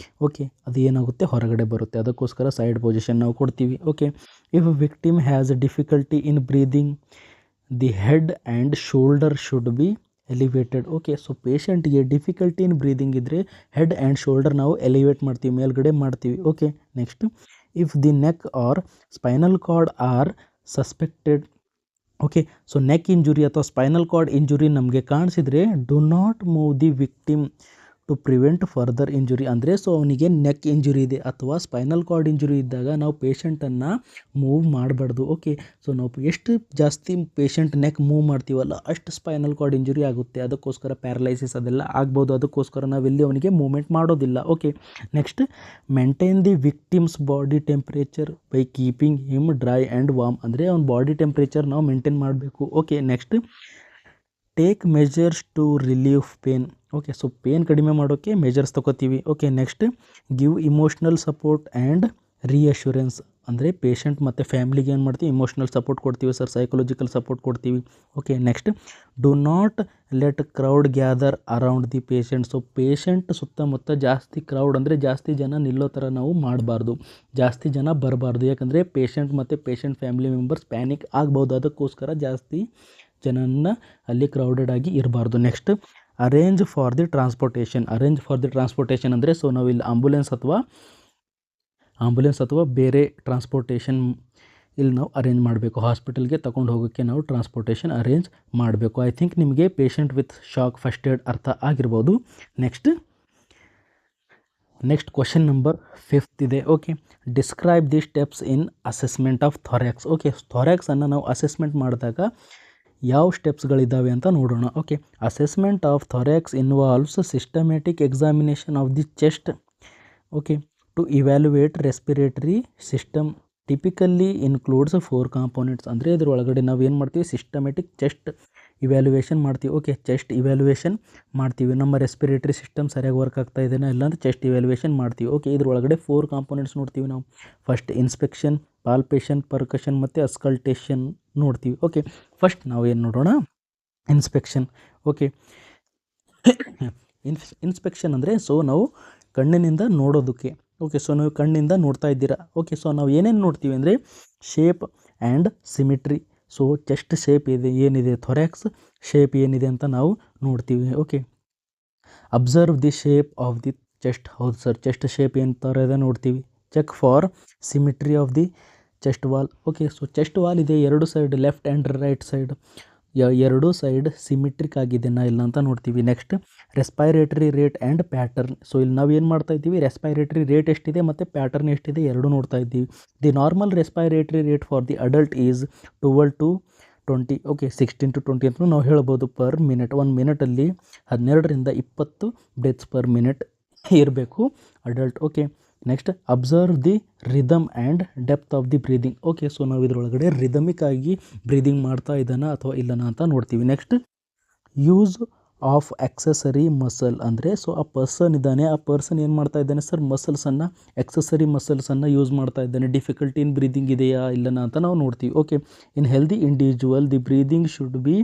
ಓಕೆ ಅದು ಏನಾಗುತ್ತೆ ಹೊರಗಡೆ ಬರುತ್ತೆ, ಅದಕ್ಕೋಸ್ಕರ ಸೈಡ್ ಪೊಸಿಷನ್ ನಾವು ಕೊಡ್ತೀವಿ. Okay, if victim has difficulty in breathing the head and shoulder should be elevated. Okay, so ಪೇಷಂಟ್ಗೆ ಡಿಫಿಕಲ್ಟಿ ಇನ್ ಬ್ರೀದಿಂಗ್ ಇದ್ದರೆ ಹೆಡ್ ಆ್ಯಂಡ್ ಶೋಲ್ಡರ್ ನಾವು ಎಲಿವೇಟ್ ಮಾಡ್ತೀವಿ, ಮೇಲ್ಗಡೆ ಮಾಡ್ತೀವಿ. Okay, next if the neck or spinal cord are suspected. Okay, so neck injury ಅಥವಾ ಸ್ಪೈನಲ್ ಕಾರ್ಡ್ ಇಂಜುರಿ ನಮಗೆ ಕಾಣಿಸಿದರೆ do not move the victim to prevent further injury. ಅಂದರೆ ಸೊ ಅವನಿಗೆ ನೆಕ್ ಇಂಜುರಿ ಇದೆ ಅಥವಾ ಸ್ಪೈನಲ್ ಕಾರ್ಡ್ ಇಂಜುರಿ ಇದ್ದಾಗ ನಾವು ಪೇಷಂಟನ್ನು ಮೂವ್ ಮಾಡಬಾರ್ದು. ಓಕೆ, ಸೊ ನಾವು ಎಷ್ಟು ಜಾಸ್ತಿ ಪೇಷಂಟ್ ನೆಕ್ ಮೂವ್ ಮಾಡ್ತೀವಲ್ಲ ಅಷ್ಟು ಸ್ಪೈನಲ್ ಕಾರ್ಡ್ ಇಂಜುರಿ ಆಗುತ್ತೆ, ಅದಕ್ಕೋಸ್ಕರ ಪ್ಯಾರಲೈಸಿಸ್ ಅದೆಲ್ಲ ಆಗ್ಬೋದು, ಅದಕ್ಕೋಸ್ಕರ ನಾವೆಲ್ಲಿ ಅವನಿಗೆ ಮೂವ್ಮೆಂಟ್ ಮಾಡೋದಿಲ್ಲ. Okay, next maintain the victim's body temperature by keeping him dry and warm. ಅಂದರೆ ಅವ್ನ ಬಾಡಿ ಟೆಂಪ್ರೇಚರ್ ನಾವು ಮೇಂಟೈನ್ ಮಾಡಬೇಕು. Okay, next take measures to relieve pain. Okay, so pain ಕಡಿಮೆ ಮಾಡೋಕ್ಕೆ ಮೆಜರ್ಸ್ ತೊಗೋತೀವಿ. Okay, next give emotional support and reassurance. ಅಂದರೆ ಪೇಷಂಟ್ ಮತ್ತು ಫ್ಯಾಮಿಲಿಗೆ ಏನು ಮಾಡ್ತೀವಿ, ಇಮೋಷ್ನಲ್ ಸಪೋರ್ಟ್ ಕೊಡ್ತೀವಿ ಸರ್, ಸೈಕಲಾಜಿಕಲ್ ಸಪೋರ್ಟ್ ಕೊಡ್ತೀವಿ. Okay, next do not let crowd gather around the patient. So patient ಸುತ್ತಮುತ್ತ ಜಾಸ್ತಿ ಕ್ರೌಡ್ ಅಂದರೆ ಜಾಸ್ತಿ ಜನ ನಿಲ್ಲೋ ಥರ ನಾವು ಮಾಡಬಾರ್ದು, ಜಾಸ್ತಿ ಜನ ಬರಬಾರ್ದು. ಯಾಕಂದರೆ ಪೇಷಂಟ್ ಮತ್ತು ಪೇಷಂಟ್ ಫ್ಯಾಮಿಲಿ ಮೆಂಬರ್ಸ್ ಪ್ಯಾನಿಕ್ ಆಗ್ಬೋದು, ಅದಕ್ಕೋಸ್ಕರ ಜಾಸ್ತಿ ಜನನ ಅಲ್ಲಿ ಕ್ರೌಡೆಡ್ ಆಗಿ ಇರಬಾರ್ದು. Next arrange for the transportation. Arrange for the transportation ಅಂದರೆ ಸೊ ನಾವು ಇಲ್ಲಿ ಆಂಬುಲೆನ್ಸ್ ಅಥವಾ ಬೇರೆ ಟ್ರಾನ್ಸ್ಪೋರ್ಟೇಷನ್ ಇಲ್ಲಿ ನಾವು ಅರೇಂಜ್ ಮಾಡಬೇಕು, ಹಾಸ್ಪಿಟಲ್ಗೆ ತಗೊಂಡು ಹೋಗೋಕ್ಕೆ ನಾವು ಟ್ರಾನ್ಸ್ಪೋರ್ಟೇಷನ್ ಅರೇಂಜ್ ಮಾಡಬೇಕು. ಐ ಥಿಂಕ್ ನಿಮಗೆ patient with shock first aid ಅರ್ಥ ಆಗಿರ್ಬೋದು. ನೆಕ್ಸ್ಟ್ ಕ್ವಶನ್ ನಂಬರ್ 5 ಇದೆ. Okay, describe the steps in assessment of thorax. Okay, ಥೊರ್ಯಾಕ್ಸನ್ನು ನಾವು ಅಸೆಸ್ಮೆಂಟ್ ಮಾಡಿದಾಗ ಯಾವ ಸ್ಟೆಪ್ಸ್ಗಳಿದ್ದಾವೆ ಅಂತ ನೋಡೋಣ. Okay, assessment of thorax involves systematic examination of the chest. Okay, to evaluate respiratory system typically includes 4 components. ಅಂದರೆ ಇದ್ರ ಒಳಗಡೆ ನಾವು ಏನು ಮಾಡ್ತೀವಿ, ಸಿಸ್ಟಮ್ಯಾಟಿಕ್ ಚೆಸ್ಟ್ ಇವ್ಯಾಲ್ಯುವೇಷನ್ ಮಾಡ್ತೀವಿ. ಓಕೆ, ಚೆಸ್ಟ್ ಇವ್ಯಾಲ್ಯುವೇಷನ್ ಮಾಡ್ತೀವಿ, ನಮ್ಮ ರೆಸ್ಪಿರೇಟರಿ ಸಿಸ್ಟಮ್ ಸರಿಯಾಗಿ ವರ್ಕ್ ಆಗ್ತಾ ಇದೆಯಾ ಇಲ್ಲ ಅಂತ ಚೆಸ್ಟ್ ಇವ್ಯಾಲ್ಯುವೇಷನ್ ಮಾಡ್ತೀವಿ. ಓಕೆ, ಇದ್ರ ಒಳಗಡೆ 4 ಕಾಂಪೋನೆಂಟ್ಸ್ ನೋಡ್ತೀವಿ ನಾವು. ಫಸ್ಟ್ ಇನ್ಸ್ಪೆಕ್ಷನ್, ಪಾಲ್ಪೇಷನ್, ಪರ್ಕಷನ್ ಮತ್ತು ಅಸ್ಕಲ್ಟೇಷನ್ ನೋಡ್ತೀವಿ. ಓಕೆ, ಫಸ್ಟ್ ನಾವು ಏನು ನೋಡೋಣ, ಇನ್ಸ್ಪೆಕ್ಷನ್. ಓಕೆ, ಇನ್ಸ್ಪೆಕ್ಷನ್ ಅಂದರೆ ಸೊ ನಾವು ಕಣ್ಣಿನಿಂದ ನೋಡೋದಕ್ಕೆ. ಓಕೆ, ಸೊ ನೀವು ಕಣ್ಣಿಂದ ನೋಡ್ತಾ ಇದ್ದೀರಾ. ಓಕೆ, ಸೊ ನಾವು ಏನೇನು ನೋಡ್ತೀವಿ ಅಂದರೆ shape and symmetry. So chest shape ಏನಿದೆ, ಥೊರ್ಯಾಕ್ಸ್ ಶೇಪ್ ಏನಿದೆ ಅಂತ ನಾವು ನೋಡ್ತೀವಿ. Okay, observe the shape of the chest. ಹೌದು ಸರ್, ಚೆಸ್ಟ್ ಶೇಪ್ ಏನು ಥರ ಇದೆ ನೋಡ್ತೀವಿ. Check for symmetry of the chest wall. Okay, so chest wall ಇದೆ, ಎರಡು side left and right side ಎರಡೂ ಸೈಡ್ ಸಿಮಿಟ್ರಿಕ್ ಆಗಿದೆನಾ ಇಲ್ಲ ಅಂತ ನೋಡ್ತೀವಿ. Next respiratory rate and pattern. So ಇಲ್ಲಿ ನಾವು ಏನು ಮಾಡ್ತಾ ಇದ್ದೀವಿ, ರೆಸ್ಪೈರೇಟರಿ ರೇಟ್ ಎಷ್ಟಿದೆ ಮತ್ತು ಪ್ಯಾಟರ್ನ್ ಎಷ್ಟಿದೆ ಎರಡೂ ನೋಡ್ತಾ ಇದ್ದೀವಿ. The normal respiratory rate for the adult is 12 to 20. Okay, 16 to 20 ಅಂತ ನಾವು ಹೇಳ್ಬೋದು ಪರ್ ಮಿನಿಟ್. 1 ಮಿನಿಟಲ್ಲಿ 12ರಿಂದ 20 ಬ್ರೆತ್ಸ್ ಪರ್ ಮಿನಿಟ್ ಇರಬೇಕು adult. Okay, next observe the rhythm and depth of the breathing. Okay, so ನಾವು ಇದರೊಳಗಡೆ ರಿದಮಿಕ್ ಆಗಿ ಬ್ರೀದಿಂಗ್ ಮಾಡ್ತಾ ಇದ್ದಾನ ಅಥವಾ ಇಲ್ಲನ ಅಂತ ನೋಡ್ತೀವಿ. Next use of accessory muscle. ಅಂದರೆ ಸೊ ಆ ಪರ್ಸನ್ ಇದ್ದಾನೆ, ಆ ಪರ್ಸನ್ ಏನು ಮಾಡ್ತಾ ಇದ್ದಾನೆ ಸರ್, ಮಸಲ್ಸನ್ನು, ಎಕ್ಸೆಸರಿ ಮಸಲ್ಸನ್ನು ಯೂಸ್ ಮಾಡ್ತಾ ಇದ್ದಾನೆ. ಡಿಫಿಕಲ್ಟಿ ಇನ್ ಬ್ರೀದಿಂಗ್ ಇದೆಯಾ ಇಲ್ಲನ ಅಂತ ನಾವು ನೋಡ್ತೀವಿ. Okay, in healthy individual the breathing should be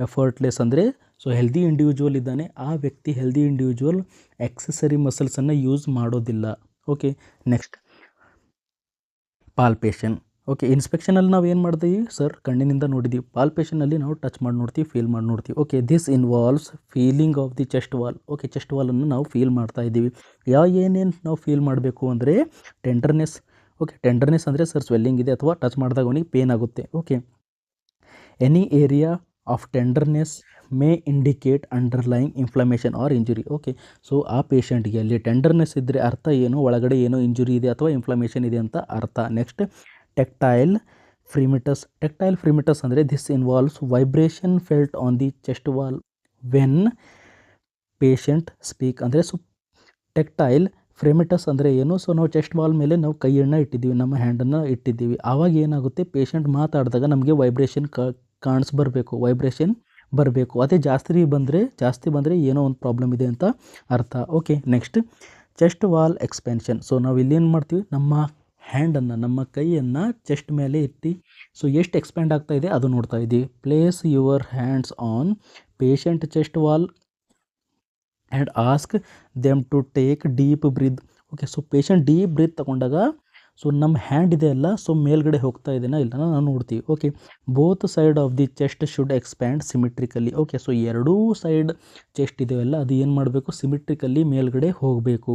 effortless. ಅಂದರೆ ಸೊ ಹೆಲ್ದಿ ಇಂಡಿವಿಜುವಲ್ ಇದ್ದಾನೆ, ಆ ವ್ಯಕ್ತಿ ಹೆಲ್ದಿ ಇಂಡಿವಿಜುವಲ್ ಎಕ್ಸೆಸರಿ ಮಸಲ್ಸನ್ನು ಯೂಸ್ ಮಾಡೋದಿಲ್ಲ. Okay, next palpation. ಓಕೆ, ಇನ್ಸ್ಪೆಕ್ಷನಲ್ಲಿ ನಾವು ಏನು ಮಾಡ್ತೀವಿ ಸರ್, ಕಣ್ಣಿನಿಂದ ನೋಡಿದ್ದೀವಿ. ಪಾಲ್ಪೇಷನಲ್ಲಿ ನಾವು ಟಚ್ ಮಾಡಿ ನೋಡ್ತೀವಿ, ಫೀಲ್ ಮಾಡಿ ನೋಡ್ತೀವಿ. Okay, this involves feeling of the chest wall. Okay, chest ವಾಲನ್ನು ನಾವು ಫೀಲ್ ಮಾಡ್ತಾ ಇದ್ದೀವಿ. ಏನೇನು ನಾವು ಫೀಲ್ ಮಾಡಬೇಕು ಅಂದರೆ ಟೆಂಡರ್ನೆಸ್. ಓಕೆ, ಟೆಂಡರ್ನೆಸ್ ಅಂದರೆ ಸರ್ ಸ್ವೆಲ್ಲಿಂಗ್ ಇದೆ ಅಥವಾ ಟಚ್ ಮಾಡಿದಾಗ ಅವನಿಗೆ ಪೇನ್ ಆಗುತ್ತೆ. Okay, any area of tenderness may indicate underlying inflammation or injury. Okay, so ಆ ಪೇಷಂಟ್ಗೆ ಅಲ್ಲಿ ಟೆಂಡರ್ನೆಸ್ ಇದ್ದರೆ ಅರ್ಥ ಏನು, ಒಳಗಡೆ ಏನೋ ಇಂಜುರಿ ಇದೆ ಅಥವಾ ಇನ್ಫ್ಲಮೇಷನ್ ಇದೆ ಅಂತ ಅರ್ಥ. ನೆಕ್ಸ್ಟ್ ಟೆಕ್ಟೈಲ್ ಫ್ರಿಮಿಟಸ್. ಟೆಕ್ಟೈಲ್ ಫ್ರಿಮಿಟಸ್ ಅಂದರೆ this involves vibration felt on the chest wall when patient speak. ಅಂದರೆ ಸೊ ಟೆಕ್ಟೈಲ್ ಫ್ರೆಮಿಟಸ್ ಅಂದರೆ ಏನು, ಸೊ ನಾವು ಚೆಸ್ಟ್ ವಾಲ್ ಮೇಲೆ ನಾವು ಕೈಯನ್ನು ಇಟ್ಟಿದ್ದೀವಿ, ನಮ್ಮ ಹ್ಯಾಂಡನ್ನು ಇಟ್ಟಿದ್ದೀವಿ. ಆವಾಗ ಏನಾಗುತ್ತೆ, ಪೇಷಂಟ್ ಮಾತಾಡಿದಾಗ ನಮಗೆ ವೈಬ್ರೇಷನ್ ಕಾಣಿಸ್ಬರಬೇಕು, ವೈಬ್ರೇಷನ್ ಬರಬೇಕು. ಅದೇ ಜಾಸ್ತಿ ಬಂದರೆ ಏನೋ ಒಂದು ಪ್ರಾಬ್ಲಮ್ ಇದೆ ಅಂತ ಅರ್ಥ. Okay, next chest wall expansion. So ನಾವು ಇಲ್ಲೇನು ಮಾಡ್ತೀವಿ, ನಮ್ಮ ಹ್ಯಾಂಡನ್ನು, ನಮ್ಮ ಕೈಯನ್ನು ಚೆಸ್ಟ್ ಮೇಲೆ ಇಟ್ಟು ಸೊ ಎಷ್ಟು ಎಕ್ಸ್ಪ್ಯಾಂಡ್ ಆಗ್ತಾ ಇದೆ ಅದು ನೋಡ್ತಾ ಇದ್ದೀವಿ. Place your hands on patient chest wall and ask them to take deep breath. Okay, so patient deep breath ತಗೊಂಡಾಗ ಸೊ ನಮ್ಮ ಹ್ಯಾಂಡ್ ಇದೆ ಅಲ್ಲ, ಸೊ ಮೇಲ್ಗಡೆ ಹೋಗ್ತಾ ಇದೆನಾ ಇಲ್ಲ ನಾವು ನೋಡ್ತೀವಿ. Okay, both side of the chest should expand symmetrically. Okay, so ಎರಡೂ ಸೈಡ್ ಚೆಸ್ಟ್ ಇದೆಯಲ್ಲ ಅದು ಏನು ಮಾಡಬೇಕು, ಸಿಮಿಟ್ರಿಕಲಿ ಮೇಲ್ಗಡೆ ಹೋಗಬೇಕು.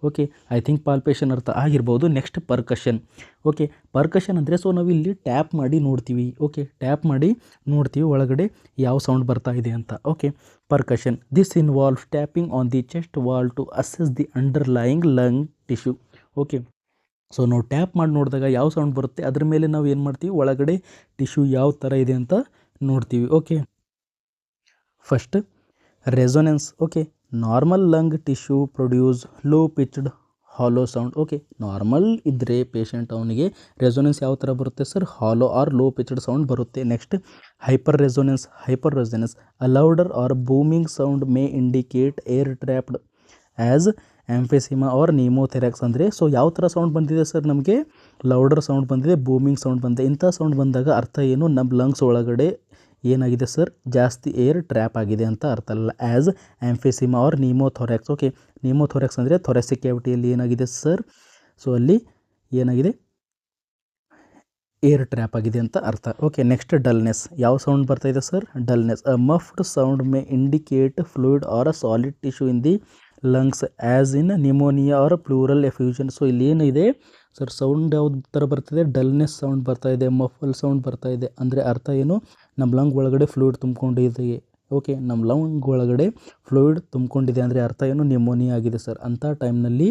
ಓಕೆ, ಐ ಥಿಂಕ್ ಪಾಲ್ಪೇಷನ್ ಅರ್ಥ ಆಗಿರ್ಬೋದು. Next percussion. ಓಕೆ, ಪರ್ಕಷನ್ ಅಂದರೆ ಸೊ ನಾವು ಇಲ್ಲಿ ಟ್ಯಾಪ್ ಮಾಡಿ ನೋಡ್ತೀವಿ. ಓಕೆ, ಟ್ಯಾಪ್ ಮಾಡಿ ನೋಡ್ತೀವಿ ಒಳಗಡೆ ಯಾವ ಸೌಂಡ್ ಬರ್ತಾ ಇದೆ ಅಂತ. Okay, percussion this involve tapping on the chest wall to assess the underlying lung tissue. Okay, so ನಾವು ಟ್ಯಾಪ್ ಮಾಡಿ ನೋಡಿದಾಗ ಯಾವ ಸೌಂಡ್ ಬರುತ್ತೆ ಅದ್ರ ಮೇಲೆ ನಾವು ಏನು ಮಾಡ್ತೀವಿ, ಒಳಗಡೆ ಟಿಶ್ಯೂ ಯಾವ ಥರ ಇದೆ ಅಂತ ನೋಡ್ತೀವಿ. Okay, first resonance. Okay, normal lung tissue produce low pitched hollow sound. Okay, normal ಇದ್ದರೆ ಪೇಷಂಟ್ ಅವನಿಗೆ ರೆಸೊನೆನ್ಸ್ ಯಾವ ಥರ ಬರುತ್ತೆ sir, hollow or low pitched sound ಬರುತ್ತೆ. Next hyper resonance. A louder or booming sound may indicate air trapped as emphysema or pneumothorax. ಅಂದರೆ ಸೊ ಯಾವ ಥರ ಸೌಂಡ್ ಬಂದಿದೆ ಸರ್, ನಮಗೆ ಲೌಡರ್ ಸೌಂಡ್ ಬಂದಿದೆ, ಬೂಮಿಂಗ್ ಸೌಂಡ್ ಬಂದಿದೆ. ಇಂಥ ಸೌಂಡ್ ಬಂದಾಗ ಅರ್ಥ ಏನು, ನಮ್ಮ ಲಂಗ್ಸ್ ಒಳಗಡೆ ಏನಾಗಿದೆ ಸರ್, ಜಾಸ್ತಿ ಏರ್ ಟ್ರ್ಯಾಪ್ ಆಗಿದೆ ಅಂತ ಅರ್ಥ ಅಲ್ಲ. As emphysema or pneumothorax. Okay, pneumothorax ಅಂದರೆ ಥೊರೆಸಿಕ್ ಕ್ಯಾವಿಟಿಯಲ್ಲಿ ಏನಾಗಿದೆ ಸರ್, ಸೊ ಅಲ್ಲಿ ಏನಾಗಿದೆ, ಏರ್ ಟ್ರ್ಯಾಪ್ ಆಗಿದೆ ಅಂತ ಅರ್ಥ. Okay, next dullness. ಯಾವ ಸೌಂಡ್ ಬರ್ತಾ ಇದೆ sir, dullness. A muffled sound may indicate fluid or a solid tissue in the lungs as in pneumonia or pleural effusion. So ಇಲ್ಲಿ ಏನಿದೆ ಸರ್, ಸೌಂಡ್ ಯಾವ್ದು ಥರ ಬರ್ತಿದೆ, ಡಲ್ನೆಸ್ ಸೌಂಡ್ ಬರ್ತಾ ಇದೆ, ಮಫಲ್ ಸೌಂಡ್ ಬರ್ತಾ ಇದೆ. ಅಂದರೆ ಅರ್ಥ ಏನು, ನಮ್ಮ ಲಂಗ್ ಒಳಗಡೆ ಫ್ಲೂಯಿಡ್ ತುಂಬಿಕೊಂಡಿದೆ. ಓಕೆ, ನಮ್ಮ ಲಂಗ್ ಒಳಗಡೆ ಫ್ಲೂಯಿಡ್ ತುಂಬಿಕೊಂಡಿದೆ ಅಂದರೆ ಅರ್ಥ ಏನು, ನಿಮೋನಿಯಾ ಆಗಿದೆ ಸರ್. ಅಂಥ ಟೈಮ್ನಲ್ಲಿ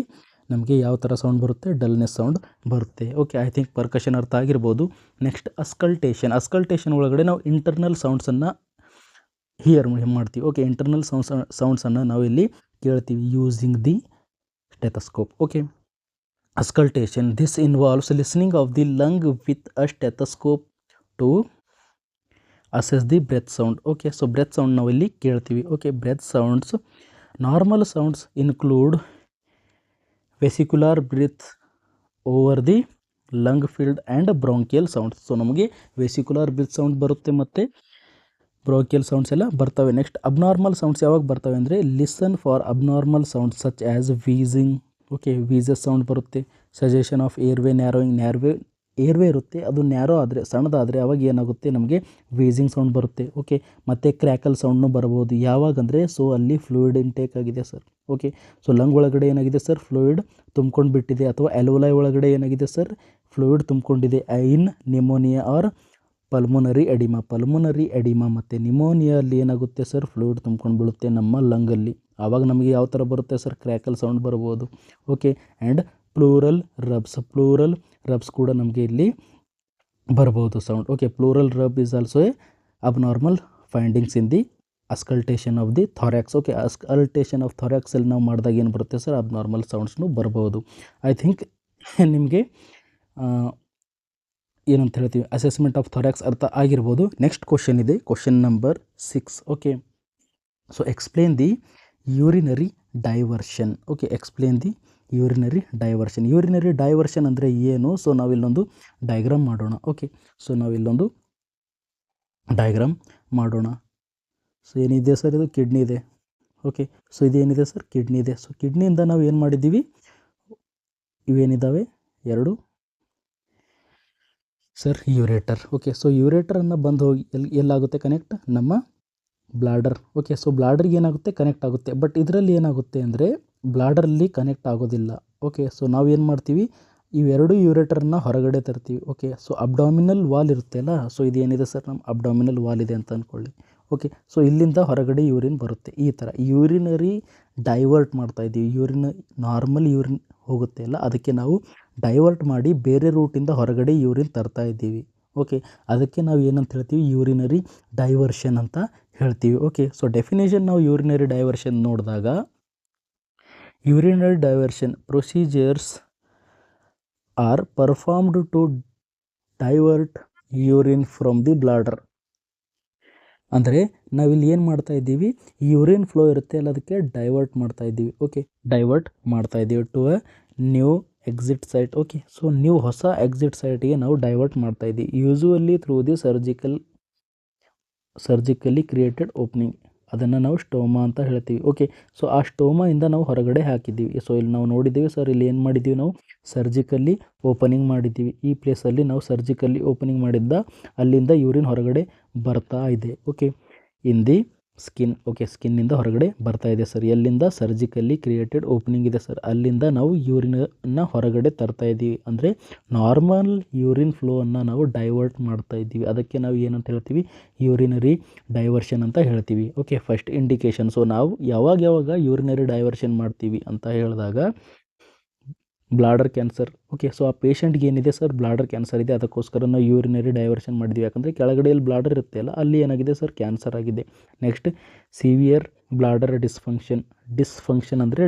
ನಮಗೆ ಯಾವ ಥರ ಸೌಂಡ್ ಬರುತ್ತೆ, ಡಲ್ನೆಸ್ ಸೌಂಡ್ ಬರುತ್ತೆ. ಓಕೆ, ಐ ಥಿಂಕ್ ಪರ್ಕಷನ್ ಅರ್ಥ ಆಗಿರ್ಬೋದು. ನೆಕ್ಸ್ಟ್ ಅಸ್ಕಲ್ಟೇಷನ್ ಒಳಗಡೆ ನಾವು ಇಂಟರ್ನಲ್ ಸೌಂಡ್ಸನ್ನು ಹಿಯರ್ ಮಾಡ್ತೀವಿ. ಓಕೆ, ಇಂಟರ್ನಲ್ ಸೌಂಡ್ಸನ್ನು ನಾವು ಇಲ್ಲಿ ಕೇಳ್ತೀವಿ using the stethoscope. Okay, auscultation this involves listening of the lung with a stethoscope to assess the breath sound. Okay, so breath sound ನಾವು ಇಲ್ಲಿ ಕೇಳ್ತೀವಿ. Okay, breath sounds. Normal sounds include vesicular breath over the lung field and bronchial sounds. So ನಮಗೆ ವೆಸಿಕ್ಯುಲಾರ್ ಬ್ರೀತ್ ಸೌಂಡ್ ಬರುತ್ತೆ ಮತ್ತು ಬ್ರೋಕಿಯಲ್ ಸೌಂಡ್ಸ್ ಎಲ್ಲ ಬರ್ತವೆ. ನೆಕ್ಸ್ಟ್ ಅಬ್ನಾರ್ಮಲ್ ಸೌಂಡ್ಸ್ ಯಾವಾಗ ಬರ್ತವೆ ಅಂದರೆ listen for abnormal sounds such as wheezing. Okay, wheezes sound ಬರುತ್ತೆ. Suggestion of airway narrowing, airway ಇರುತ್ತೆ ಅದು ನ್ಯಾರೋ ಆದರೆ ಸಣ್ಣದಾದರೆ ಅವಾಗ ಏನಾಗುತ್ತೆ ನಮಗೆ ವೀಸಿಂಗ್ ಸೌಂಡ್ ಬರುತ್ತೆ. ಓಕೆ, ಮತ್ತು ಕ್ರ್ಯಾಕಲ್ ಸೌಂಡ್ನು ಬರ್ಬೋದು. ಯಾವಾಗಂದರೆ ಸೊ ಅಲ್ಲಿ ಫ್ಲೂಯಿಡ್ ಇಂಟೇಕ್ ಆಗಿದೆ ಸರ್. ಓಕೆ, ಸೊ ಲಂಗ್ ಒಳಗಡೆ ಏನಾಗಿದೆ ಸರ್ ಫ್ಲೂಯಿಡ್ ತುಂಬ್ಕೊಂಡು ಬಿಟ್ಟಿದೆ, ಅಥವಾ ಎಲ್ವಲೈ ಒಳಗಡೆ ಏನಾಗಿದೆ ಸರ್ ಫ್ಲೂಯಿಡ್ ತುಂಬಿಕೊಂಡಿದೆ. ಇನ್ ನಿಮೋನಿಯಾ ಆರ್ ಪಲ್ಮೊನರಿ ಎಡಿಮಾ ಮತ್ತು ನಿಮೋನಿಯಲ್ಲಿ ಏನಾಗುತ್ತೆ ಸರ್ ಫ್ಲೂಯಿಡ್ ತುಂಬ್ಕೊಂಡು ಬೀಳುತ್ತೆ ನಮ್ಮ ಲಂಗಲ್ಲಿ. ಆವಾಗ ನಮಗೆ ಯಾವ ಥರ ಬರುತ್ತೆ ಸರ್ ಕ್ರ್ಯಾಕಲ್ ಸೌಂಡ್ ಬರ್ಬೋದು. ಓಕೆ, ಆ್ಯಂಡ್ ಪ್ಲೂರಲ್ ರಬ್ಸ್ ಕೂಡ ನಮಗೆ ಇಲ್ಲಿ ಬರ್ಬೋದು sound. Okay, pleural rub is also a abnormal findings in the auscultation of the thorax. Okay, auscultation of ಥೊರ್ಯಾಕ್ಸಲ್ಲಿ ನಾವು ಮಾಡಿದಾಗ ಏನು ಬರುತ್ತೆ ಸರ್ ಅಬ್ನಾರ್ಮಲ್ ಸೌಂಡ್ಸ್ನು ಬರ್ಬೋದು. ಐ ಥಿಂಕ್ ನಿಮಗೆ ಏನಂತ ಹೇಳ್ತೀವಿ ಅಸೆಸ್ಮೆಂಟ್ ಆಫ್ ಥೊರ್ಯಾಕ್ಸ್ ಅರ್ಥ ಆಗಿರ್ಬೋದು. ನೆಕ್ಸ್ಟ್ ಕ್ವಶನ್ ಇದೆ, question number 6. Okay, so explain the urinary diversion. Okay, explain the urinary diversion ಅಂದರೆ ಏನು? ಸೊ ನಾವಿಲ್ಲೊಂದು ಡಯಾಗ್ರಾಮ್ ಮಾಡೋಣ. ಓಕೆ, ಸೊ ನಾವಿಲ್ಲೊಂದು ಡಯಾಗ್ರಾಮ್ ಮಾಡೋಣ. ಸೊ ಏನಿದೆ ಸರ್ ಇದು ಕಿಡ್ನಿ ಇದೆ. ಓಕೆ, ಸೊ ಇದೇನಿದೆ ಸರ್ ಕಿಡ್ನಿ ಇದೆ. ಸೊ ಕಿಡ್ನಿಯಿಂದ ನಾವು ಏನು ಮಾಡಿದ್ದೀವಿ, ಇವೇನಿದ್ದಾವೆ ಎರಡು ಸರ್ ಯೂರೇಟರ್. ಓಕೆ, ಸೊ ಯೂರೇಟರನ್ನು ಬಂದು ಹೋಗಿ ಎಲ್ಲಾಗುತ್ತೆ ಕನೆಕ್ಟ್ ನಮ್ಮ ಬ್ಲಾಡರ್. ಓಕೆ, ಸೊ ಬ್ಲಾಡರ್ಗೆ ಏನಾಗುತ್ತೆ ಕನೆಕ್ಟ್ ಆಗುತ್ತೆ. ಬಟ್ ಇದರಲ್ಲಿ ಏನಾಗುತ್ತೆ ಅಂದರೆ ಬ್ಲಾಡರಲ್ಲಿ ಕನೆಕ್ಟ್ ಆಗೋದಿಲ್ಲ. ಓಕೆ, ಸೊ ನಾವು ಏನು ಮಾಡ್ತೀವಿ ಇವೆರಡು ಯೂರೇಟರನ್ನ ಹೊರಗಡೆ ತರ್ತೀವಿ. ಓಕೆ, ಸೊ ಅಬ್ಡಾಮಿನಲ್ ವಾಲ್ ಇರುತ್ತೆ ಅಲ್ಲ, ಸೊ ಇದೇನಿದೆ ಸರ್ ನಮ್ಮ ಅಬ್ಡಾಮಿನಲ್ ವಾಲ್ ಇದೆ ಅಂತ ಅಂದ್ಕೊಳ್ಳಿ. ಓಕೆ, ಸೊ ಇಲ್ಲಿಂದ ಹೊರಗಡೆ ಯೂರಿನ್ ಬರುತ್ತೆ. ಈ ಥರ ಯೂರಿನರಿ ಡೈವರ್ಟ್ ಮಾಡ್ತಾಯಿದ್ದೀವಿ. ನಾರ್ಮಲ್ ಯೂರಿನ್ ಹೋಗುತ್ತೆ ಅಲ್ಲ, ಅದಕ್ಕೆ ನಾವು ಡೈವರ್ಟ್ ಮಾಡಿ ಬೇರೆ ರೂಟಿಂದ ಹೊರಗಡೆ ಯೂರಿನ್ ತರ್ತಾ ಇದ್ದೀವಿ. ಓಕೆ, ಅದಕ್ಕೆ ನಾವು ಏನಂತ ಹೇಳ್ತೀವಿ ಯೂರಿನರಿ ಡೈವರ್ಷನ್ ಅಂತ ಹೇಳ್ತೀವಿ. ಓಕೆ, ಸೊ ಡೆಫಿನೇಷನ್ ನಾವು ಯೂರಿನರಿ ಡೈವರ್ಷನ್ ನೋಡಿದಾಗ urinary diversion procedures are performed to divert urine from the bladder. ಅಂದರೆ ನಾವಿಲ್ಲಿ ಏನು ಮಾಡ್ತಾ ಇದ್ದೀವಿ ಯೂರಿನ್ ಫ್ಲೋ ಇರುತ್ತೆ ಅಲ್ಲ ಅದಕ್ಕೆ ಡೈವರ್ಟ್ ಮಾಡ್ತಾ ಇದ್ದೀವಿ. ಓಕೆ, ಡೈವರ್ಟ್ ಮಾಡ್ತಾ ಇದ್ದೀವಿ to a new exit site. Okay, so ನೀವು ಹೊಸ ಎಕ್ಸಿಟ್ ಸೈಟ್ಗೆ ನಾವು ಡೈವರ್ಟ್ ಮಾಡ್ತಾ ಇದ್ದೀವಿ usually through the surgically created opening. ಅದನ್ನು ನಾವು ಸ್ಟೋಮಾ ಅಂತ ಹೇಳ್ತೀವಿ. ಓಕೆ, ಸೊ ಆ ಸ್ಟೋಮಾಯಿಂದ ನಾವು ಹೊರಗಡೆ ಹಾಕಿದ್ದೀವಿ. ಸೊ ಇಲ್ಲಿ ನಾವು ನೋಡಿದ್ದೀವಿ ಸರ್, ಇಲ್ಲಿ ಏನು ಮಾಡಿದ್ದೀವಿ ನಾವು ಸರ್ಜಿಕಲ್ಲಿ ಓಪನಿಂಗ್ ಮಾಡಿದ್ದೀವಿ. ಈ ಪ್ಲೇಸಲ್ಲಿ ನಾವು ಸರ್ಜಿಕಲ್ಲಿ ಓಪನಿಂಗ್ ಮಾಡಿದ್ದ ಅಲ್ಲಿಂದ ಯೂರಿನ್ ಹೊರಗಡೆ ಬರ್ತಾ ಇದೆ. Okay, in the skin. Okay, ಸ್ಕಿನ್ನಿಂದ ಹೊರಗಡೆ ಬರ್ತಾ ಇದೆ ಸರ್. ಎಲ್ಲಿಂದ ಸರ್ಜಿಕಲ್ಲಿ ಕ್ರಿಯೇಟೆಡ್ ಓಪನಿಂಗ್ ಇದೆ ಸರ್, ಅಲ್ಲಿಂದ ನಾವು ಯೂರಿನನ್ನು ಹೊರಗಡೆ ತರ್ತಾ ಇದ್ದೀವಿ. ಅಂದರೆ ನಾರ್ಮಲ್ ಯೂರಿನ್ ಫ್ಲೋವನ್ನು ನಾವು ಡೈವರ್ಟ್ ಮಾಡ್ತಾ ಇದ್ದೀವಿ. ಅದಕ್ಕೆ ನಾವು ಏನಂತ ಹೇಳ್ತೀವಿ ಯೂರಿನರಿ ಡೈವರ್ಷನ್ ಅಂತ ಹೇಳ್ತೀವಿ. Okay, first indication. ಸೊ ನಾವು ಯಾವಾಗ ಯೂರಿನರಿ ಡೈವರ್ಷನ್ ಮಾಡ್ತೀವಿ ಅಂತ ಹೇಳಿದಾಗ ಬ್ಲಾಡರ್ ಕ್ಯಾನ್ಸರ್. ಓಕೆ, ಸೊ ಆ ಪೇಷಂಟ್ಗೆ ಏನಿದೆ ಸರ್ ಬ್ಲಾಡರ್ ಕ್ಯಾನ್ಸರ್ ಇದೆ, ಅದಕ್ಕೋಸ್ಕರ ನಾವು ಯೂರಿನರಿ ಡೈವರ್ಷನ್ ಮಾಡಿದ್ವಿ. ಯಾಕಂದರೆ ಕೆಳಗಡೆಯಲ್ಲಿ ಬ್ಲಾಡರ್ ಇರುತ್ತೆ ಅಲ್ಲ, ಅಲ್ಲಿ ಏನಾಗಿದೆ ಸರ್ ಕ್ಯಾನ್ಸರ್ ಆಗಿದೆ. ನೆಕ್ಸ್ಟ್ ಸಿವಿಯರ್ ಬ್ಲಾಡರ್ ಡಿಸ್ಫಂಕ್ಷನ್ ಅಂದರೆ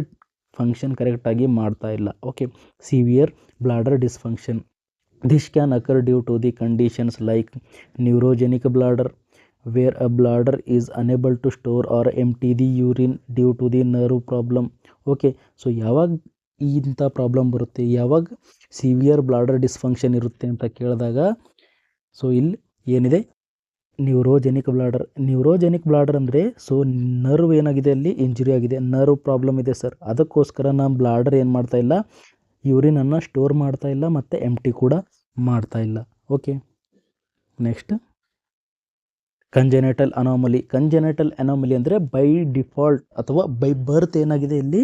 ಫಂಕ್ಷನ್ ಕರೆಕ್ಟಾಗಿ ಮಾಡ್ತಾ ಇಲ್ಲ. Okay, severe bladder dysfunction. This can occur due to the conditions like neurogenic bladder where a bladder is unable to store or empty the urine due to the nerve problem. Okay, so ಯಾವಾಗ ಇಂಥ ಪ್ರಾಬ್ಲಮ್ ಬರುತ್ತೆ, ಯಾವಾಗ ಸಿವಿಯರ್ ಬ್ಲಾಡರ್ ಡಿಸ್ಫಂಕ್ಷನ್ ಇರುತ್ತೆ ಅಂತ ಕೇಳಿದಾಗ ಸೊ ಇಲ್ಲಿ ಏನಿದೆ ನ್ಯೂರೋಜೆನಿಕ್ ಬ್ಲಾಡರ್ ಅಂದರೆ ಸೊ ನರ್ವ್ ಏನಾಗಿದೆ ಅಲ್ಲಿ ಇಂಜುರಿ ಆಗಿದೆ, ನರ್ವ್ ಪ್ರಾಬ್ಲಮ್ ಇದೆ ಸರ್. ಅದಕ್ಕೋಸ್ಕರ ನಮ್ಮ ಬ್ಲಾಡರ್ ಏನು ಮಾಡ್ತಾ ಇಲ್ಲ ಯೂರಿನನ್ನು ಸ್ಟೋರ್ ಮಾಡ್ತಾ ಇಲ್ಲ ಮತ್ತು ಎಂಟಿ ಕೂಡ ಮಾಡ್ತಾ ಇಲ್ಲ. ಓಕೆ, ನೆಕ್ಸ್ಟ್ ಕಂಜೆನೆಟಲ್ ಅನಾಮಲಿ ಅಂದರೆ ಬೈ ಡಿಫಾಲ್ಟ್ ಅಥವಾ ಬೈ ಬರ್ತ್ ಏನಾಗಿದೆ ಇಲ್ಲಿ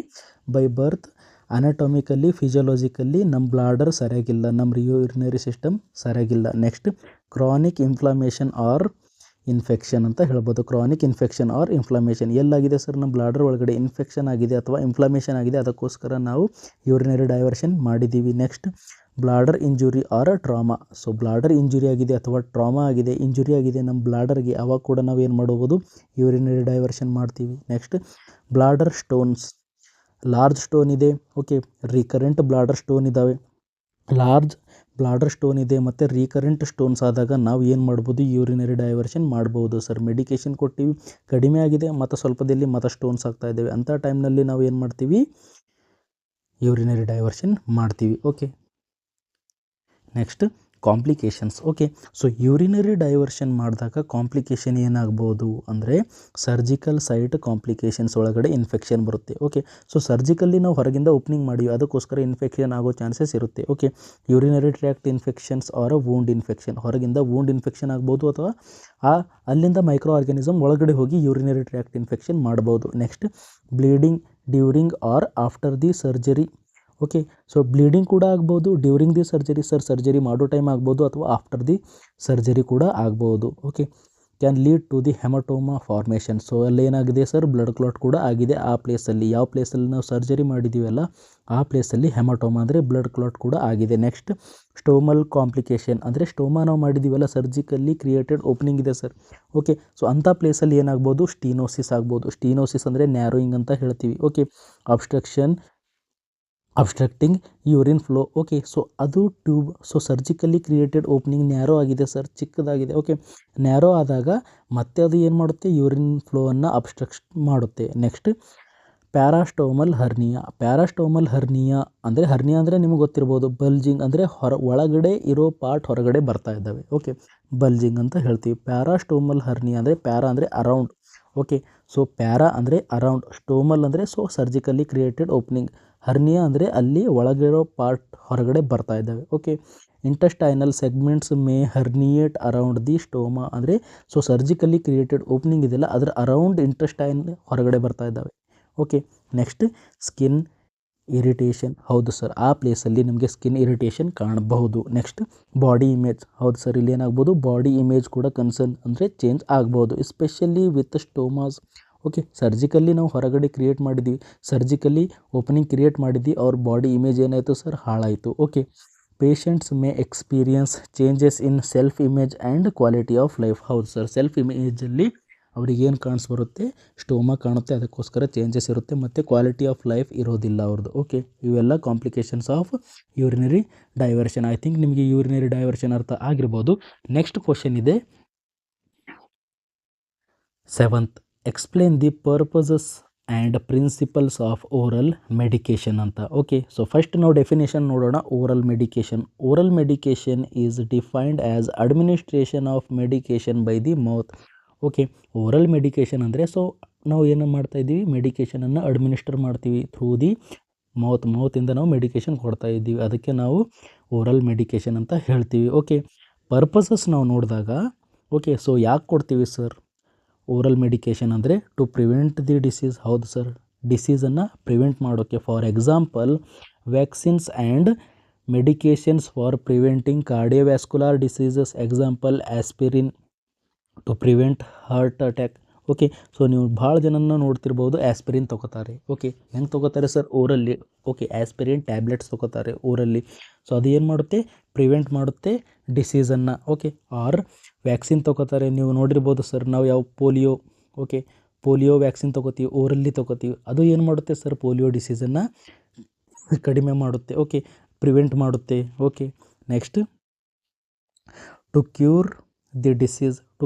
ಬೈ ಬರ್ತ್ ಅನಾಟಮಿಕಲಿ ಫಿಸಿಯೋಲಾಜಿಕಲಿ ನಮ್ಮ ಬ್ಲಾಡರ್ ಸರಿಯಾಗಿಲ್ಲ, ನಮ್ಮ ಯೂರಿನರಿ ಸಿಸ್ಟಮ್ ಸರಿಯಾಗಿಲ್ಲ. Next chronic inflammation or infection ಅಂತ ಹೇಳ್ಬೋದು. ಕ್ರಾನಿಕ್ ಇನ್ಫೆಕ್ಷನ್ ಆರ್ ಇನ್ಫ್ಲಮೇಷನ್ ಎಲ್ಲಾಗಿದೆ ಸರ್ ನಮ್ಮ ಬ್ಲಾಡರ್ ಒಳಗಡೆ ಇನ್ಫೆಕ್ಷನ್ ಆಗಿದೆ ಅಥವಾ ಇನ್ಫ್ಲಮೇಷನ್ ಆಗಿದೆ, ಅದಕ್ಕೋಸ್ಕರ ನಾವು ಯೂರಿನರಿ ಡೈವರ್ಷನ್ ಮಾಡಿದ್ದೀವಿ. Next bladder injury or trauma. So bladder injury ಆಗಿದೆ ಅಥವಾ ಟ್ರಾಮಾ ಆಗಿದೆ, ಇಂಜುರಿ ಆಗಿದೆ ನಮ್ಮ ಬ್ಲಾಡರ್ಗೆ, ಅವಾಗ ಕೂಡ ನಾವು ಏನು ಮಾಡ್ಬೋದು ಯೂರಿನರಿ ಡೈವರ್ಷನ್ ಮಾಡ್ತೀವಿ. Next bladder stones, large stone ಇದೆ. ಓಕೆ, ರೀಕರೆಂಟ್ ಬ್ಲಾಡರ್ ಸ್ಟೋನ್ ಇದ್ದಾವೆ, ಲಾರ್ಜ್ ಬ್ಲಾಡರ್ ಸ್ಟೋನ್ ಇದೆ ಮತ್ತು ರೀಕರೆಂಟ್ ಸ್ಟೋನ್ಸ್ ಆದಾಗ ನಾವು ಏನು ಮಾಡ್ಬೋದು ಯೂರಿನರಿ ಡೈವರ್ಷನ್ ಮಾಡ್ಬೋದು ಸರ್. ಮೆಡಿಕೇಷನ್ ಕೊಟ್ಟಿವಿ, ಕಡಿಮೆ ಆಗಿದೆ ಮತ್ತು ಸ್ವಲ್ಪದಲ್ಲಿ ಮತ್ತು ಸ್ಟೋನ್ಸ್ ಆಗ್ತಾ ಇದ್ದಾವೆ, ಅಂಥ ಟೈಮ್ನಲ್ಲಿ ನಾವು ಏನು ಮಾಡ್ತೀವಿ ಯೂರಿನರಿ ಡೈವರ್ಷನ್ ಮಾಡ್ತೀವಿ. Okay, next complications. Okay, so urinary diversion ಮಾಡಿದಾಗ ಕಾಂಪ್ಲಿಕೇಶನ್ ಏನಾಗ್ಬೋದು ಅಂದರೆ ಸರ್ಜಿಕಲ್ ಸೈಟ್ ಕಾಂಪ್ಲಿಕೇಶನ್ಸ್ ಒಳಗಡೆ ಇನ್ಫೆಕ್ಷನ್ ಬರುತ್ತೆ. ಓಕೆ, ಸೊ ಸರ್ಜಿಕಲ್ಲಿ ನಾವು ಹೊರಗಿಂದ ಓಪನಿಂಗ್ ಮಾಡಿವಿ, ಅದಕ್ಕೋಸ್ಕರ ಇನ್ಫೆಕ್ಷನ್ ಆಗೋ ಚಾನ್ಸಸ್ ಇರುತ್ತೆ. Okay, urinary tract infections or wound infection, ಹೊರಗಿಂದ ವೂಂಡ್ ಇನ್ಫೆಕ್ಷನ್ ಆಗ್ಬೋದು ಅಥವಾ ಅಲ್ಲಿಂದ ಮೈಕ್ರೋ ಆರ್ಗ್ಯಾನಿಸಮ್ ಒಳಗಡೆ ಹೋಗಿ ಯೂರಿನರಿ ಟ್ರ್ಯಾಕ್ಟ್ ಇನ್ಫೆಕ್ಷನ್ ಮಾಡ್ಬೋದು. Next bleeding during or after the surgery. Okay, so bleeding ಕೂಡ ಆಗ್ಬೋದು ಡ್ಯೂರಿಂಗ್ ದಿ ಸರ್ಜರಿ, ಸರ್ಜರಿ ಮಾಡೋ ಟೈಮ್ ಆಗ್ಬೋದು ಅಥವಾ ಆಫ್ಟರ್ ದಿ ಸರ್ಜರಿ ಕೂಡ ಆಗ್ಬೋದು. Okay, can lead to the hematoma formation. So ಅಲ್ಲೇನಾಗಿದೆ ಸರ್, ಬ್ಲಡ್ ಕ್ಲಾಟ್ ಕೂಡ ಆಗಿದೆ ಆ ಪ್ಲೇಸಲ್ಲಿ, ಯಾವ ಪ್ಲೇಸಲ್ಲಿ ನಾವು ಸರ್ಜರಿ ಮಾಡಿದ್ದೀವಲ್ಲ ಆ ಪ್ಲೇಸಲ್ಲಿ ಹೆಮಟೋಮಾ ಅಂದರೆ ಬ್ಲಡ್ ಕ್ಲಾಟ್ ಕೂಡ ಆಗಿದೆ. ನೆಕ್ಸ್ಟ್ ಸ್ಟೋಮಲ್ ಕಾಂಪ್ಲಿಕೇಶನ್, ಅಂದರೆ ಸ್ಟೋಮಾ ನಾವು ಮಾಡಿದ್ದೀವಲ್ಲ ಸರ್ಜಿಕಲ್ಲಿ ಕ್ರಿಯೇಟೆಡ್ ಓಪನಿಂಗ್ ಇದೆ ಸರ್. ಓಕೆ, ಸೊ ಅಂಥ ಪ್ಲೇಸಲ್ಲಿ ಏನಾಗ್ಬೋದು, ಸ್ಟೀನೋಸಿಸ್ ಆಗ್ಬೋದು. ಸ್ಟೀನೋಸಿಸ್ ಅಂದರೆ ನ್ಯಾರೋಯಿಂಗ್ ಅಂತ ಹೇಳ್ತೀವಿ. Okay, obstructing urine flow. Okay, so ಅದು tube, so surgically created opening narrow ಆಗಿದೆ ಸರ್, ಚಿಕ್ಕದಾಗಿದೆ. ಓಕೆ, ನ್ಯಾರೋ ಆದಾಗ ಮತ್ತೆ ಅದು ಏನು ಮಾಡುತ್ತೆ, ಯೂರಿನ್ ಫ್ಲೋವನ್ನು ಅಬ್ಸ್ಟ್ರಕ್ಟ್ ಮಾಡುತ್ತೆ. Next parastomal hernia. Parastomal hernia ಅಂದರೆ ನಿಮಗೆ ಗೊತ್ತಿರ್ಬೋದು, ಬಲ್ಜಿಂಗ್ ಅಂದರೆ ಒಳಗಡೆ ಇರೋ ಪಾರ್ಟ್ ಹೊರಗಡೆ ಬರ್ತಾ ಇದ್ದಾವೆ. ಓಕೆ, ಬಲ್ಜಿಂಗ್ ಅಂತ ಹೇಳ್ತೀವಿ. ಪ್ಯಾರಾಸ್ಟೋಮಲ್ ಹರ್ನಿಯಾ ಅಂದರೆ ಪ್ಯಾರಾ ಅಂದರೆ ಅರೌಂಡ್. ಓಕೆ, ಸೊ ಪ್ಯಾರಾ ಅಂದರೆ ಅರೌಂಡ್, ಸ್ಟೋಮಲ್ ಅಂದರೆ so surgically created opening, hernia ಅಂದರೆ ಅಲ್ಲಿ ಒಳಗಿರೋ ಪಾರ್ಟ್ ಹೊರಗಡೆ ಬರ್ತಾ ಇದ್ದಾವೆ. Okay, intestinal segments may herniate around the stoma, ಅಂದರೆ ಸೊ ಸರ್ಜಿಕಲಿ ಕ್ರಿಯೇಟೆಡ್ ಓಪನಿಂಗ್ ಇದೆಯಲ್ಲ ಅದರ ಅರೌಂಡ್ ಇಂಟೆಸ್ಟೈನ್ ಹೊರಗಡೆ ಬರ್ತಾ ಇದ್ದಾವೆ. Okay, next skin irritation. ಹೌದು ಸರ್, ಆ ಪ್ಲೇಸಲ್ಲಿ ನಿಮಗೆ ಸ್ಕಿನ್ ಇರಿಟೇಷನ್ ಕಾಣಬಹುದು. Next body image. ಹೌದು ಸರ್, ಇಲ್ಲಿ ಏನಾಗ್ಬೋದು, ಬಾಡಿ ಇಮೇಜ್ ಕೂಡ ಕನ್ಸರ್ನ್ ಅಂದರೆ ಚೇಂಜ್ ಆಗ್ಬೋದು, ಎಸ್ಪೆಷಲಿ ವಿತ್ ಸ್ಟೋಮಾಸ್. ಓಕೆ, ಸರ್ಜಿಕಲ್ಲಿ ನಾವು ಹೊರಗಡೆ ಕ್ರಿಯೇಟ್ ಮಾಡಿದ್ವಿ, ಸರ್ಜಿಕಲ್ಲಿ ಓಪನಿಂಗ್ ಕ್ರಿಯೇಟ್ ಮಾಡಿದ್ವಿ, ಅವ್ರ ಬಾಡಿ ಇಮೇಜ್ ಏನಾಯಿತು ಸರ್, ಹಾಳಾಯಿತು. Okay, patients May experience changes in self image and quality of life. ಹೌದು ಸರ್, ಸೆಲ್ಫ್ ಇಮೇಜಲ್ಲಿ ಅವ್ರಿಗೆ ಏನು ಕಾಣಿಸ್ಬರುತ್ತೆ, ಸ್ಟೋಮಾ ಕಾಣುತ್ತೆ, ಅದಕ್ಕೋಸ್ಕರ ಚೇಂಜಸ್ ಇರುತ್ತೆ, ಮತ್ತು ಕ್ವಾಲಿಟಿ ಆಫ್ ಲೈಫ್ ಇರೋದಿಲ್ಲ ಅವ್ರದ್ದು. ಓಕೆ, ಇವೆಲ್ಲ complications of urinary diversion. I think ನಿಮಗೆ ಯೂರಿನರಿ ಡೈವರ್ಷನ್ ಅರ್ಥ ಆಗಿರ್ಬೋದು. ನೆಕ್ಸ್ಟ್ ಕ್ವಶನ್ ಇದೆ 7th, explain the purposes and principles of oral medication ಅಂತ. ಓಕೆ, ಸೊ ಫಸ್ಟ್ ನಾವು ಡೆಫಿನೇಷನ್ ನೋಡೋಣ. Oral medication is defined as administration of medication by the mouth. Okay, oral medication ಅಂದರೆ ಸೊ ನಾವು ಏನು ಮಾಡ್ತಾಯಿದ್ದೀವಿ, ಮೆಡಿಕೇಷನನ್ನು ಅಡ್ಮಿನಿಸ್ಟರ್ ಮಾಡ್ತೀವಿ ಥ್ರೂ ದಿ ಮೌತಿಂದ ನಾವು ಮೆಡಿಕೇಷನ್ ಕೊಡ್ತಾ ಇದ್ದೀವಿ, ಅದಕ್ಕೆ ನಾವು ಓರಲ್ ಮೆಡಿಕೇಷನ್ ಅಂತ ಹೇಳ್ತೀವಿ. ಓಕೆ, ಪರ್ಪಸಸ್ ನಾವು ನೋಡಿದಾಗ, ಓಕೆ, ಸೊ ಯಾಕೆ ಕೊಡ್ತೀವಿ ಸರ್ ಓರಲ್ ಮೆಡಿಕೇಷನ್ ಅಂದರೆ ಟು ಪ್ರಿವೆಂಟ್ ದಿ ಡಿಸೀಸ್. ಹೌದು ಸರ್, ಡಿಸೀಸನ್ನು ಪ್ರಿವೆಂಟ್ ಮಾಡೋಕ್ಕೆ. For example vaccines and medications for preventing cardiovascular diseases, example aspirin to prevent heart attack. Okay, so ನೀವು ಭಾಳ ಜನನ ನೋಡ್ತಿರ್ಬೋದು ಆಸ್ಪಿರಿನ್ ತೊಗೋತಾರೆ. ಓಕೆ, ಹೆಂಗೆ ತೊಗೋತಾರೆ sir, orally. Okay, aspirin tablets ತೊಗೋತಾರೆ ಓರಲ್ಲಿ. ಸೊ ಅದು ಏನು ಮಾಡುತ್ತೆ, ಪ್ರಿವೆಂಟ್ ಮಾಡುತ್ತೆ ಡಿಸೀಸನ್ನು. ಓಕೆ, ಆರ್ ವ್ಯಾಕ್ಸಿನ್ ತೊಗೋತಾರೆ, ನೀವು ನೋಡಿರ್ಬೋದು ಸರ್, ನಾವು ಯಾವ ಪೋಲಿಯೋ ವ್ಯಾಕ್ಸಿನ್ ತೊಗೋತೀವಿ, ಓರಲ್ಲಿ ತೊಗೋತೀವಿ, ಅದು ಏನು ಮಾಡುತ್ತೆ ಸರ್, ಪೋಲಿಯೋ ಡಿಸೀಸನ್ನು ಕಡಿಮೆ ಮಾಡುತ್ತೆ. ಓಕೆ, ಪ್ರಿವೆಂಟ್ ಮಾಡುತ್ತೆ. Okay, next to cure the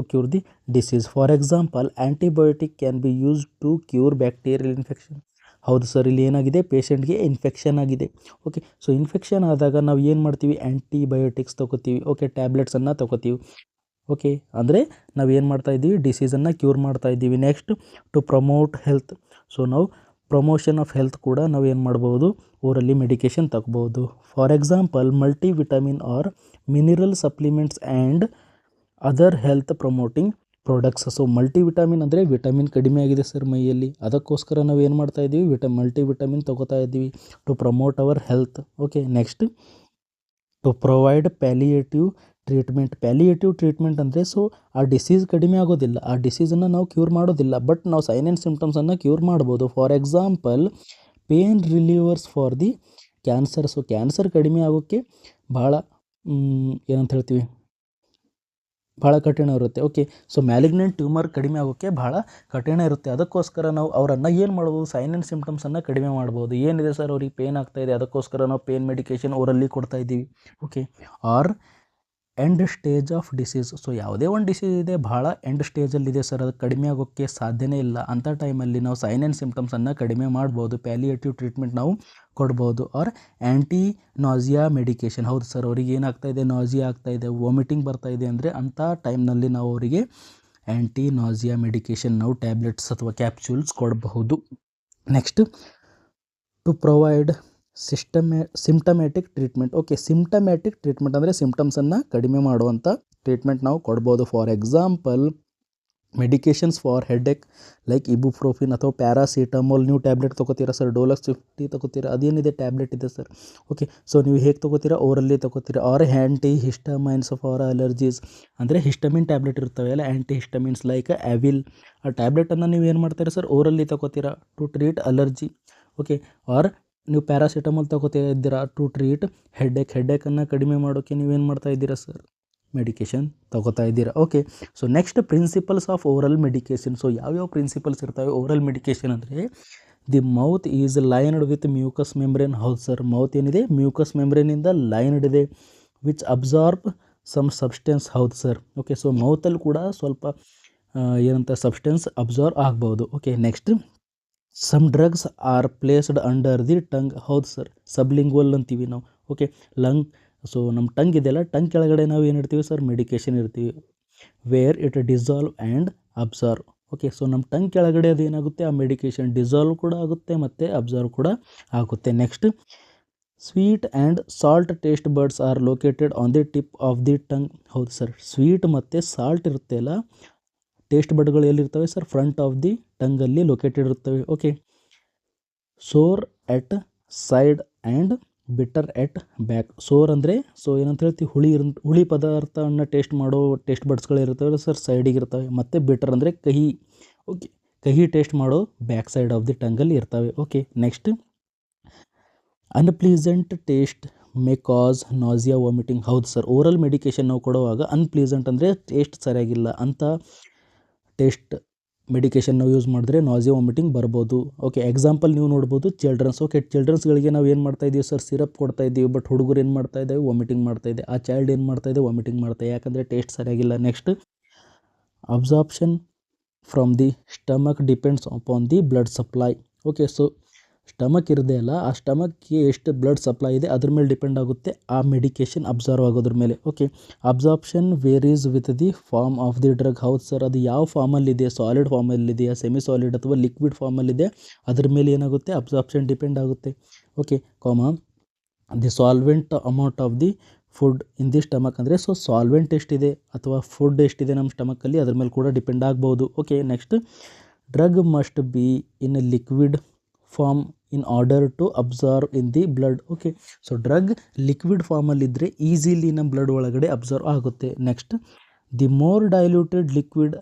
disease. For example antibiotic can be use to cure bacterial infection. ಹೌದು ಸರ್, ಇಲ್ಲಿ ಏನಾಗಿದೆ, ಪೇಷಂಟ್ಗೆ ಇನ್ಫೆಕ್ಷನ್ ಆಗಿದೆ. ಓಕೆ, ಸೊ ಇನ್ಫೆಕ್ಷನ್ ಆದಾಗ ನಾವು ಏನು ಮಾಡ್ತೀವಿ, ಆ್ಯಂಟಿಬಯೋಟಿಕ್ಸ್ ತೊಗೋತೀವಿ. ಓಕೆ, ಟ್ಯಾಬ್ಲೆಟ್ಸನ್ನು ತೊಗೋತೀವಿ. ಓಕೆ, ಅಂದರೆ ನಾವು ಏನು ಮಾಡ್ತಾಯಿದ್ದೀವಿ, ಡಿಸೀಸನ್ನು ಕ್ಯೂರ್ ಮಾಡ್ತಾಯಿದ್ದೀವಿ. Next to promote health. So ನಾವು ಪ್ರಮೋಷನ್ ಆಫ್ ಹೆಲ್ತ್ ಕೂಡ ನಾವು ಏನು ಮಾಡ್ಬೋದು, ಓರಲ್ಲಿ ಮೆಡಿಕೇಷನ್ ತಗೋಬೋದು. For example multivitamin or mineral supplements and other health promoting products. So multivitamin ಅಂದರೆ ವಿಟಮಿನ್ ಕಡಿಮೆ ಆಗಿದೆ ಸರ್ ಮೈಯಲ್ಲಿ, ಅದಕ್ಕೋಸ್ಕರ ನಾವು ಏನು ಮಾಡ್ತಾಯಿದ್ದೀವಿ, ಮಲ್ಟಿವಿಟಮಿನ್ ತೊಗೋತಾ ಇದ್ದೀವಿ to promote our health. Okay, next to provide palliative treatment ಅಂದರೆ ಸೊ ಆ ಡಿಸೀಸ್ ಕಡಿಮೆ ಆಗೋದಿಲ್ಲ, ಆ ಡಿಸೀಸನ್ನು ನಾವು ಕ್ಯೂರ್ ಮಾಡೋದಿಲ್ಲ, ಬಟ್ ನಾವು ಸೈನ್ ಆ್ಯಂಡ್ ಸಿಂಪ್ಟಮ್ಸನ್ನು ಕ್ಯೂರ್ ಮಾಡ್ಬೋದು. For example pain relievers for the cancer. So cancer ಕಡಿಮೆ ಆಗೋಕ್ಕೆ ಭಾಳ ಏನಂತ ಹೇಳ್ತೀವಿ, ಭಾಳ ಕಠಿಣ ಇರುತ್ತೆ. ಓಕೆ, ಸೊ ಮ್ಯಾಲಿಗ್ನೆಂಟ್ ಟ್ಯೂಮರ್ ಕಡಿಮೆ ಆಗೋಕ್ಕೆ ಭಾಳ ಕಠಿಣ ಇರುತ್ತೆ, ಅದಕ್ಕೋಸ್ಕರ ನಾವು ಅವರನ್ನು ಏನು ಮಾಡ್ಬೋದು, ಸೈನ್ ಆ್ಯಂಡ್ ಸಿಂಪ್ಟಮ್ಸನ್ನು ಕಡಿಮೆ ಮಾಡ್ಬೋದು. ಏನಿದೆ ಸರ್, ಅವ್ರಿಗೆ ಪೇನ್ ಆಗ್ತಾಯಿದೆ, ಅದಕ್ಕೋಸ್ಕರ ನಾವು ಪೇನ್ ಮೆಡಿಕೇಷನ್ ಓರಲ್ಲಿ ಕೊಡ್ತಾಯಿದ್ದೀವಿ. Okay, or end stage of disease. So ಯಾವುದೇ ಒಂದು ಡಿಸೀಸ್ ಇದೆ ಭಾಳ ಎಂಡ್ ಸ್ಟೇಜಲ್ಲಿದೆ ಸರ್, ಅದು ಕಡಿಮೆ ಆಗೋಕ್ಕೆ ಸಾಧ್ಯನೇ ಇಲ್ಲ. ಅಂಥ ಟೈಮಲ್ಲಿ ನಾವು ಸೈನ್ ಆ್ಯಂಡ್ ಸಿಮ್ಟಮ್ಸನ್ನು ಕಡಿಮೆ ಮಾಡ್ಬೋದು, ಪ್ಯಾಲಿಯೇಟಿವ್ ಟ್ರೀಟ್ಮೆಂಟ್ ನಾವು ಕೊಡ್ಬೋದು. ಆರ್ ಆ್ಯಂಟಿ ನಾಸಿಯಾ ಮೆಡಿಕೇಷನ್. ಹೌದು ಸರ್, ಅವ್ರಿಗೆ ಏನಾಗ್ತಾಯಿದೆ, ನಾಸಿಯಾ ಆಗ್ತಾಯಿದೆ, ವಾಮಿಟಿಂಗ್ ಬರ್ತಾಯಿದೆ ಅಂದರೆ ಅಂಥ ಟೈಮ್ನಲ್ಲಿ ನಾವು ಅವರಿಗೆ ಆ್ಯಂಟಿ ನಾಸಿಯಾ ಮೆಡಿಕೇಷನ್ ನಾವು ಟ್ಯಾಬ್ಲೆಟ್ಸ್ ಅಥವಾ ಕ್ಯಾಪ್ಸೂಲ್ಸ್ ಕೊಡಬಹುದು. Next, to provide symptomatic treatment. Okay, symptomatic treatment ಅಂದರೆ ಸಿಮ್ಟಮ್ಸನ್ನು ಕಡಿಮೆ ಮಾಡುವಂಥ ಟ್ರೀಟ್ಮೆಂಟ್ ನಾವು ಕೊಡ್ಬೋದು. For example, medications for headache like ibuprofen ಅಥವಾ ಪ್ಯಾರಾಸಿಟಮೋಲ್. ನೀವು ಟ್ಯಾಬ್ಲೆಟ್ ತೊಗೋತೀರಾ ಸರ್, ಡೋಲಕ್ಸ್ 50 ತೊಗೋತೀರಾ, ಅದೇನಿದೆ ಟ್ಯಾಬ್ಲೆಟ್ ಇದೆ ಸರ್. ಓಕೆ, ಸೊ ನೀವು ಹೇಗೆ ತೊಗೋತೀರಾ, ಓರಲ್ಲಿ ತೊಗೋತೀರಾ. Or anti histamines for allergies, ಅಂದರೆ ಹಿಸ್ಟಮಿನ್ ಟ್ಯಾಬ್ಲೆಟ್ ಇರ್ತವೆ ಅಲ್ಲ, ಆ್ಯಂಟಿ ಹಿಸ್ಟಮಿನ್ಸ್ ಲೈಕ್ ಅವಿಲ್. ಆ ಟ್ಯಾಬ್ಲೆಟನ್ನು ನೀವು ಏನು ಮಾಡ್ತೀರಾ ಸರ್, ಓರಲ್ಲಿ ತೊಗೋತೀರಾ to treat allergy. Okay, or ನೀವು ಪ್ಯಾರಾಸಿಟಮೋಲ್ ತೊಗೋತಾ ಇದ್ದೀರಾ ಟು ಟ್ರೀಟ್ ಹೆಡ್ಏಕನ್ನು ಕಡಿಮೆ ಮಾಡೋಕ್ಕೆ ನೀವೇನು ಮಾಡ್ತಾ ಇದ್ದೀರಾ ಸರ್, ಮೆಡಿಕೇಷನ್ ತೊಗೋತಾ ಇದ್ದೀರಾ. Okay, so next, principles of oral medication. So ಯಾವ್ಯಾವ ಪ್ರಿನ್ಸಿಪಲ್ಸ್ ಇರ್ತವೆ ಓರಲ್ ಮೆಡಿಕೇಷನ್ ಅಂದರೆ, the mouth is lined with mucous membrane. ಹೌದು ಸರ್, ಮೌತ್ ಏನಿದೆ ಮ್ಯೂಕಸ್ ಮೆಮ್ಬ್ರೇನಿಂದ ಲೈನ್ಡ್ ಇದೆ. Which absorb some substance. ಹೌದು ಸರ್. ಓಕೆ, ಸೊ ಮೌತಲ್ಲಿ ಕೂಡ ಸ್ವಲ್ಪ ಏನಂತ ಸಬ್ಸ್ಟೆನ್ಸ್ ಅಬ್ಸಾರ್ಬ್ ಆಗ್ಬೋದು. Okay, next, some drugs are placed under the tongue. ಹೌದು ಸರ್, ಸಬ್ಲಿಂಗ್ವಲ್ ಅಂತೀವಿ ನಾವು. Okay, lung. ಸೊ ನಮ್ಮ ಟಂಗ್ ಇದೆಯಲ್ಲ, ಟಂಗ್ ಕೆಳಗಡೆ ನಾವು ಏನು ಇರ್ತೀವಿ ಸರ್, ಮೆಡಿಕೇಷನ್ ಇರ್ತೀವಿ. Where it dissolve and absorb. Okay, so ನಮ್ಮ ಟಂಗ್ ಕೆಳಗಡೆ ಅದು ಏನಾಗುತ್ತೆ, ಆ ಮೆಡಿಕೇಷನ್ ಡಿಸಾಲ್ವ್ ಕೂಡ ಆಗುತ್ತೆ ಮತ್ತು ಅಬ್ಸಾರ್ವ್ ಕೂಡ ಆಗುತ್ತೆ. Next, sweet and salt taste buds are located on the tip of the tongue. ಹೌದು ಸರ್, ಸ್ವೀಟ್ ಮತ್ತು ಸಾಲ್ಟ್ ಇರುತ್ತೆ ಅಲ್ಲ, ಟೇಸ್ಟ್ ಬಡ್ಗಳು ಎಲ್ಲಿರ್ತವೆ ಸರ್, ಫ್ರಂಟ್ ಆಫ್ ದಿ ಟಂಗಲ್ಲಿ ಲೊಕೇಟೆಡ್ ಇರ್ತವೆ. Okay, sour at side and bitter at back. Sour ಅಂದರೆ ಸೊ ಏನಂತ ಹೇಳ್ತೀವಿ, ಹುಳಿ ಪದಾರ್ಥವನ್ನು ಟೇಸ್ಟ್ ಮಾಡೋ ಟೇಸ್ಟ್ ಬಡ್ಸ್ಗಳು ಇರ್ತವೆ ಸರ್, ಸೈಡಿಗೆ ಇರ್ತವೆ. ಮತ್ತು ಬಿಟರ್ ಅಂದರೆ ಕಹಿ. ಓಕೆ, ಕಹಿ ಟೇಸ್ಟ್ ಮಾಡೋ ಬ್ಯಾಕ್ ಸೈಡ್ ಆಫ್ ದಿ ಟಂಗಲ್ಲಿ ಇರ್ತವೆ. ಓಕೆ, ನೆಕ್ಸ್ಟ್, ಅನ್ಪ್ಲೀಸೆಂಟ್ ಟೇಸ್ಟ್ ಮೇ ಕಾಸ್ ನಾಸಿಯಾ ವಾಮಿಟಿಂಗ್. ಹೌದು ಸರ್, ಓರಲ್ ಮೆಡಿಕೇಷನ್ ನಾವು ಕೊಡುವಾಗ ಅನ್ಪ್ಲೀಸೆಂಟ್ ಅಂದರೆ ಟೇಸ್ಟ್ ಸರಿಯಾಗಿಲ್ಲ ಅಂತ ಟೇಸ್ಟ್ ಮೆಡಿಕೇಷನ್ ನಾವು ಯೂಸ್ ಮಾಡಿದ್ರೆ ನಾಸಿಯಾ ವಾಮಿಟಿಂಗ್ ಬರ್ಬೋದು. ಓಕೆ, ಎಕ್ಸಾಂಪಲ್ ನೀವು ನೋಡ್ಬೋದು ಚಿಲ್ಡ್ರನ್ಸ್. ಓಕೆ, ಚಿಲ್ಡ್ರನ್ಸ್ಗಳಿಗೆ ನಾವು ಏನು ಮಾಡ್ತಾಯಿದ್ದೀವಿ ಸರ್, ಸಿರಪ್ ಕೊಡ್ತಾ ಇದ್ದೀವಿ, ಬಟ್ ಹುಡುಗರು ಏನು ಮಾಡ್ತಾ ಇದ್ದಾವೆ, ವಾಮಿಟಿಂಗ್ ಮಾಡ್ತಾಯಿದೆ. ಆ ಚೈಲ್ಡ್ ಏನು ಮಾಡ್ತಾಯಿದೆ, ವಾಮಿಟಿಂಗ್ ಮಾಡ್ತಾಯಿದೆ, ಯಾಕಂದರೆ ಟೇಸ್ಟ್ ಸರಿಯಾಗಿಲ್ಲ. Next, absorption from the stomach depends upon the blood supply. Okay, so stomach ಇರದೆ ಅಲ್ಲ, ಆ ಸ್ಟಮಕ್ಗೆ ಎಷ್ಟು ಬ್ಲಡ್ ಸಪ್ಲೈ ಇದೆ ಅದ್ರ ಮೇಲೆ ಡಿಪೆಂಡ್ ಆಗುತ್ತೆ ಆ ಮೆಡಿಕೇಷನ್ ಅಬ್ಸರ್ವ್ ಆಗೋದ್ರ ಮೇಲೆ. Okay, absorption varies with the form of the drug. ಹೌದು ಸರ್, ಅದು ಯಾವ ಫಾರ್ಮಲ್ಲಿದೆ, ಸಾಲಿಡ್ ಫಾರ್ಮಲ್ಲಿದೆಯಾ, ಸೆಮಿ ಸಾಲಿಡ್ ಅಥವಾ ಲಿಕ್ವಿಡ್ ಫಾರ್ಮಲ್ಲಿದೆ, ಅದ್ರ ಮೇಲೆ ಏನಾಗುತ್ತೆ, ಅಬ್ಸಾರ್ಪ್ಷನ್ ಡಿಪೆಂಡ್ ಆಗುತ್ತೆ. Okay, the solvent amount of the food in the stomach. ಅಂದರೆ ಸೊ ಸಾಲ್ವೆಂಟ್ ಎಷ್ಟಿದೆ ಅಥವಾ ಫುಡ್ ಎಷ್ಟಿದೆ ನಮ್ಮ ಸ್ಟಮಕಲ್ಲಿ, ಅದ್ರ ಮೇಲೆ ಕೂಡ ಡಿಪೆಂಡ್ ಆಗ್ಬೋದು. Okay, next, drug must be in liquid form in order to absorb in the blood. Okay, so drug liquid ಫಾರ್ಮಲ್ಲಿದ್ದರೆ ಈಸಿಲಿ ನಮ್ಮ ಬ್ಲಡ್ ಒಳಗಡೆ ಅಬ್ಸರ್ವ್ ಆಗುತ್ತೆ. Next, the more diluted liquid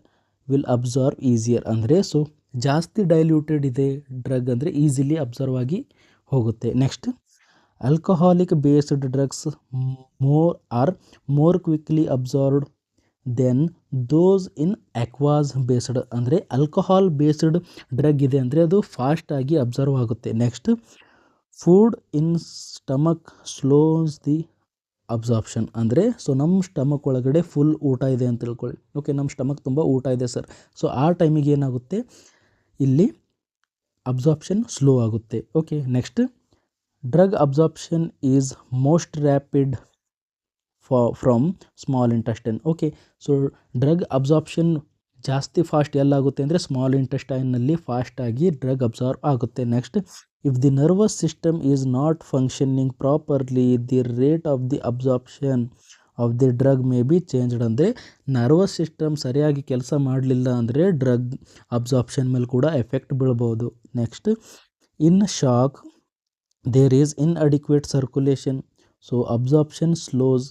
will absorb easier. ಅಂದರೆ ಸೊ ಜಾಸ್ತಿ ಡೈಲ್ಯೂಟೆಡ್ ಇದೆ ಡ್ರಗ್ ಅಂದರೆ ಈಸಿಲಿ ಅಬ್ಸರ್ವ್ ಆಗಿ ಹೋಗುತ್ತೆ. Next, alcoholic based drugs more quickly absorbed than those in aqueous based. ಅಂದರೆ ಆಲ್ಕಹಾಲ್ ಬೇಸ್ಡ್ ಡ್ರಗ್ ಇದೆ ಅಂದರೆ ಅದು ಫಾಸ್ಟಾಗಿ ಅಬ್ಸರ್ವ್ ಆಗುತ್ತೆ. Next, food in stomach ಸ್ಲೋಸ್ the absorption. ಅಂದರೆ ಸೊ ನಮ್ಮ ಸ್ಟಮಕ್ ಒಳಗಡೆ ಫುಲ್ ಊಟ ಇದೆ ಅಂತ ತಿಳ್ಕೊಳ್ಳಿ. ಓಕೆ, ನಮ್ಮ ಸ್ಟಮಕ್ ತುಂಬ ಊಟ ಇದೆ ಸರ್, ಸೊ ಆ ಟೈಮಿಗೆ ಏನಾಗುತ್ತೆ, ಇಲ್ಲಿ ಅಬ್ಸಾರ್ಪ್ಷನ್ ಸ್ಲೋ ಆಗುತ್ತೆ. Okay, next, drug absorption is most rapid from small intestine. Okay, so drug absorption ಜಾಸ್ತಿ ಫಾಸ್ಟ್ ಎಲ್ಲಾಗುತ್ತೆ ಅಂದರೆ ಸ್ಮಾಲ್ ಇಂಟೆಸ್ಟೈನಲ್ಲಿ ಫಾಸ್ಟಾಗಿ ಡ್ರಗ್ ಅಬ್ಸಾರ್ವ್ ಆಗುತ್ತೆ. Next, if the nervous system is not functioning properly the rate of the absorption of the drug may be changed. ಅಂದರೆ ನರ್ವಸ್ ಸಿಸ್ಟಮ್ ಸರಿಯಾಗಿ ಕೆಲಸ ಮಾಡಲಿಲ್ಲ ಅಂದರೆ ಡ್ರಗ್ ಅಬ್ಸಾರ್ಪ್ಷನ್ ಮೇಲೆ ಕೂಡ ಎಫೆಕ್ಟ್ ಬೀಳ್ಬೋದು. Next, in shock there is inadequate circulation, so absorption slows.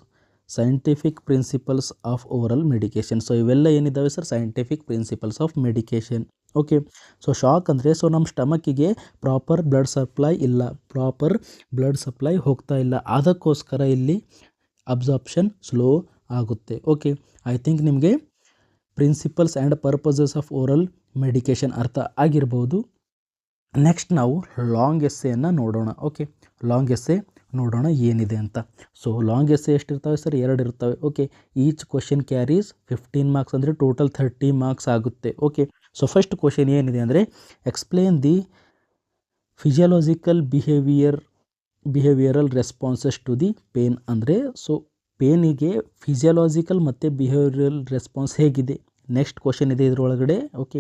Scientific principles of oral medication. So ಇವೆಲ್ಲ ಏನಿದ್ದಾವೆ sir, scientific principles of medication. Okay, so shock ಅಂದರೆ ಸೊ ನಮ್ಮ ಸ್ಟಮಕ್ಕಿಗೆ ಪ್ರಾಪರ್ ಬ್ಲಡ್ ಸಪ್ಲೈ ಇಲ್ಲ, ಪ್ರಾಪರ್ ಬ್ಲಡ್ ಸಪ್ಲೈ ಹೋಗ್ತಾ ಇಲ್ಲ, ಅದಕ್ಕೋಸ್ಕರ ಇಲ್ಲಿ ಅಬ್ಸಾರ್ಪ್ಷನ್ ಸ್ಲೋ ಆಗುತ್ತೆ. ಓಕೆ, ಐ ಥಿಂಕ್ ನಿಮಗೆ principles and purposes of oral medication ಅರ್ಥ ಆಗಿರ್ಬೋದು. ನೆಕ್ಸ್ಟ್ ನಾವು ಲಾಂಗ್ ಎಸ್ಸೆಯನ್ನು ನೋಡೋಣ. ಓಕೆ, ಲಾಂಗ್ ಎಸ್ಸೆ ನೋಡೋಣ ಏನಿದೆ ಅಂತ. ಸೊ ಲಾಂಗ್ ಎಸ್ಸೆ ಎಷ್ಟಿರ್ತವೆ ಸರ್? 2 ಇರ್ತವೆ. Okay, each question carries 15 marks, ಅಂದರೆ ಟೋಟಲ್ 30 ಮಾರ್ಕ್ಸ್ ಆಗುತ್ತೆ. ಓಕೆ, ಸೊ ಫಸ್ಟ್ ಕ್ವಶನ್ ಏನಿದೆ ಅಂದರೆ explain the physiological behavioural responses to the pain. ಅಂದರೆ ಸೊ ಪೇನಿಗೆ ಫಿಸಿಯಾಲಜಿಕಲ್ ಮತ್ತು ಬಿಹೇವಿಯರಲ್ ರೆಸ್ಪಾನ್ಸ್ ಹೇಗಿದೆ. ನೆಕ್ಸ್ಟ್ ಕ್ವಶನ್ ಇದೆ ಇದರೊಳಗಡೆ. Okay,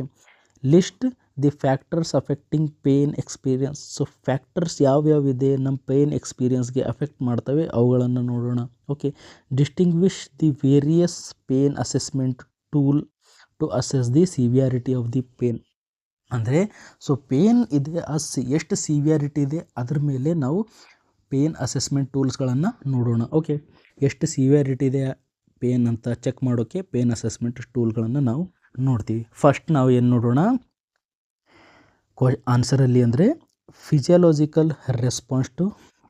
list the factors affecting pain experience. So factors ಯಾವ್ಯಾವಿದೆ ನಮ್ಮ ಪೇನ್ ಎಕ್ಸ್ಪೀರಿಯನ್ಸ್ಗೆ ಅಫೆಕ್ಟ್ ಮಾಡ್ತವೆ ಅವುಗಳನ್ನು ನೋಡೋಣ. Okay, distinguish the various pain assessment tool to assess the severity of the pain. ಅಂದರೆ ಸೊ ಪೇನ್ ಇದೆ, ಎಷ್ಟು ಸಿವಿಯಾರಿಟಿ ಇದೆ ಅದ್ರ ಮೇಲೆ ನಾವು ಪೇನ್ ಅಸೆಸ್ಮೆಂಟ್ ಟೂಲ್ಸ್ಗಳನ್ನು ನೋಡೋಣ. ಓಕೆ, ಎಷ್ಟು ಸಿವಿಯಾರಿಟಿ ಇದೆ ಪೇನ್ ಅಂತ ಚೆಕ್ ಮಾಡೋಕ್ಕೆ ಪೇನ್ ಅಸೆಸ್ಮೆಂಟ್ ಟೂಲ್ಗಳನ್ನು ನಾವು ನೋಡ್ತೀವಿ. ಫಸ್ಟ್ ನಾವು ಏನು ನೋಡೋಣ ಆನ್ಸರಲ್ಲಿ, ಅಂದರೆ physiological response to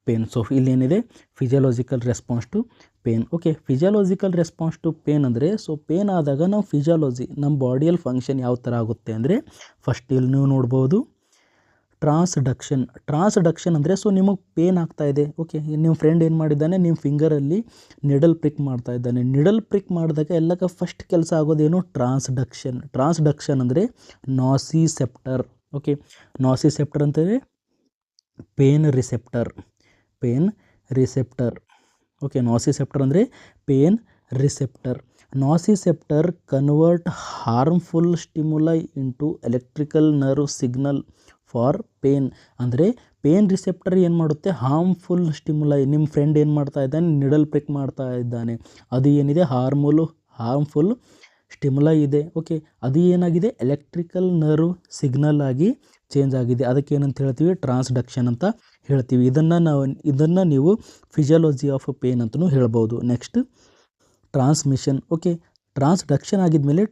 pain. So ಇಲ್ಲಿ ಏನಿದೆ physiological response to pain. Okay, physiological response to pain ಅಂದರೆ ಸೊ ಪೇನ್ ಆದಾಗ ನಾವು ಫಿಸಿಯಾಲಜಿ ನಮ್ಮ ಬಾಡಿಯಲ್ಲಿ ಫಂಕ್ಷನ್ ಯಾವ ಥರ ಆಗುತ್ತೆ ಅಂದರೆ ಫಸ್ಟ್ ಇಲ್ಲಿ ನೀವು ನೋಡ್ಬೋದು ಟ್ರಾನ್ಸ್ಡಕ್ಷನ್ ಅಂದರೆ ಸೊ ನಿಮಗೆ ಪೇನ್ ಆಗ್ತಾ ಇದೆ. ಓಕೆ, ನಿಮ್ಮ ಫ್ರೆಂಡ್ ಏನು ಮಾಡಿದ್ದಾನೆ, ನಿಮ್ಮ ಫಿಂಗರಲ್ಲಿ ನಿಡಲ್ ಪ್ರಿಕ್ ಮಾಡ್ತಾ ಇದ್ದಾನೆ. ನಿಡಲ್ ಪ್ರಿಕ್ ಮಾಡಿದಾಗ ಎಲ್ಲಕ್ಕೆ ಫಸ್ಟ್ ಕೆಲಸ ಆಗೋದೇನು ಟ್ರಾನ್ಸ್ಡಕ್ಷನ್ ಅಂದರೆ ನಾಸಿಸೆಪ್ಟರ್. ಓಕೆ, ನಾಸಿಸೆಪ್ಟರ್ ಅಂತಂದರೆ ಪೇನ್ ರಿಸೆಪ್ಟರ್. ಓಕೆ, ನಾಸಿಸೆಪ್ಟರ್ ಅಂದರೆ pain receptor convert harmful stimuli into electrical nerve signal for pain. ಅಂದರೆ ಪೇನ್ ರಿಸೆಪ್ಟರ್ ಏನು ಮಾಡುತ್ತೆ, ಹಾರ್ಮ್ಫುಲ್ ಸ್ಟಿಮುಲೈ, ನಿಮ್ಮ ಫ್ರೆಂಡ್ ಏನು ಮಾಡ್ತಾ ಇದ್ದಾನೆ, ನಿಡಲ್ ಪ್ರಿಕ್ ಮಾಡ್ತಾ ಇದ್ದಾನೆ, ಅದು ಏನಿದೆ ಹಾರ್ಮ್ಫುಲ್ ಸ್ಟಿಮುಲೈ ಇದೆ. ಓಕೆ, ಅದು ಏನಾಗಿದೆ, ಎಲೆಕ್ಟ್ರಿಕಲ್ ನರ್ವ್ ಸಿಗ್ನಲ್ ಆಗಿ ಚೇಂಜ್ ಆಗಿದೆ. ಅದಕ್ಕೆ ಏನಂತ ಹೇಳ್ತೀವಿ, ಟ್ರಾನ್ಸ್ಡಕ್ಷನ್ ಅಂತ ಹೇಳ್ತೀವಿ. ಇದನ್ನು ನೀವು ಫಿಸಿಯಾಲಜಿ ಆಫ್ ಪೇನ್ ಅಂತಲೂ ಹೇಳ್ಬೋದು. Next transmission. ಓಕೆ, ಟ್ರಾನ್ಸ್ಡಕ್ಷನ್ ಆಗಿದ್ಮೇಲೆ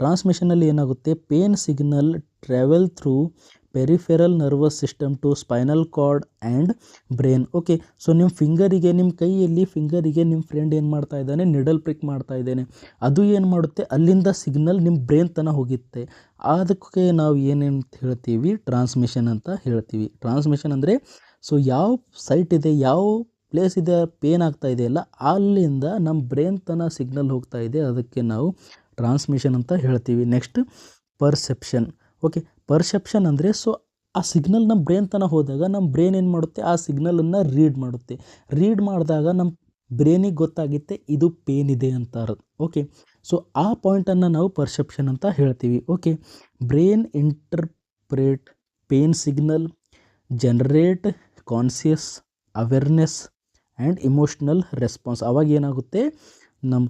ಟ್ರಾನ್ಸ್ಮಿಷನಲ್ಲಿ ಏನಾಗುತ್ತೆ, pain signal travel through peripheral nervous system to spinal cord and brain. Okay, so ನಿಮ್ಮ ಕೈಯಲ್ಲಿ ಫಿಂಗರಿಗೆ ನಿಮ್ಮ ಫ್ರೆಂಡ್ ಏನು ಮಾಡ್ತಾ ಇದ್ದಾನೆ, ನಿಡಲ್ ಪ್ರಿಕ್ ಮಾಡ್ತಾ ಇದ್ದಾನೆ. ಅದು ಏನು ಮಾಡುತ್ತೆ, ಅಲ್ಲಿಂದ ಸಿಗ್ನಲ್ ನಿಮ್ಮ ಬ್ರೈನ್ ತನಕ ಹೋಗುತ್ತೆ. ಅದಕ್ಕೆ ನಾವು ಏನೇನು ಹೇಳ್ತೀವಿ, ಟ್ರಾನ್ಸ್ಮಿಷನ್ ಅಂತ ಹೇಳ್ತೀವಿ. ಟ್ರಾನ್ಸ್ಮಿಷನ್ ಅಂದರೆ ಸೊ ಯಾವ ಸೈಟ್ ಇದೆ, ಯಾವ ಪ್ಲೇಸ್ ಇದೆ ಪೇನ್ ಆಗ್ತಾ ಇದೆಯಲ್ಲ ಅಲ್ಲಿಂದ ನಮ್ಮ ಬ್ರೈನ್ ತನಕ ಸಿಗ್ನಲ್ ಹೋಗ್ತಾ ಇದೆ, ಅದಕ್ಕೆ ನಾವು ಟ್ರಾನ್ಸ್ಮಿಷನ್ ಅಂತ ಹೇಳ್ತೀವಿ. Next perception. ಓಕೆ, ಪರ್ಸೆಪ್ಷನ್ ಅಂದರೆ ಸೊ ಆ ಸಿಗ್ನಲ್ ನಮ್ಮ ಬ್ರೈನ್ ತನಕ ಹೋದಾಗ ನಮ್ಮ ಬ್ರೈನ್ ಏನು ಮಾಡುತ್ತೆ, ಆ ಸಿಗ್ನಲನ್ನು ರೀಡ್ ಮಾಡಿದಾಗ ನಮ್ಮ ಬ್ರೈನಿಗೆ ಗೊತ್ತಾಗುತ್ತೆ ಇದು ಪೇನ್ ಇದೆ ಅಂತ. ಓಕೆ, ಸೊ ಆ ಪಾಯಿಂಟನ್ನು ನಾವು ಪರ್ಸೆಪ್ಷನ್ ಅಂತ ಹೇಳ್ತೀವಿ. Okay, brain interpret pain signal, generate conscious awareness and emotional response. ಅವಾಗ ಏನಾಗುತ್ತೆ, ನಮ್ಮ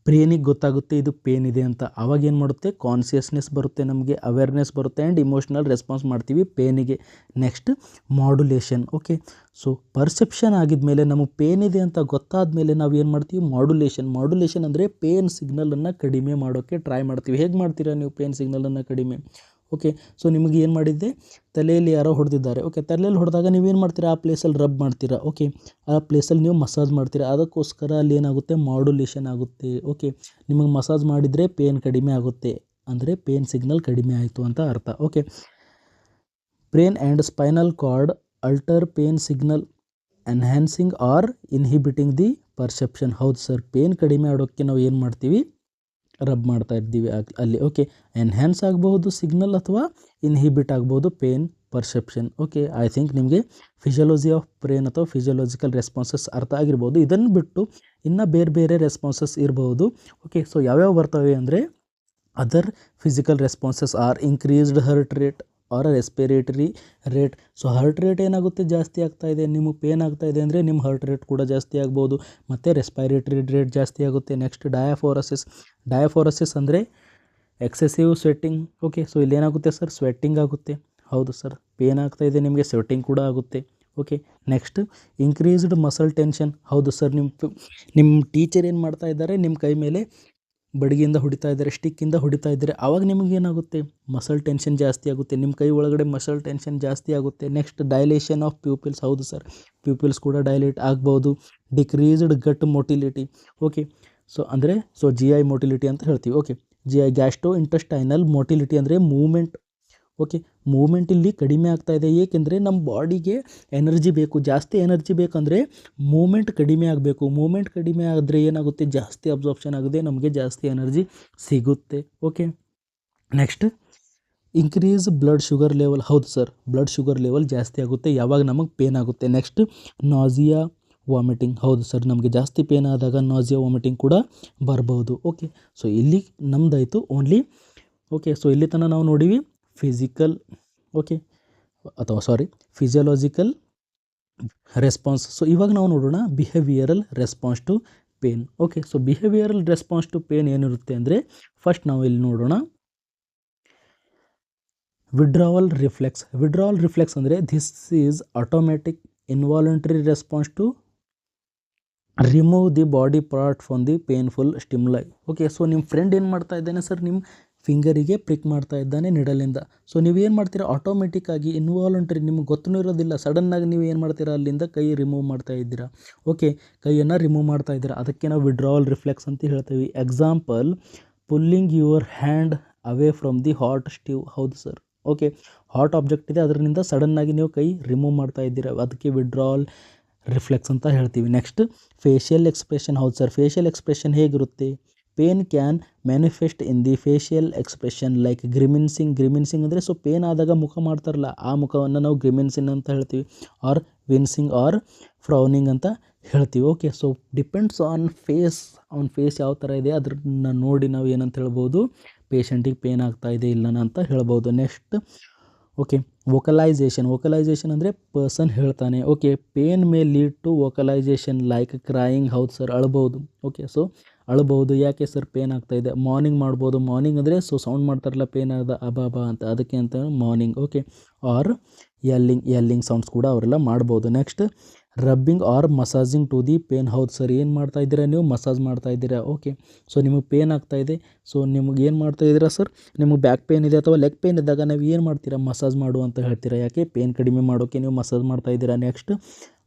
ಬ್ರೈನಿಗೆ ಗೊತ್ತಾಗುತ್ತೆ ಇದು ಪೇನ್ ಇದೆ ಅಂತ. ಅವಾಗ ಏನು ಮಾಡುತ್ತೆ, ಕಾನ್ಸಿಯಸ್ನೆಸ್ ಬರುತ್ತೆ, ನಮಗೆ ಅವೇರ್ನೆಸ್ ಬರುತ್ತೆ ಆ್ಯಂಡ್ ಇಮೋಷ್ನಲ್ ರೆಸ್ಪಾನ್ಸ್ ಮಾಡ್ತೀವಿ ಪೇನಿಗೆ. Next modulation. Okay, so perception ಆಗಿದ್ಮೇಲೆ ನಮಗೆ ಪೇನ್ ಇದೆ ಅಂತ ಗೊತ್ತಾದ ಮೇಲೆ ನಾವು ಏನು ಮಾಡ್ತೀವಿ, ಮಾಡ್ಯುಲೇಷನ್ ಅಂದರೆ ಪೇನ್ ಸಿಗ್ನಲನ್ನು ಕಡಿಮೆ ಮಾಡೋಕ್ಕೆ ಟ್ರೈ ಮಾಡ್ತೀವಿ. ಹೇಗೆ ಮಾಡ್ತೀರಾ ನೀವು ಪೇನ್ ಸಿಗ್ನಲನ್ನು ಕಡಿಮೆ? ಓಕೆ, ಸೊ ನಿಮಗೆ ಏನು ಮಾಡಿದ್ದೆ, ತಲೆಯಲ್ಲಿ ಯಾರೋ ಹೊಡೆದಿದ್ದಾರೆ. ಓಕೆ, ತಲೆಯಲ್ಲಿ ಹೊಡೆದಾಗ ನೀವೇನು ಮಾಡ್ತೀರಾ, ಆ ಪ್ಲೇಸಲ್ಲಿ ರಬ್ ಮಾಡ್ತೀರಾ. ಓಕೆ, ಆ ಪ್ಲೇಸಲ್ಲಿ ನೀವು ಮಸಾಜ್ ಮಾಡ್ತೀರಾ. ಅದಕ್ಕೋಸ್ಕರ ಅಲ್ಲಿ ಏನಾಗುತ್ತೆ, ಮಾಡ್ಯುಲೇಷನ್ ಆಗುತ್ತೆ. ಓಕೆ, ನಿಮಗೆ ಮಸಾಜ್ ಮಾಡಿದರೆ ಪೇನ್ ಕಡಿಮೆ ಆಗುತ್ತೆ, ಅಂದರೆ ಪೇನ್ ಸಿಗ್ನಲ್ ಕಡಿಮೆ ಆಯಿತು ಅಂತ ಅರ್ಥ. Okay, brain and spinal cord alter pain signal enhancing or inhibiting the perception. ಹೌದು ಸರ್, ಪೇನ್ ಕಡಿಮೆ ಆಡೋಕ್ಕೆ ನಾವು ಏನು ಮಾಡ್ತೀವಿ, ರಬ್ ಮಾಡ್ತಾ ಇದ್ದೀವಿ ಅಲ್ಲಿ. ಓಕೆ, ಎನ್ಹ್ಯಾನ್ಸ್ ಆಗಬಹುದು ಸಿಗ್ನಲ್ ಅಥವಾ ಇನ್ಹಿಬಿಟ್ ಆಗ್ಬೋದು pain perception. Okay, I think ನಿಮಗೆ ಫಿಸಿಯಾಲಜಿ ಆಫ್ ಬ್ರೈನ್ ಅಥವಾ ಫಿಸಿಯಾಲಜಿಕಲ್ ರೆಸ್ಪಾನ್ಸಸ್ ಅರ್ಥ ಆಗಿರ್ಬೋದು. ಇದನ್ನು ಬಿಟ್ಟು ಇನ್ನು ಬೇರೆ ರೆಸ್ಪಾನ್ಸಸ್ ಇರ್ಬೋದು. ಓಕೆ, ಸೊ ಯಾವ್ಯಾವ ಬರ್ತವೆ ಅಂದರೆ other physical responses are increased heart rate or respiratory rate. So heart rate ಏನಾಗುತ್ತೆ, ಜಾಸ್ತಿ ಆಗ್ತಾ ಇದೆ. ನಿಮಗೆ ಪೇನ್ ಆಗ್ತಾ ಇದೆ ಅಂದರೆ ನಿಮ್ಮ ಹಾರ್ಟ್ ರೇಟ್ ಕೂಡ ಜಾಸ್ತಿ ಆಗ್ಬೋದು, ಮತ್ತು ರೆಸ್ಪಿರೇಟರಿ ರೇಟ್ ಜಾಸ್ತಿ ಆಗುತ್ತೆ. ನೆಕ್ಸ್ಟ್ ಡಯಾಫೋರಸಿಸ್ ಅಂದರೆ ಎಕ್ಸೆಸಿವ್ ಸ್ವೆಟ್ಟಿಂಗ್. ಓಕೆ, ಸೊ ಇಲ್ಲೇನಾಗುತ್ತೆ ಸರ್, ಸ್ವೆಟ್ಟಿಂಗ್ ಆಗುತ್ತೆ. ಹೌದು ಸರ್, ಪೇನ್ ಆಗ್ತಾ ಇದೆ ನಿಮಗೆ, ಸ್ವೆಟ್ಟಿಂಗ್ ಕೂಡ ಆಗುತ್ತೆ. Okay, next increased muscle tension. ಹೌದು ಸರ್, ನಿಮ್ಮ ಟೀಚರ್ ಏನು ಮಾಡ್ತಾ ಇದ್ದಾರೆ, ನಿಮ್ಮ ಕೈ ಮೇಲೆ ಬಡಗಿಯಿಂದ ಹೊಡಿತಾ ಇದ್ದಾರೆ, ಸ್ಟಿಕ್ಕಿಂದ ಹೊಡಿತಾ ಇದ್ದಾರೆ. ಆವಾಗ ನಿಮಗೇನಾಗುತ್ತೆ, ಮಸಲ್ ಟೆನ್ಷನ್ ಜಾಸ್ತಿ ಆಗುತ್ತೆ, ನಿಮ್ಮ ಕೈ ಒಳಗಡೆ ಮಸಲ್ ಟೆನ್ಷನ್ ಜಾಸ್ತಿ ಆಗುತ್ತೆ. Next dilation of pupils. ಹೌದು ಸರ್, ಪ್ಯೂಪಿಲ್ಸ್ ಕೂಡ ಡೈಲೇಟ್ ಆಗ್ಬೋದು. Decreased gut motility. Okay, so GI motility ಅಂತ ಹೇಳ್ತೀವಿ. Okay, GI gastrointestinal motility ಅಂದರೆ ಮೂವ್ಮೆಂಟ್. ಓಕೆ, ಮೂಮೆಂಟ್ ಇಲ್ಲಿ ಕಡಿಮೆ ಆಗ್ತಾ ಇದೆ. ಏಕೆಂದರೆ ನಮ್ಮ ಬಾಡಿಗೆ ಎನರ್ಜಿ ಬೇಕು, ಜಾಸ್ತಿ ಎನರ್ಜಿ ಬೇಕಂದರೆ ಮೂಮೆಂಟ್ ಕಡಿಮೆ ಆಗಬೇಕು. ಮೂಮೆಂಟ್ ಕಡಿಮೆ ಆದರೆ ಏನಾಗುತ್ತೆ, ಜಾಸ್ತಿ ಅಬ್ಸಾರ್ಪ್ಷನ್ ಆಗಿದೆ, ನಮಗೆ ಜಾಸ್ತಿ ಎನರ್ಜಿ ಸಿಗುತ್ತೆ. Okay, next increase blood sugar level. ಹೌದು ಸರ್, ಬ್ಲಡ್ ಶುಗರ್ ಲೆವೆಲ್ ಜಾಸ್ತಿ ಆಗುತ್ತೆ ಯಾವಾಗ ನಮಗೆ ಪೇನ್ ಆಗುತ್ತೆ. Next nausea vomiting. ಹೌದು ಸರ್, ನಮಗೆ ಜಾಸ್ತಿ ಪೇನ್ ಆದಾಗ ನಾಸಿಯಾ ವಾಮಿಟಿಂಗ್ ಕೂಡ ಬರ್ಬೋದು. ಓಕೆ, ಸೊ ಇಲ್ಲಿ ನಮ್ದಾಯಿತು ಓನ್ಲಿ. ಓಕೆ, ಸೊ ಇಲ್ಲಿ ತನಕ ನಾವು ನೋಡಿವಿ ಫಿಸಿಕಲ್, ಓಕೆ, ಅಥವಾ ಸಾರಿ ಫಿಸಿಯೋಲಾಜಿಕಲ್ ರೆಸ್ಪಾನ್ಸ್. ಸೊ ಇವಾಗ ನಾವು ನೋಡೋಣ behavioural response to pain. Okay, so behavioural response to pain ಏನಿರುತ್ತೆ ಅಂದರೆ, ಫಸ್ಟ್ ನಾವು ಇಲ್ಲಿ ನೋಡೋಣ ವಿಡ್ರಾವಲ್ ರಿಫ್ಲೆಕ್ಸ್. ವಿಡ್ರಾವಲ್ ರಿಫ್ಲೆಕ್ಸ್ ಅಂದರೆ this is automatic involuntary response to remove the body part from the painful stimuli. Okay, so ನಿಮ್ಮ ಫ್ರೆಂಡ್ ಏನು ಮಾಡ್ತಾ ಇದ್ದಾನೆ ಸರ್, ನಿಮ್ಮ ಫಿಂಗರಿಗೆ ಪ್ರಿಕ್ ಮಾಡ್ತಾ ಇದ್ದಾನೆ ನಿಡಲಿಂದ. ಸೊ ನೀವೇನು ಮಾಡ್ತೀರಾ, ಆಟೋಮೆಟಿಕ್ಕಾಗಿ ಇನ್ವಾಲಂಟರಿ, ನಿಮ್ಗೆ ಗೊತ್ತೂ ಇರೋದಿಲ್ಲ, ಸಡನ್ನಾಗಿ ನೀವು ಏನು ಮಾಡ್ತೀರಾ, ಅಲ್ಲಿಂದ ಕೈ ರಿಮೂವ್ ಮಾಡ್ತಾ ಇದ್ದೀರಾ. ಓಕೆ, ಕೈಯನ್ನು ರಿಮೂವ್ ಮಾಡ್ತಾ ಇದ್ದೀರಾ, ಅದಕ್ಕೆ ನಾವು ವಿಡ್ರಾವಲ್ ರಿಫ್ಲೆಕ್ಸ್ ಅಂತ ಹೇಳ್ತೀವಿ. Example, pulling your hand away from the hot stove. ಹೌದು ಸರ್, ಓಕೆ, ಹಾಟ್ ಆಬ್ಜೆಕ್ಟ್ ಇದೆ, ಅದರಿಂದ ಸಡನ್ನಾಗಿ ನೀವು ಕೈ ರಿಮೂವ್ ಮಾಡ್ತಾ ಇದ್ದೀರಾ, ಅದಕ್ಕೆ ವಿಡ್ರಾವಲ್ ರಿಫ್ಲೆಕ್ಸ್ ಅಂತ ಹೇಳ್ತೀವಿ. Next facial expression. ಹೌದು ಸರ್, ಫೇಶಿಯಲ್ ಎಕ್ಸ್ಪ್ರೆಷನ್ ಹೇಗಿರುತ್ತೆ, pain can manifest in the facial expression like grimacing. Grimacing ಅಂದರೆ ಸೊ ಪೇನ್ ಆದಾಗ ಮುಖ ಮಾಡ್ತಾರಲ್ಲ, ಆ ಮುಖವನ್ನು ನಾವು ಗ್ರಿಮಿನ್ಸಿಂಗ್ ಅಂತ ಹೇಳ್ತೀವಿ, ಆರ್ ವಿನ್ಸಿಂಗ್ ಆರ್ ಫ್ರೌನಿಂಗ್ ಅಂತ ಹೇಳ್ತೀವಿ. Okay, so depends on face ಯಾವ ಥರ ಇದೆ ಅದನ್ನ ನೋಡಿ ನಾವು ಏನಂತ ಹೇಳ್ಬೋದು, ಪೇಷಂಟಿಗೆ ಪೇನ್ ಆಗ್ತಾ ಇದೆ ಇಲ್ಲನ ಅಂತ ಹೇಳ್ಬೋದು. ನೆಕ್ಸ್ಟ್ ಓಕೆ, ವೋಕಲೈಸೇಷನ್ ಅಂದರೆ ಪರ್ಸನ್ ಹೇಳ್ತಾನೆ. Okay, pain may lead to vocalisation like crying. ಹೌದು ಸರ್, ಅಳ್ಬೋದು. ಓಕೆ, ಸೊ ಅಳ್ಬೋದು, ಯಾಕೆ ಸರ್ ಪೇನ್ ಆಗ್ತಾ ಇದೆ, ಮಾರ್ನಿಂಗ್ ಮಾಡ್ಬೋದು. ಮಾರ್ನಿಂಗ್ ಅಂದರೆ ಸೊ ಸೌಂಡ್ ಮಾಡ್ತಾರಲ್ಲ ಪೇನ್ ಆದ ಅಬಾಬಾ ಅಂತ, ಅದಕ್ಕೆ ಅಂತ moaning. Okay, or yelling sounds ಕೂಡ ಅವರೆಲ್ಲ ಮಾಡ್ಬೋದು. Next rubbing or massaging to the pain. ಹೌದು ಸರ್, ಏನು ಮಾಡ್ತಾ ಇದ್ದೀರಾ ನೀವು, ಮಸಾಜ್ ಮಾಡ್ತಾ ಇದ್ದೀರಾ. ಓಕೆ, ಸೊ ನಿಮಗೆ ಪೇನ್ ಆಗ್ತಾ ಇದೆ, ಸೊ ನಿಮಗೆ ಏನು ಮಾಡ್ತಾ ಇದ್ದೀರಾ ಸರ್, ನಿಮಗೆ ಬ್ಯಾಕ್ ಪೇನ್ ಇದೆ ಅಥವಾ ಲೆಗ್ ಪೇನ್ ಇದ್ದಾಗ ನೀವು ಏನು ಮಾಡ್ತೀರಾ, ಮಸಾಜ್ ಮಾಡು ಅಂತ ಹೇಳ್ತೀರಾ. ಯಾಕೆ, ಪೇನ್ ಕಡಿಮೆ ಮಾಡೋಕ್ಕೆ ನೀವು ಮಸಾಜ್ ಮಾಡ್ತಾ ಇದ್ದೀರಾ. Next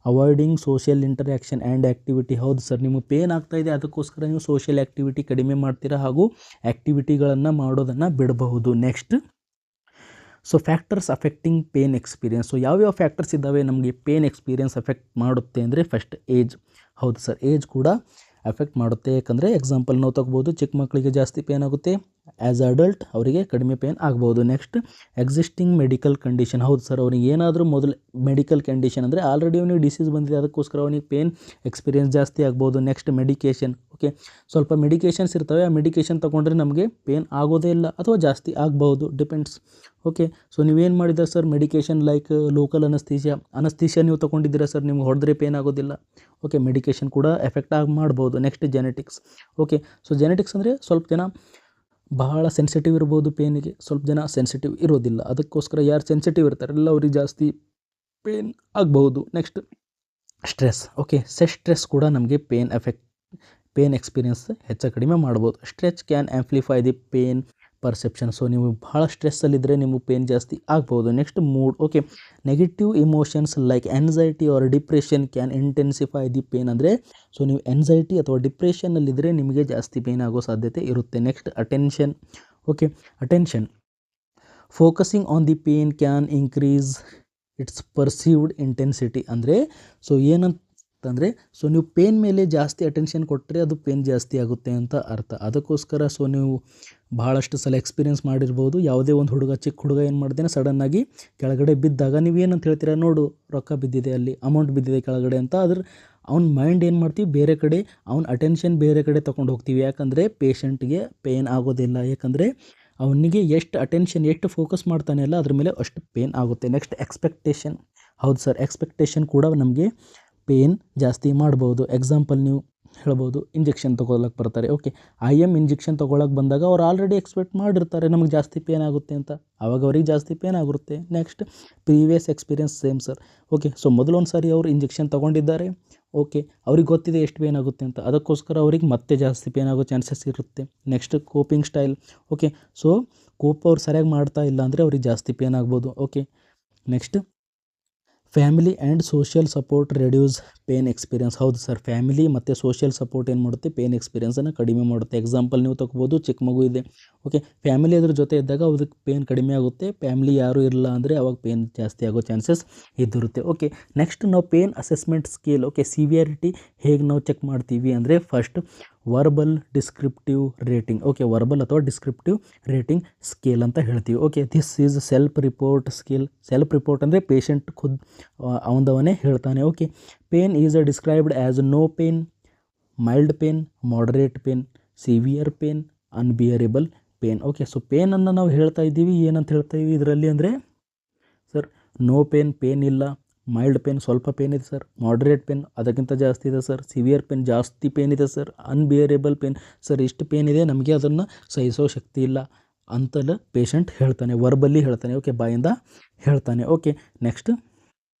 avoiding social interaction and activity. ಹೌದು ಸರ್, ನಿಮಗೆ ಪೇನ್ ಆಗ್ತಾ ಇದೆ, ಅದಕ್ಕೋಸ್ಕರ ನೀವು ಸೋಷಿಯಲ್ ಆ್ಯಕ್ಟಿವಿಟಿ ಕಡಿಮೆ ಮಾಡ್ತೀರಾ ಹಾಗೂ ಆ್ಯಕ್ಟಿವಿಟಿಗಳನ್ನು ಮಾಡೋದನ್ನು ಬಿಡಬಹುದು. Next so factors affecting pain experience. So ಯಾವ್ಯಾವ ಫ್ಯಾಕ್ಟರ್ಸ್ ಇದ್ದಾವೆ ನಮಗೆ ಪೇನ್ ಎಕ್ಸ್ಪೀರಿಯನ್ಸ್ ಅಫೆಕ್ಟ್ ಮಾಡುತ್ತೆ ಅಂದರೆ, ಫಸ್ಟ್ ಏಜ್. ಹೌದು ಸರ್, ಏಜ್ ಕೂಡ ಅಫೆಕ್ಟ್ ಮಾಡುತ್ತೆ. ಯಾಕಂದರೆ ಎಕ್ಸಾಂಪಲ್ ನಾವು ತಗೋಬೋದು, ಚಿಕ್ಕ ಮಕ್ಕಳಿಗೆ ಜಾಸ್ತಿ ಪೇನ್ ಆಗುತ್ತೆ, ಆ್ಯಸ್ ಅಡಲ್ಟ್ ಅವರಿಗೆ ಕಡಿಮೆ ಪೇನ್ ಆಗ್ಬೋದು. Next existing medical condition. ಹೌದು ಸರ್, ಅವನಿಗೆ ಏನಾದರೂ ಮೊದಲು ಮೆಡಿಕಲ್ ಕಂಡೀಷನ್ ಅಂದರೆ ಆಲ್ರೆಡಿ ಅವನಿಗೆ ಡಿಸೀಸ್ ಬಂದಿದೆ, ಅದಕ್ಕೋಸ್ಕರ ಅವನಿಗೆ ಪೇನ್ ಎಕ್ಸ್ಪೀರಿಯನ್ಸ್ ಜಾಸ್ತಿ ಆಗ್ಬೋದು. Next medication. ಓಕೆ, ಸ್ವಲ್ಪ ಮೆಡಿಕೇಷನ್ಸ್ ಇರ್ತವೆ, ಆ ಮೆಡಿಕೇಷನ್ ತೊಗೊಂಡ್ರೆ ನಮಗೆ ಪೇನ್ ಆಗೋದೇ ಇಲ್ಲ ಅಥವಾ ಜಾಸ್ತಿ ಆಗ್ಬೋದು, ಡಿಪೆಂಡ್ಸ್. ಓಕೆ, ಸೊ ನೀವೇನು ಮಾಡಿದ್ದೀರಾ sir, medication like local anaesthesia ನೀವು ತೊಗೊಂಡಿದ್ದೀರಾ ಸರ್, ನಿಮ್ಗೆ ಹೊಡೆದ್ರೆ ಪೇನ್ ಆಗೋದಿಲ್ಲ. ಓಕೆ, ಮೆಡಿಕೇಷನ್ ಕೂಡ ಎಫೆಕ್ಟ್ ಆಗಿ ಮಾಡ್ಬೋದು. Next genetics. Okay, so genetics ಅಂದರೆ ಸ್ವಲ್ಪ ಜನ ಬಹಳ ಸೆನ್ಸಿಟಿವ್ ಇರ್ಬೋದು ಪೇನಿಗೆ, ಸ್ವಲ್ಪ ಜನ ಸೆನ್ಸಿಟಿವ್ ಇರೋದಿಲ್ಲ, ಅದಕ್ಕೋಸ್ಕರ ಯಾರು ಸೆನ್ಸಿಟಿವ್ ಇರ್ತಾರಲ್ಲ ಅವ್ರಿಗೆ ಜಾಸ್ತಿ ಪೇನ್ ಆಗ್ಬೋದು. Next stress. ಓಕೆ, ಸ್ಟ್ರೆಸ್ ಕೂಡ ನಮಗೆ ಪೇನ್ ಎಕ್ಸ್ಪೀರಿಯನ್ಸ್ ಹೆಚ್ಚು ಕಡಿಮೆ ಮಾಡ್ಬೋದು. Stress can amplify the pain perception. So ನೀವು ಭಾಳ ಸ್ಟ್ರೆಸ್ಸಲ್ಲಿದ್ದರೆ ನಿಮಗೆ ಪೇನ್ ಜಾಸ್ತಿ ಆಗ್ಬೋದು. Next mood. Okay, negative emotions like anxiety or depression can intensify the pain. ಅಂದರೆ ಸೊ ನೀವು ಆ್ಯನ್ಸೈಟಿ ಅಥವಾ ಡಿಪ್ರೆಷನ್ನಲ್ಲಿದ್ದರೆ ನಿಮಗೆ ಜಾಸ್ತಿ ಪೇನ್ ಆಗೋ ಸಾಧ್ಯತೆ ಇರುತ್ತೆ. Next attention. Okay, attention focusing on the pain can increase its perceived intensity. ಅಂದರೆ ಸೊ ಏನಂತಂದರೆ ಸೊ ನೀವು ಪೇನ್ ಮೇಲೆ ಜಾಸ್ತಿ ಅಟೆನ್ಷನ್ ಕೊಟ್ಟರೆ ಅದು ಪೇನ್ ಜಾಸ್ತಿ ಆಗುತ್ತೆ ಅಂತ ಅರ್ಥ. ಅದಕ್ಕೋಸ್ಕರ ಸೊ ನೀವು ಭಾಳಷ್ಟು ಸಲ ಎಕ್ಸ್ಪೀರಿಯನ್ಸ್ ಮಾಡಿರ್ಬೋದು, ಯಾವುದೇ ಒಂದು ಚಿಕ್ಕ ಹುಡುಗ ಏನು ಮಾಡ್ತೇನೆ ಸಡನ್ನಾಗಿ ಕೆಳಗಡೆ ಬಿದ್ದಾಗ ನೀವೇನಂತ ಹೇಳ್ತೀರಾ, ನೋಡು ರೊಕ್ಕ ಬಿದ್ದಿದೆ, ಅಲ್ಲಿ ಅಮೌಂಟ್ ಬಿದ್ದಿದೆ ಕೆಳಗಡೆ ಅಂತ. ಅವ್ನ ಮೈಂಡ್ ಏನು ಮಾಡ್ತೀವಿ, ಬೇರೆ ಕಡೆ ಅವ್ನ ಅಟೆನ್ಷನ್ ಬೇರೆ ಕಡೆ ತೊಗೊಂಡು ಹೋಗ್ತೀವಿ. ಯಾಕಂದರೆ ಪೇಷಂಟ್ಗೆ ಪೇನ್ ಆಗೋದಿಲ್ಲ, ಯಾಕಂದರೆ ಅವನಿಗೆ ಎಷ್ಟು ಅಟೆನ್ಷನ್ ಎಷ್ಟು ಫೋಕಸ್ ಮಾಡ್ತಾನೆ ಅಲ್ಲ ಅದ್ರ ಮೇಲೆ ಅಷ್ಟು ಪೇನ್ ಆಗುತ್ತೆ. Next expectation. ಹೌದು ಸರ್, ಎಕ್ಸ್ಪೆಕ್ಟೇಷನ್ ಕೂಡ ನಮಗೆ ಪೇನ್ ಜಾಸ್ತಿ ಮಾಡ್ಬೋದು. ಎಕ್ಸಾಂಪಲ್ ನೀವು ಹೇಳ್ಬೋದು, ಇಂಜೆಕ್ಷನ್ ತೊಗೊಳಕ್ಕೆ ಬರ್ತಾರೆ. ಓಕೆ, ಇಂಜೆಕ್ಷನ್ ತೊಗೊಳಕ್ಕೆ ಬಂದಾಗ ಅವ್ರು ಆಲ್ರೆಡಿ ಎಕ್ಸ್ಪೆಕ್ಟ್ ಮಾಡಿರ್ತಾರೆ ನಮಗೆ ಜಾಸ್ತಿ ಪೇನ್ ಆಗುತ್ತೆ ಅಂತ, ಆವಾಗ ಅವ್ರಿಗೆ ಜಾಸ್ತಿ ಪೇನ್ ಆಗುತ್ತೆ. Next previous experience same sir. Okay, so ಮೊದಲೊಂದು ಸಾರಿ ಅವರು ಇಂಜೆಕ್ಷನ್ ತೊಗೊಂಡಿದ್ದಾರೆ, ಓಕೆ, ಅವ್ರಿಗೆ ಗೊತ್ತಿದೆ ಎಷ್ಟು ಪೇನ್ ಆಗುತ್ತೆ ಅಂತ, ಅದಕ್ಕೋಸ್ಕರ ಅವ್ರಿಗೆ ಮತ್ತೆ ಜಾಸ್ತಿ ಪೇನ್ ಆಗೋ ಚಾನ್ಸಸ್ ಇರುತ್ತೆ. Next coping style. Okay, so cope ಅವ್ರು ಸರಿಯಾಗಿ ಮಾಡ್ತಾ ಇಲ್ಲ ಅಂದರೆ ಅವ್ರಿಗೆ ಜಾಸ್ತಿ ಪೇನ್ ಆಗ್ಬೋದು. Okay, next family and social support reduce pain experience. ಹೌದು ಸರ್, ಫ್ಯಾಮಿಲಿ ಮತ್ತು ಸೋಷಿಯಲ್ ಸಪೋರ್ಟ್ ಏನು ಮಾಡುತ್ತೆ, ಪೇನ್ ಎಕ್ಸ್ಪೀರಿಯನ್ಸನ್ನು ಕಡಿಮೆ ಮಾಡುತ್ತೆ. ಎಕ್ಸಾಂಪಲ್ ನೀವು ತಗೋಬೋದು, ಚಿಕ್ಕ ಮಗು ಇದೆ, ಓಕೆ, ಫ್ಯಾಮಿಲಿ ಅದ್ರ ಜೊತೆ ಇದ್ದಾಗ ಅದಕ್ಕೆ ಪೇನ್ ಕಡಿಮೆ ಆಗುತ್ತೆ. ಫ್ಯಾಮಿಲಿ ಯಾರೂ ಇರಲ್ಲ ಅಂದರೆ ಅವಾಗ ಪೇನ್ ಜಾಸ್ತಿ ಆಗೋ ಚಾನ್ಸಸ್ ಇದ್ದಿರುತ್ತೆ. ಓಕೆ, ನೆಕ್ಸ್ಟ್ ನಾವು pain assessment scale. Okay, severity ಹೇಗೆ ನಾವು ಚೆಕ್ ಮಾಡ್ತೀವಿ ಅಂದರೆ first verbal descriptive rating. Okay, verbal ಅಥವಾ ಡಿಸ್ಕ್ರಿಪ್ಟಿವ್ ರೇಟಿಂಗ್ ಸ್ಕೇಲ್ ಅಂತ ಹೇಳ್ತೀವಿ. Okay, this is self report scale. Self report ಅಂದರೆ ಪೇಷಂಟ್ ಖುದ್ ಅವನದವನೇ ಹೇಳ್ತಾನೆ. Okay, pain is described as no pain, mild pain, moderate pain, severe pain, unbearable pain. Okay, so ಪೇನನ್ನು ನಾವು ಹೇಳ್ತಾ ಇದ್ದೀವಿ, ಏನಂತ ಹೇಳ್ತಾ ಇದ್ದೀವಿ ಇದರಲ್ಲಿ ಅಂದರೆ ಸರ್ ನೋ ಪೇನ್, ಪೇನ್ ಇಲ್ಲ, ಮೈಲ್ಡ್ ಪೇನ್ ಸ್ವಲ್ಪ ಪೇನ್ ಇದೆ ಸರ್, ಮಾಡರೇಟ್ ಪೇನ್ ಅದಕ್ಕಿಂತ ಜಾಸ್ತಿ ಇದೆ ಸರ್, ಸಿವಿಯರ್ ಪೇನ್ ಜಾಸ್ತಿ ಪೇನ್ ಇದೆ ಸರ್, ಅನ್ಬಿಯರೇಬಲ್ ಪೇನ್ ಸರ್ ಇಷ್ಟು ಪೇನ್ ಇದೆ, ನಮಗೆ ಅದನ್ನು ಸಹಿಸೋ ಶಕ್ತಿ ಇಲ್ಲ ಅಂತೆಲ್ಲ ಪೇಷಂಟ್ ಹೇಳ್ತಾನೆ, ವರ್ಬಲ್ಲಿ ಹೇಳ್ತಾನೆ. ಓಕೆ, ಬಾಯಿಂದ ಹೇಳ್ತಾನೆ. Okay, next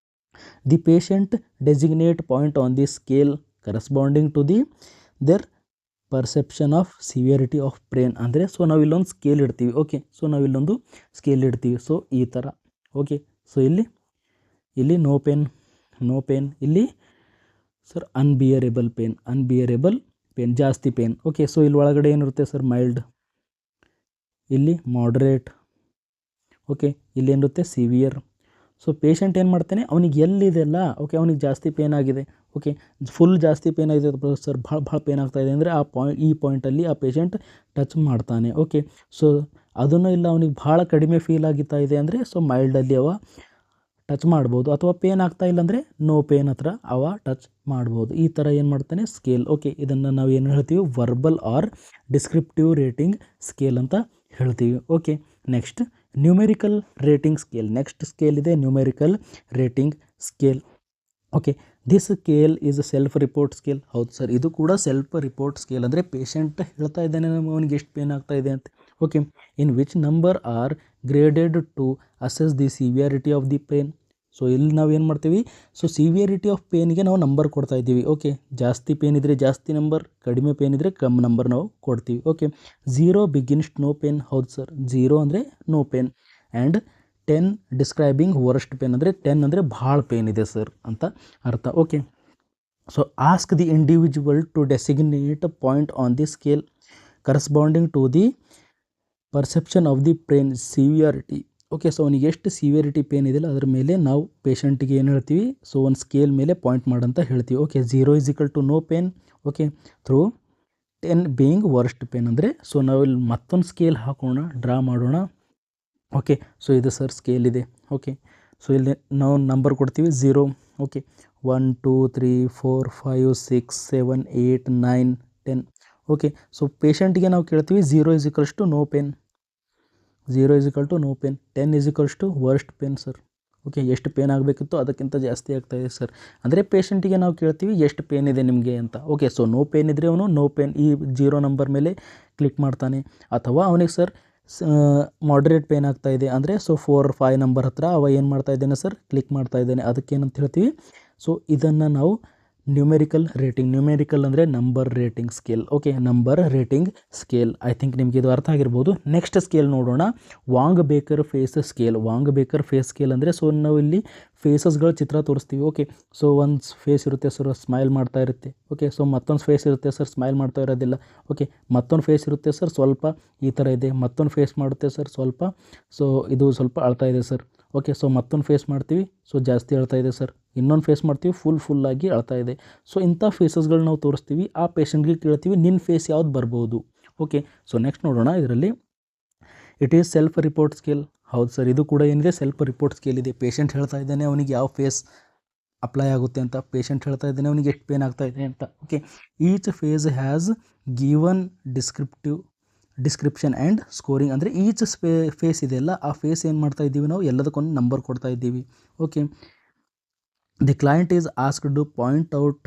the patient designate point on the scale corresponding to the their perception of severity of pain. ಅಂದರೆ ಸೊ ನಾವು ಇಲ್ಲೊಂದು ಸ್ಕೇಲ್ ಇಡ್ತೀವಿ. ಓಕೆ, ಸೊ ನಾವು ಇಲ್ಲೊಂದು ಸ್ಕೇಲ್ ಇಡ್ತೀವಿ. ಸೊ ಈ ಥರ. ಓಕೆ, ಸೊ ಇಲ್ಲಿ ನೋ ಪೇನ್, ಇಲ್ಲಿ ಸರ್ ಅನ್ಬಿಯರೇಬಲ್ ಪೇನ್ ಜಾಸ್ತಿ ಪೇನ್. ಓಕೆ, ಸೊ ಇಲ್ಲಿ ಒಳಗಡೆ ಏನಿರುತ್ತೆ ಸರ್ ಮೈಲ್ಡ್, ಇಲ್ಲಿ ಮಾಡ್ರೇಟ್, ಓಕೆ, ಇಲ್ಲಿ ಏನಿರುತ್ತೆ ಸಿವಿಯರ್. ಸೊ ಪೇಷಂಟ್ ಏನು ಮಾಡ್ತಾನೆ, ಅವನಿಗೆ ಎಲ್ಲಿದೆಲ್ಲ ಓಕೆ ಅವನಿಗೆ ಜಾಸ್ತಿ ಪೇನ್ ಆಗಿದೆ, ಓಕೆ ಫುಲ್ ಜಾಸ್ತಿ ಪೇನ್ ಆಗಿದೆ ಸರ್, ಭಾಳ ಪೇನ್ ಆಗ್ತಾಯಿದೆ ಅಂದರೆ ಈ ಪಾಯಿಂಟಲ್ಲಿ ಆ ಪೇಷಂಟ್ ಟಚ್ ಮಾಡ್ತಾನೆ. ಓಕೆ, ಸೊ ಅದನ್ನು ಇಲ್ಲ ಅವನಿಗೆ ಭಾಳ ಕಡಿಮೆ ಫೀಲ್ ಆಗಿತ್ತಾ ಇದೆ ಅಂದರೆ ಸೊ ಮೈಲ್ಡಲ್ಲಿ ಅವ ಟಚ್ ಮಾಡ್ಬೋದು, ಅಥವಾ ಪೇನ್ ಆಗ್ತಾ ಇಲ್ಲ ಅಂದರೆ ನೋ ಪೇನ್ ಹತ್ರ ಅವ ಟಚ್ ಮಾಡ್ಬೋದು. ಈ ಥರ ಏನು ಮಾಡ್ತಾನೆ ಸ್ಕೇಲ್. ಓಕೆ, ಇದನ್ನು ನಾವು ಏನು ಹೇಳ್ತೀವಿ, verbal or descriptive rating scale ಅಂತ ಹೇಳ್ತೀವಿ. Okay, next numerical rating scale. Next scale ಇದೆ numerical rating scale. Okay, this scale is self report scale. ಹೌದು ಸರ್, ಇದು ಕೂಡ ಸೆಲ್ಫ್ ರಿಪೋರ್ಟ್ ಸ್ಕೇಲ್. ಅಂದರೆ ಪೇಷಂಟ್ ಹೇಳ್ತಾ ಇದ್ದಾನೆ ಅವನಿಗೆ ಎಷ್ಟು ಪೇನ್ ಆಗ್ತಾ ಇದೆ ಅಂತ. Okay, in which number are graded to assess the severity of the pain. So ಇಲ್ಲಿ ನಾವು ಏನು ಮಾಡ್ತೀವಿ, ಸೊ ಸಿವಿಯರಿಟಿ ಆಫ್ ಪೇನ್ಗೆ ನಾವು ನಂಬರ್ ಕೊಡ್ತಾ ಇದ್ದೀವಿ. ಓಕೆ, ಜಾಸ್ತಿ ಪೇನ್ ಇದ್ದರೆ ಜಾಸ್ತಿ ನಂಬರ್, ಕಡಿಮೆ ಪೇನ್ ಇದ್ದರೆ ಕಮ್ಮಿ ನಂಬರ್ ನಾವು ಕೊಡ್ತೀವಿ. Okay, 0 begins no pain. ಹೌದು ಸರ್, 0 ಅಂದರೆ no pain, and 10 describing worst pain ಅಂದರೆ 10 ಅಂದರೆ ಭಾಳ ಪೇನ್ ಇದೆ ಸರ್ ಅಂತ ಅರ್ಥ. Okay, so ask the individual to designate a point on the scale corresponding to the perception of the pain severity. Okay, so ಅವನಿಗೆ ಎಷ್ಟು ಸಿವಿಯರಿಟಿ ಪೇನ್ ಇದೆಯಲ್ಲ ಅದ್ರ ಮೇಲೆ ನಾವು ಪೇಷಂಟಿಗೆ ಏನು ಹೇಳ್ತೀವಿ, ಸೊ ಒಂದು ಸ್ಕೇಲ್ ಮೇಲೆ ಪಾಯಿಂಟ್ ಮಾಡಂತ ಹೇಳ್ತೀವಿ. Okay, 0 is equal to no pain. Okay, through 10 being worst pain ಅಂದರೆ ಸೊ ನಾವು ಇಲ್ಲಿ ಮತ್ತೊಂದು ಸ್ಕೇಲ್ ಹಾಕೋಣ, ಡ್ರಾ ಮಾಡೋಣ. ಓಕೆ, ಸೊ ಇದು ಸರ್ ಸ್ಕೇಲ್ ಇದೆ. ಓಕೆ, ಸೊ ಇಲ್ಲಿ ನಾವು ನಂಬರ್ ಕೊಡ್ತೀವಿ 0. ಓಕೆ, 1 2 3 4 5 6 7 8 9 10. ಓಕೆ, ಸೊ ಪೇಷಂಟಿಗೆ ನಾವು ಕೇಳ್ತೀವಿ 0 is equals to no pain, 0 is equal to no pain, 10 is equals to worst pain sir. Okay, ಎಷ್ಟು ಪೇನ್ ಆಗಬೇಕಿತ್ತು ಅದಕ್ಕಿಂತ ಜಾಸ್ತಿ ಆಗ್ತಾಯಿದೆ ಸರ್. ಅಂದರೆ ಪೇಷಂಟಿಗೆ ನಾವು ಕೇಳ್ತೀವಿ ಎಷ್ಟು ಪೇನ್ ಇದೆ ನಿಮಗೆ ಅಂತ. ಓಕೆ, ಸೊ ನೋ ಪೇನ್ ಇದ್ದರೆ ಅವನು ನೋ ಪೇನ್ ಈ 0 ನಂಬರ್ ಮೇಲೆ ಕ್ಲಿಕ್ ಮಾಡ್ತಾನೆ. ಅಥವಾ ಅವನಿಗೆ ಸರ್ ಮಾಡ್ರೇಟ್ ಪೇನ್ ಆಗ್ತಾ ಇದೆ ಅಂದರೆ ಸೊ 4 or 5 ನಂಬರ್ ಹತ್ರ ಅವ ಏನು ಮಾಡ್ತಾ ಇದ್ದಾನೆ ಸರ್, ಕ್ಲಿಕ್ ಮಾಡ್ತಾ ಇದ್ದಾನೆ. ಅದಕ್ಕೇನಂತ ಹೇಳ್ತೀವಿ, ಸೊ ಇದನ್ನು ನಾವು ನ್ಯೂಮೆರಿಕಲ್ ರೇಟಿಂಗ್. ನ್ಯೂಮೆರಿಕಲ್ ಅಂದರೆ number rating scale. Okay, number rating scale. I think ನಿಮಗೆ ಇದು ಅರ್ಥ ಆಗಿರ್ಬೋದು. ನೆಕ್ಸ್ಟ್ ಸ್ಕೇಲ್ ನೋಡೋಣ, Wong Baker face scale. Wong Baker face scale ಅಂದರೆ ಸೊ ನಾವು ಇಲ್ಲಿ ಫೇಸಸ್ಗಳ ಚಿತ್ರ ತೋರಿಸ್ತೀವಿ. ಓಕೆ, ಸೊ ಒಂದು ಫೇಸ್ ಇರುತ್ತೆ ಸರ್ ಸ್ಮೈಲ್ ಮಾಡ್ತಾ ಇರುತ್ತೆ. ಓಕೆ, ಸೊ ಮತ್ತೊಂದು ಫೇಸ್ ಇರುತ್ತೆ ಸರ್ ಸ್ಮೈಲ್ ಮಾಡ್ತಾ ಇರೋದಿಲ್ಲ. ಓಕೆ, ಮತ್ತೊಂದು ಫೇಸ್ ಇರುತ್ತೆ ಸರ್ ಸ್ವಲ್ಪ ಈ ಥರ ಇದೆ. ಮತ್ತೊಂದು ಫೇಸ್ ಮಾಡುತ್ತೆ ಸರ್ ಸ್ವಲ್ಪ, ಸೊ ಇದು ಸ್ವಲ್ಪ ಅಳ್ತಾ ಇದೆ ಸರ್. ಓಕೆ, ಸೊ ಮತ್ತೊಂದು ಫೇಸ್ ಮಾಡ್ತೀವಿ, ಸೊ ಜಾಸ್ತಿ ಅಳ್ತಾ ಇದೆ ಸರ್. ಇನ್ನೊಂದು ಫೇಸ್ ಮಾಡ್ತೀವಿ, ಫುಲ್ಲಾಗಿ ಅಳ್ತಾ ಇದೆ. ಸೊ ಇಂಥ ಫೇಸಸ್ಗಳು ನಾವು ತೋರಿಸ್ತೀವಿ. ಆ ಪೇಷಂಟ್ಗೆ ಕೇಳ್ತೀವಿ ನಿನ್ನ ಫೇಸ್ ಯಾವ್ದು ಬರ್ಬೋದು. ಓಕೆ, ಸೊ ನೆಕ್ಸ್ಟ್ ನೋಡೋಣ ಇದರಲ್ಲಿ it is self report scale. ಹೌದು ಸರ್, ಇದು ಕೂಡ ಏನಿದೆ ಸೆಲ್ಫ್ ರಿಪೋರ್ಟ್ ಸ್ಕೇಲ್ ಇದೆ. ಪೇಷಂಟ್ ಹೇಳ್ತಾ ಇದ್ದಾನೆ ಅವನಿಗೆ ಯಾವ ಫೇಸ್ ಅಪ್ಲೈ ಆಗುತ್ತೆ ಅಂತ, ಪೇಷಂಟ್ ಹೇಳ್ತಾ ಇದ್ದಾನೆ ಅವನಿಗೆ ಎಷ್ಟು ಪೇನ್ ಆಗ್ತಾ ಇದೆ ಅಂತ. Okay, each face has given description and scoring. ಅಂದರೆ ಈಚ್ ಫೇಸ್ ಇದೆಯಲ್ಲ ಆ ಫೇಸ್ ಏನು ಮಾಡ್ತಾ ಇದ್ದೀವಿ ನಾವು, ಎಲ್ಲದಕ್ಕೊಂದು ನಂಬರ್ ಕೊಡ್ತಾ ಇದ್ದೀವಿ. Okay, the client is asked to point out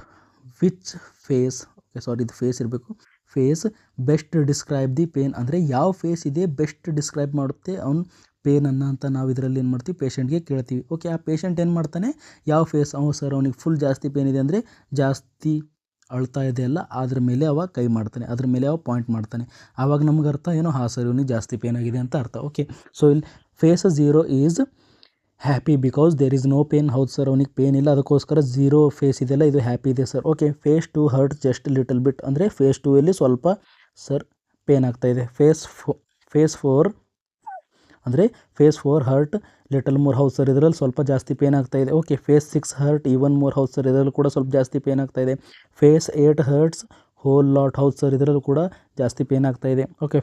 which face, okay sorry ಇದು ಫೇಸ್ ಇರಬೇಕು, face best describe the pain. ಅಂದರೆ ಯಾವ ಫೇಸ್ ಇದೆ ಬೆಸ್ಟ್ ಡಿಸ್ಕ್ರೈಬ್ ಮಾಡುತ್ತೆ ಅವ್ನು ಪೇನನ್ನು ಅಂತ ನಾವು ಇದರಲ್ಲಿ ಏನು ಮಾಡ್ತೀವಿ ಪೇಷಂಟ್ಗೆ ಕೇಳ್ತೀವಿ. ಓಕೆ, ಆ ಪೇಷಂಟ್ ಏನು ಮಾಡ್ತಾನೆ, ಯಾವ ಫೇಸ್ ಸರ್ ಅವನಿಗೆ ಫುಲ್ ಜಾಸ್ತಿ ಪೇನ್ ಇದೆ ಅಂದರೆ ಜಾಸ್ತಿ ಅಳ್ತಾ ಇದೆಯಲ್ಲ ಅದ್ರ ಮೇಲೆ ಅವ ಕೈ ಮಾಡ್ತಾನೆ, ಅದ್ರ ಮೇಲೆ ಅವ ಪಾಯಿಂಟ್ ಮಾಡ್ತಾನೆ. ಆವಾಗ ನಮ್ಗೆ ಅರ್ಥ ಏನೋ ಹಾಂ ಸರ್ ಇವನಿಗೆ ಜಾಸ್ತಿ ಪೇನ್ ಆಗಿದೆ ಅಂತ ಅರ್ಥ. ಓಕೆ, ಸೊ ಇಲ್ಲಿ face 0 is happy because there is no pain. ಹೌದು ಸರ್, ಅವನಿಗೆ ಪೇನ್ ಇಲ್ಲ, ಅದಕ್ಕೋಸ್ಕರ ಝೀರೋ ಫೇಸ್ ಇದೆಯಲ್ಲ ಇದು ಹ್ಯಾಪಿ ಇದೆ sir. Okay, face 2 hurt just little bit ಅಂದರೆ ಫೇಸ್ 2 ಅಲ್ಲಿ ಸ್ವಲ್ಪ ಸರ್ ಪೇನ್ ಆಗ್ತಾಯಿದೆ. ಫೇಸ್ 4 ಅಂದರೆ ಫೇಸ್ 4 ಹರ್ಟ್ ಲಿಟಲ್ ಮೋರ್. ಹೌದು ಸರ್, ಇದರಲ್ಲಿ ಸ್ವಲ್ಪ ಜಾಸ್ತಿ ಪೇನ್ ಆಗ್ತಾಯಿದೆ. Okay, face 6 hurt even more. ಹೌದು ಸರ್, ಇದರಲ್ಲೂ ಕೂಡ ಸ್ವಲ್ಪ ಜಾಸ್ತಿ ಪೇನ್ ಆಗ್ತಾಯಿದೆ. Face 8 hurts whole lot. ಹೌದು ಸರ್, ಇದರಲ್ಲೂ ಕೂಡ ಜಾಸ್ತಿ ಪೇನ್ ಆಗ್ತಾಯಿದೆ. Okay,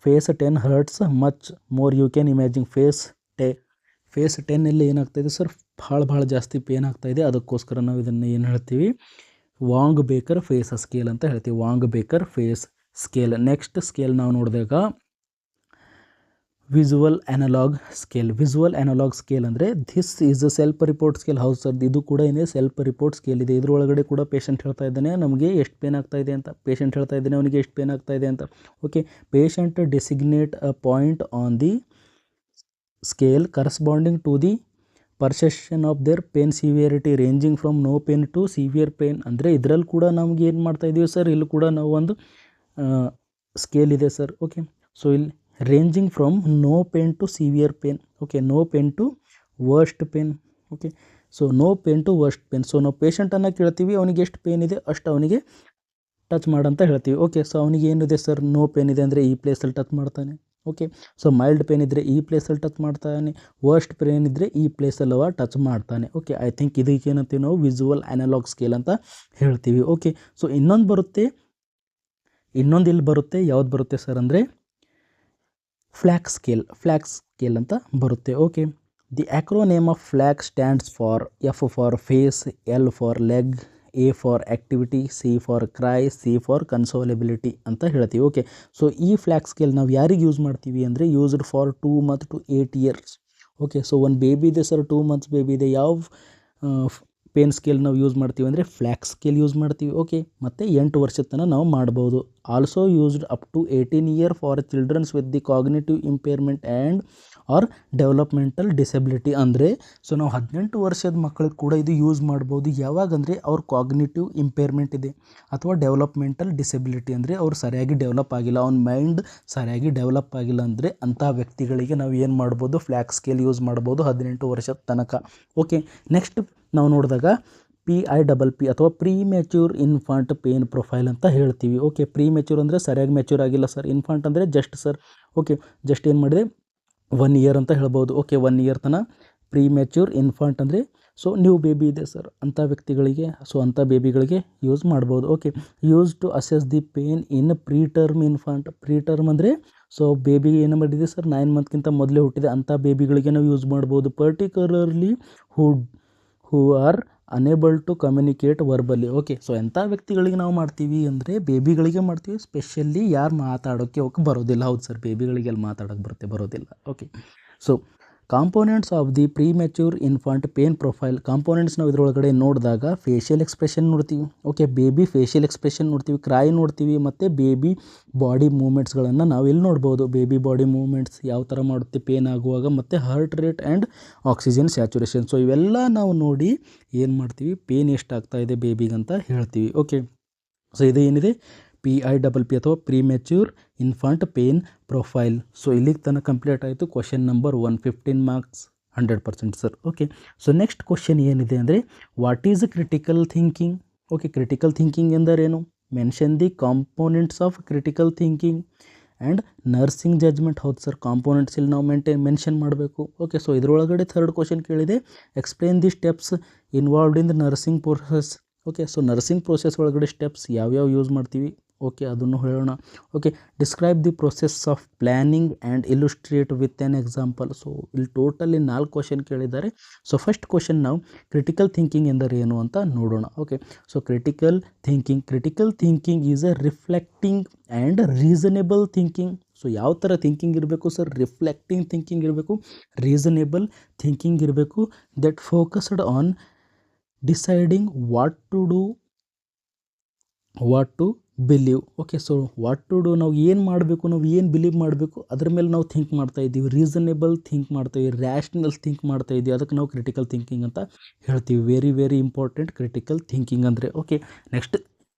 face 10 hurts much more. You can imagine. Face 10 ಅಲ್ಲಿ ಏನಾಗ್ತಾಯಿದೆ ಸರ್, ಭಾಳ ಜಾಸ್ತಿ ಪೇನ್ ಆಗ್ತಾಯಿದೆ. ಅದಕ್ಕೋಸ್ಕರ ನಾವು ಇದನ್ನು ಏನು ಹೇಳ್ತೀವಿ, ವಾಂಗ್ ಬೇಕರ್ ಫೇಸ್ ಸ್ಕೇಲ್ ಅಂತ ಹೇಳ್ತೀವಿ. Wong Baker face scale. Next scale ನಾವು ನೋಡಿದಾಗ visual analog scale. Visual analog scale ಅಂದರೆ this is a self report scale. ಹೌದು ಸರ್, ಇದು ಕೂಡ ಏನೇ ಸೆಲ್ಫ್ ರಿಪೋರ್ಟ್ ಸ್ಕೇಲ್ ಇದೆ. ಇದರೊಳಗಡೆ ಕೂಡ ಪೇಷಂಟ್ ಹೇಳ್ತಾ ಇದ್ದಾನೆ ನಮಗೆ ಎಷ್ಟು ಪೇನ್ ಆಗ್ತಾ ಇದೆ ಅಂತ. ಪೇಷಂಟ್ ಹೇಳ್ತಾ ಇದ್ದಾನೆ ಅವನಿಗೆ ಎಷ್ಟು ಪೇನ್ ಆಗ್ತಾ ಇದೆ ಅಂತ. Okay, patient designate a point on the scale corresponding to the perception of their pain severity ranging from no pain to severe pain. ಅಂದರೆ ಇದರಲ್ಲಿ ಕೂಡ ನಮ್ಗೆ ಏನು ಮಾಡ್ತಾ ಇದ್ದೀವಿ ಸರ್, ಇಲ್ಲಿ ಕೂಡ ನಾವು ಒಂದು ಸ್ಕೇಲ್ ಇದೆ ಸರ್. ಓಕೆ, ಸೊ ಇಲ್ಲಿ ranging from no pain to severe pain. Okay, no pain to worst pain. Okay, so no pain to worst pain. So ನಾವು ಪೇಷಂಟನ್ನು ಕೇಳ್ತೀವಿ ಅವನಿಗೆ ಎಷ್ಟು ಪೇನ್ ಇದೆ ಅಷ್ಟು ಅವನಿಗೆ ಟಚ್ ಮಾಡಂತ ಹೇಳ್ತೀವಿ. ಓಕೆ, ಸೊ ಅವನಿಗೆ ಏನಿದೆ ಸರ್, ನೋ ಪೇನ್ ಇದೆ ಅಂದರೆ ಈ ಪ್ಲೇಸಲ್ಲಿ ಟಚ್ ಮಾಡ್ತಾನೆ. ಓಕೆ, ಸೊ ಮೈಲ್ಡ್ ಪೇನ್ ಇದ್ದರೆ ಈ ಪ್ಲೇಸಲ್ಲಿ ಟಚ್ ಮಾಡ್ತಾನೆ. ವರ್ಸ್ಟ್ ಪೇನ್ ಇದ್ದರೆ ಈ ಪ್ಲೇಸಲ್ಲಿ ಅವ ಟಚ್ ಮಾಡ್ತಾನೆ. ಓಕೆ, ಐ ಥಿಂಕ್ ಇದಕ್ಕೆ ಏನಂತೀವಿ ನಾವು ವಿಜುವಲ್ ಅನಲಾಗ್ ಸ್ಕೇಲ್ ಅಂತ ಹೇಳ್ತೀವಿ. ಓಕೆ, ಸೊ ಇನ್ನೊಂದು ಇಲ್ಲಿ ಬರುತ್ತೆ. ಯಾವ್ದು ಬರುತ್ತೆ ಸರ್ ಅಂದರೆ ಫ್ಲ್ಯಾಕ್ ಸ್ಕೇಲ್ ಅಂತ ಬರುತ್ತೆ. Okay, the acronym of FLACC stands for F for face, L for leg, A for activity, C for cry, C for consolability ಅಂತ ಹೇಳ್ತೀವಿ. ಓಕೆ, ಸೊ ಈ ಫ್ಲ್ಯಾಕ್ ಸ್ಕೇಲ್ ನಾವು ಯಾರಿಗೆ ಯೂಸ್ ಮಾಡ್ತೀವಿ ಅಂದರೆ used for 2 months to 8 years. Okay, so ಒಂದು ಬೇಬಿ ಇದೆ ಸರ್, 2 months ಬೇಬಿ ಇದೆ. ಯಾವ ಪೇನ್ ಸ್ಕೇಲ್ ನಾವು ಯೂಸ್ ಮಾಡ್ತೀವಿ ಅಂದರೆ ಫ್ಲ್ಯಾಕ್ ಸ್ಕೇಲ್ ಯೂಸ್ ಮಾಡ್ತೀವಿ. ಓಕೆ, ಮತ್ತು 8 ವರ್ಷದ ತನಕ ನಾವು ಮಾಡ್ಬೋದು. Also used up to 18 years for childrens with the cognitive impairment and or developmental disability. ಅಂದರೆ ಸೊ ನಾವು 18 ವರ್ಷದ ಮಕ್ಕಳಿಗೆ ಕೂಡ ಇದು ಯೂಸ್ ಮಾಡ್ಬೋದು. ಯಾವಾಗಂದರೆ ಅವ್ರ ಕಾಗ್ನಿಟಿವ್ ಇಂಪೇರ್ಮೆಂಟ್ ಇದೆ ಅಥವಾ ಡೆವಲಪ್ಮೆಂಟಲ್ ಡಿಸೆಬಿಲಿಟಿ ಅಂದರೆ ಅವ್ರು ಸರಿಯಾಗಿ ಡೆವಲಪ್ ಆಗಿಲ್ಲ, ಅವ್ನ ಮೈಂಡ್ ಸರಿಯಾಗಿ ಡೆವಲಪ್ ಆಗಿಲ್ಲ ಅಂದರೆ ಅಂಥ ವ್ಯಕ್ತಿಗಳಿಗೆ ನಾವು ಏನು ಮಾಡ್ಬೋದು, ಫ್ಲ್ಯಾಕ್ ಸ್ಕೇಲ್ ಯೂಸ್ ಮಾಡ್ಬೋದು 18 ವರ್ಷದ ತನಕ. ಓಕೆ, ನೆಕ್ಸ್ಟ್ ನಾವು ನೋಡಿದಾಗ PIPP ಅಥವಾ premature infant pain profile ಅಂತ ಹೇಳ್ತೀವಿ. ಓಕೆ, ಪ್ರೀ ಮೆಚ್ಯೂರ್ ಅಂದರೆ ಸರಿಯಾಗಿ ಮೆಚ್ಯೂರ್ ಆಗಿಲ್ಲ ಸರ್. ಇನ್ಫಾಂಟ್ ಅಂದರೆ ಜಸ್ಟ್ ಸರ್. ಓಕೆ, ಜಸ್ಟ್ ಏನು ಮಾಡಿದೆ 1 year ಅಂತ ಹೇಳ್ಬೋದು. ಓಕೆ, 1 year ತನಕ ಪ್ರೀ ಮೆಚ್ಯೂರ್ ಇನ್ಫಾಂಟ್ ಅಂದರೆ ಸೊ ನ್ಯೂ ಬೇಬಿ ಇದೆ ಸರ್, ಅಂಥ ವ್ಯಕ್ತಿಗಳಿಗೆ, ಸೊ ಅಂಥ ಬೇಬಿಗಳಿಗೆ ಯೂಸ್ ಮಾಡ್ಬೋದು. Okay, use to assess the pain in preterm infant. Preterm ಅಂದರೆ ಸೊ ಬೇಬಿ ಏನು ಮಾಡಿದೆ ಸರ್, 9 monthsಗಿಂತ ಮೊದಲೇ ಹುಟ್ಟಿದೆ ಅಂಥ ಬೇಬಿಗಳಿಗೆ ನಾವು ಯೂಸ್ ಮಾಡ್ಬೋದು. Particularly who are unable to communicate verbally. Okay, so ಎಂಥ ವ್ಯಕ್ತಿಗಳಿಗೆ ನಾವು ಮಾಡ್ತೀವಿ ಅಂದರೆ ಬೇಬಿಗಳಿಗೆ ಮಾಡ್ತೀವಿ. ಸ್ಪೆಷಲಿ ಯಾರು ಮಾತಾಡೋಕ್ಕೆ ಬರೋದಿಲ್ಲ. ಹೌದು ಸರ್, ಬೇಬಿಗಳಿಗೆಲ್ಲ ಮಾತಾಡೋಕ್ಕೆ ಬರೋದಿಲ್ಲ. Okay, so components of the premature infant pain profile. Components ನಾವು ಇದರೊಳಗಡೆ ನೋಡಿದಾಗ ಫೇಶಿಯಲ್ ಎಕ್ಸ್ಪ್ರೆಷನ್ ನೋಡ್ತೀವಿ. ಓಕೆ, ಬೇಬಿ ಫೇಶಿಯಲ್ ಎಕ್ಸ್ಪ್ರೆಷನ್ ನೋಡ್ತೀವಿ, ಕ್ರೈ ನೋಡ್ತೀವಿ, ಮತ್ತು ಬೇಬಿ ಬಾಡಿ ಮೂಮೆಂಟ್ಸ್ಗಳನ್ನು ನಾವು ಇಲ್ಲಿ ನೋಡ್ಬೋದು. ಬೇಬಿ ಬಾಡಿ ಮೂಮೆಂಟ್ಸ್ ಯಾವ ಥರ ಮಾಡುತ್ತೆ ಪೇನ್ ಆಗುವಾಗ, ಮತ್ತು heart rate and oxygen saturation. So ಇವೆಲ್ಲ ನಾವು ನೋಡಿ ಏನು ಮಾಡ್ತೀವಿ, ಪೇನ್ ಎಷ್ಟಾಗ್ತಾ ಇದೆ ಬೇಬಿಗಂತ ಹೇಳ್ತೀವಿ. ಓಕೆ, ಸೊ ಇದು ಏನಿದೆ PIPP ಅಥವಾ premature infant pain profile. So ಇಲ್ಲಿಗೆ ತನಕ ಕಂಪ್ಲೀಟ್ ಆಯಿತು. Question number 1, 15 marks 100% sir. Okay, so next question ಏನಿದೆ ಅಂದರೆ what is critical thinking. Okay, critical thinking ಎಂದರೇನು? Mention the components of critical thinking and nursing judgement. ಹೌದು ಸರ್, ಕಾಂಪೋನೆಂಟ್ಸ್ ಇಲ್ಲಿ ನಾವು ಮೆನ್ಷನ್ ಮಾಡಬೇಕು. ಓಕೆ, ಸೊ ಇದರೊಳಗಡೆ 3rd ಕ್ವಶನ್ ಕೇಳಿದೆ, explain the steps involved in the nursing process. Okay, so nursing process ಒಳಗಡೆ ಸ್ಟೆಪ್ಸ್ ಯಾವ್ಯಾವ ಯೂಸ್ ಮಾಡ್ತೀವಿ, ಓಕೆ ಅದನ್ನು ಹೇಳೋಣ. Okay, describe the process of planning and illustrate with an example. So ಇಲ್ಲಿ ಟೋಟಲಿ 4 ಕ್ವಶನ್ ಕೇಳಿದ್ದಾರೆ. ಸೊ ಫಸ್ಟ್ ಕ್ವಶನ್ ನಾವು ಕ್ರಿಟಿಕಲ್ ಥಿಂಕಿಂಗ್ ಎಂದರೆ ಏನು ಅಂತ ನೋಡೋಣ. Okay, so critical thinking is a reflecting and reasonable thinking. So ಯಾವ ಥರ ಥಿಂಕಿಂಗ್ ಇರಬೇಕು ಸರ್? ರಿಫ್ಲೆಕ್ಟಿಂಗ್ ಥಿಂಕಿಂಗ್ ಇರಬೇಕು, ರೀಸನೇಬಲ್ ಥಿಂಕಿಂಗ್ ಇರಬೇಕು, that focused on deciding what to do, what to believe. Okay, so what to do ನಾವು ಏನು ಮಾಡಬೇಕು, ನಾವು ಏನು ಬಿಲೀವ್ ಮಾಡಬೇಕು ಅದ್ರ ಮೇಲೆ ನಾವು ಥಿಂಕ್ ಮಾಡ್ತಾ ಇದ್ದೀವಿ. ರೀಸನೇಬಲ್ ಥಿಂಕ್ ಮಾಡ್ತಾಯಿದ್ದೀವಿ, ರ್ಯಾಷನಲ್ ಥಿಂಕ್ ಮಾಡ್ತಾ ಇದ್ದೀವಿ, ಅದಕ್ಕೆ ನಾವು ಕ್ರಿಟಿಕಲ್ ಥಿಂಕಿಂಗ್ ಅಂತ ಹೇಳ್ತೀವಿ. ವೆರಿ ಇಂಪಾರ್ಟೆಂಟ್ ಕ್ರಿಟಿಕಲ್ ಥಿಂಕಿಂಗ್ ಅಂದರೆ. Okay, next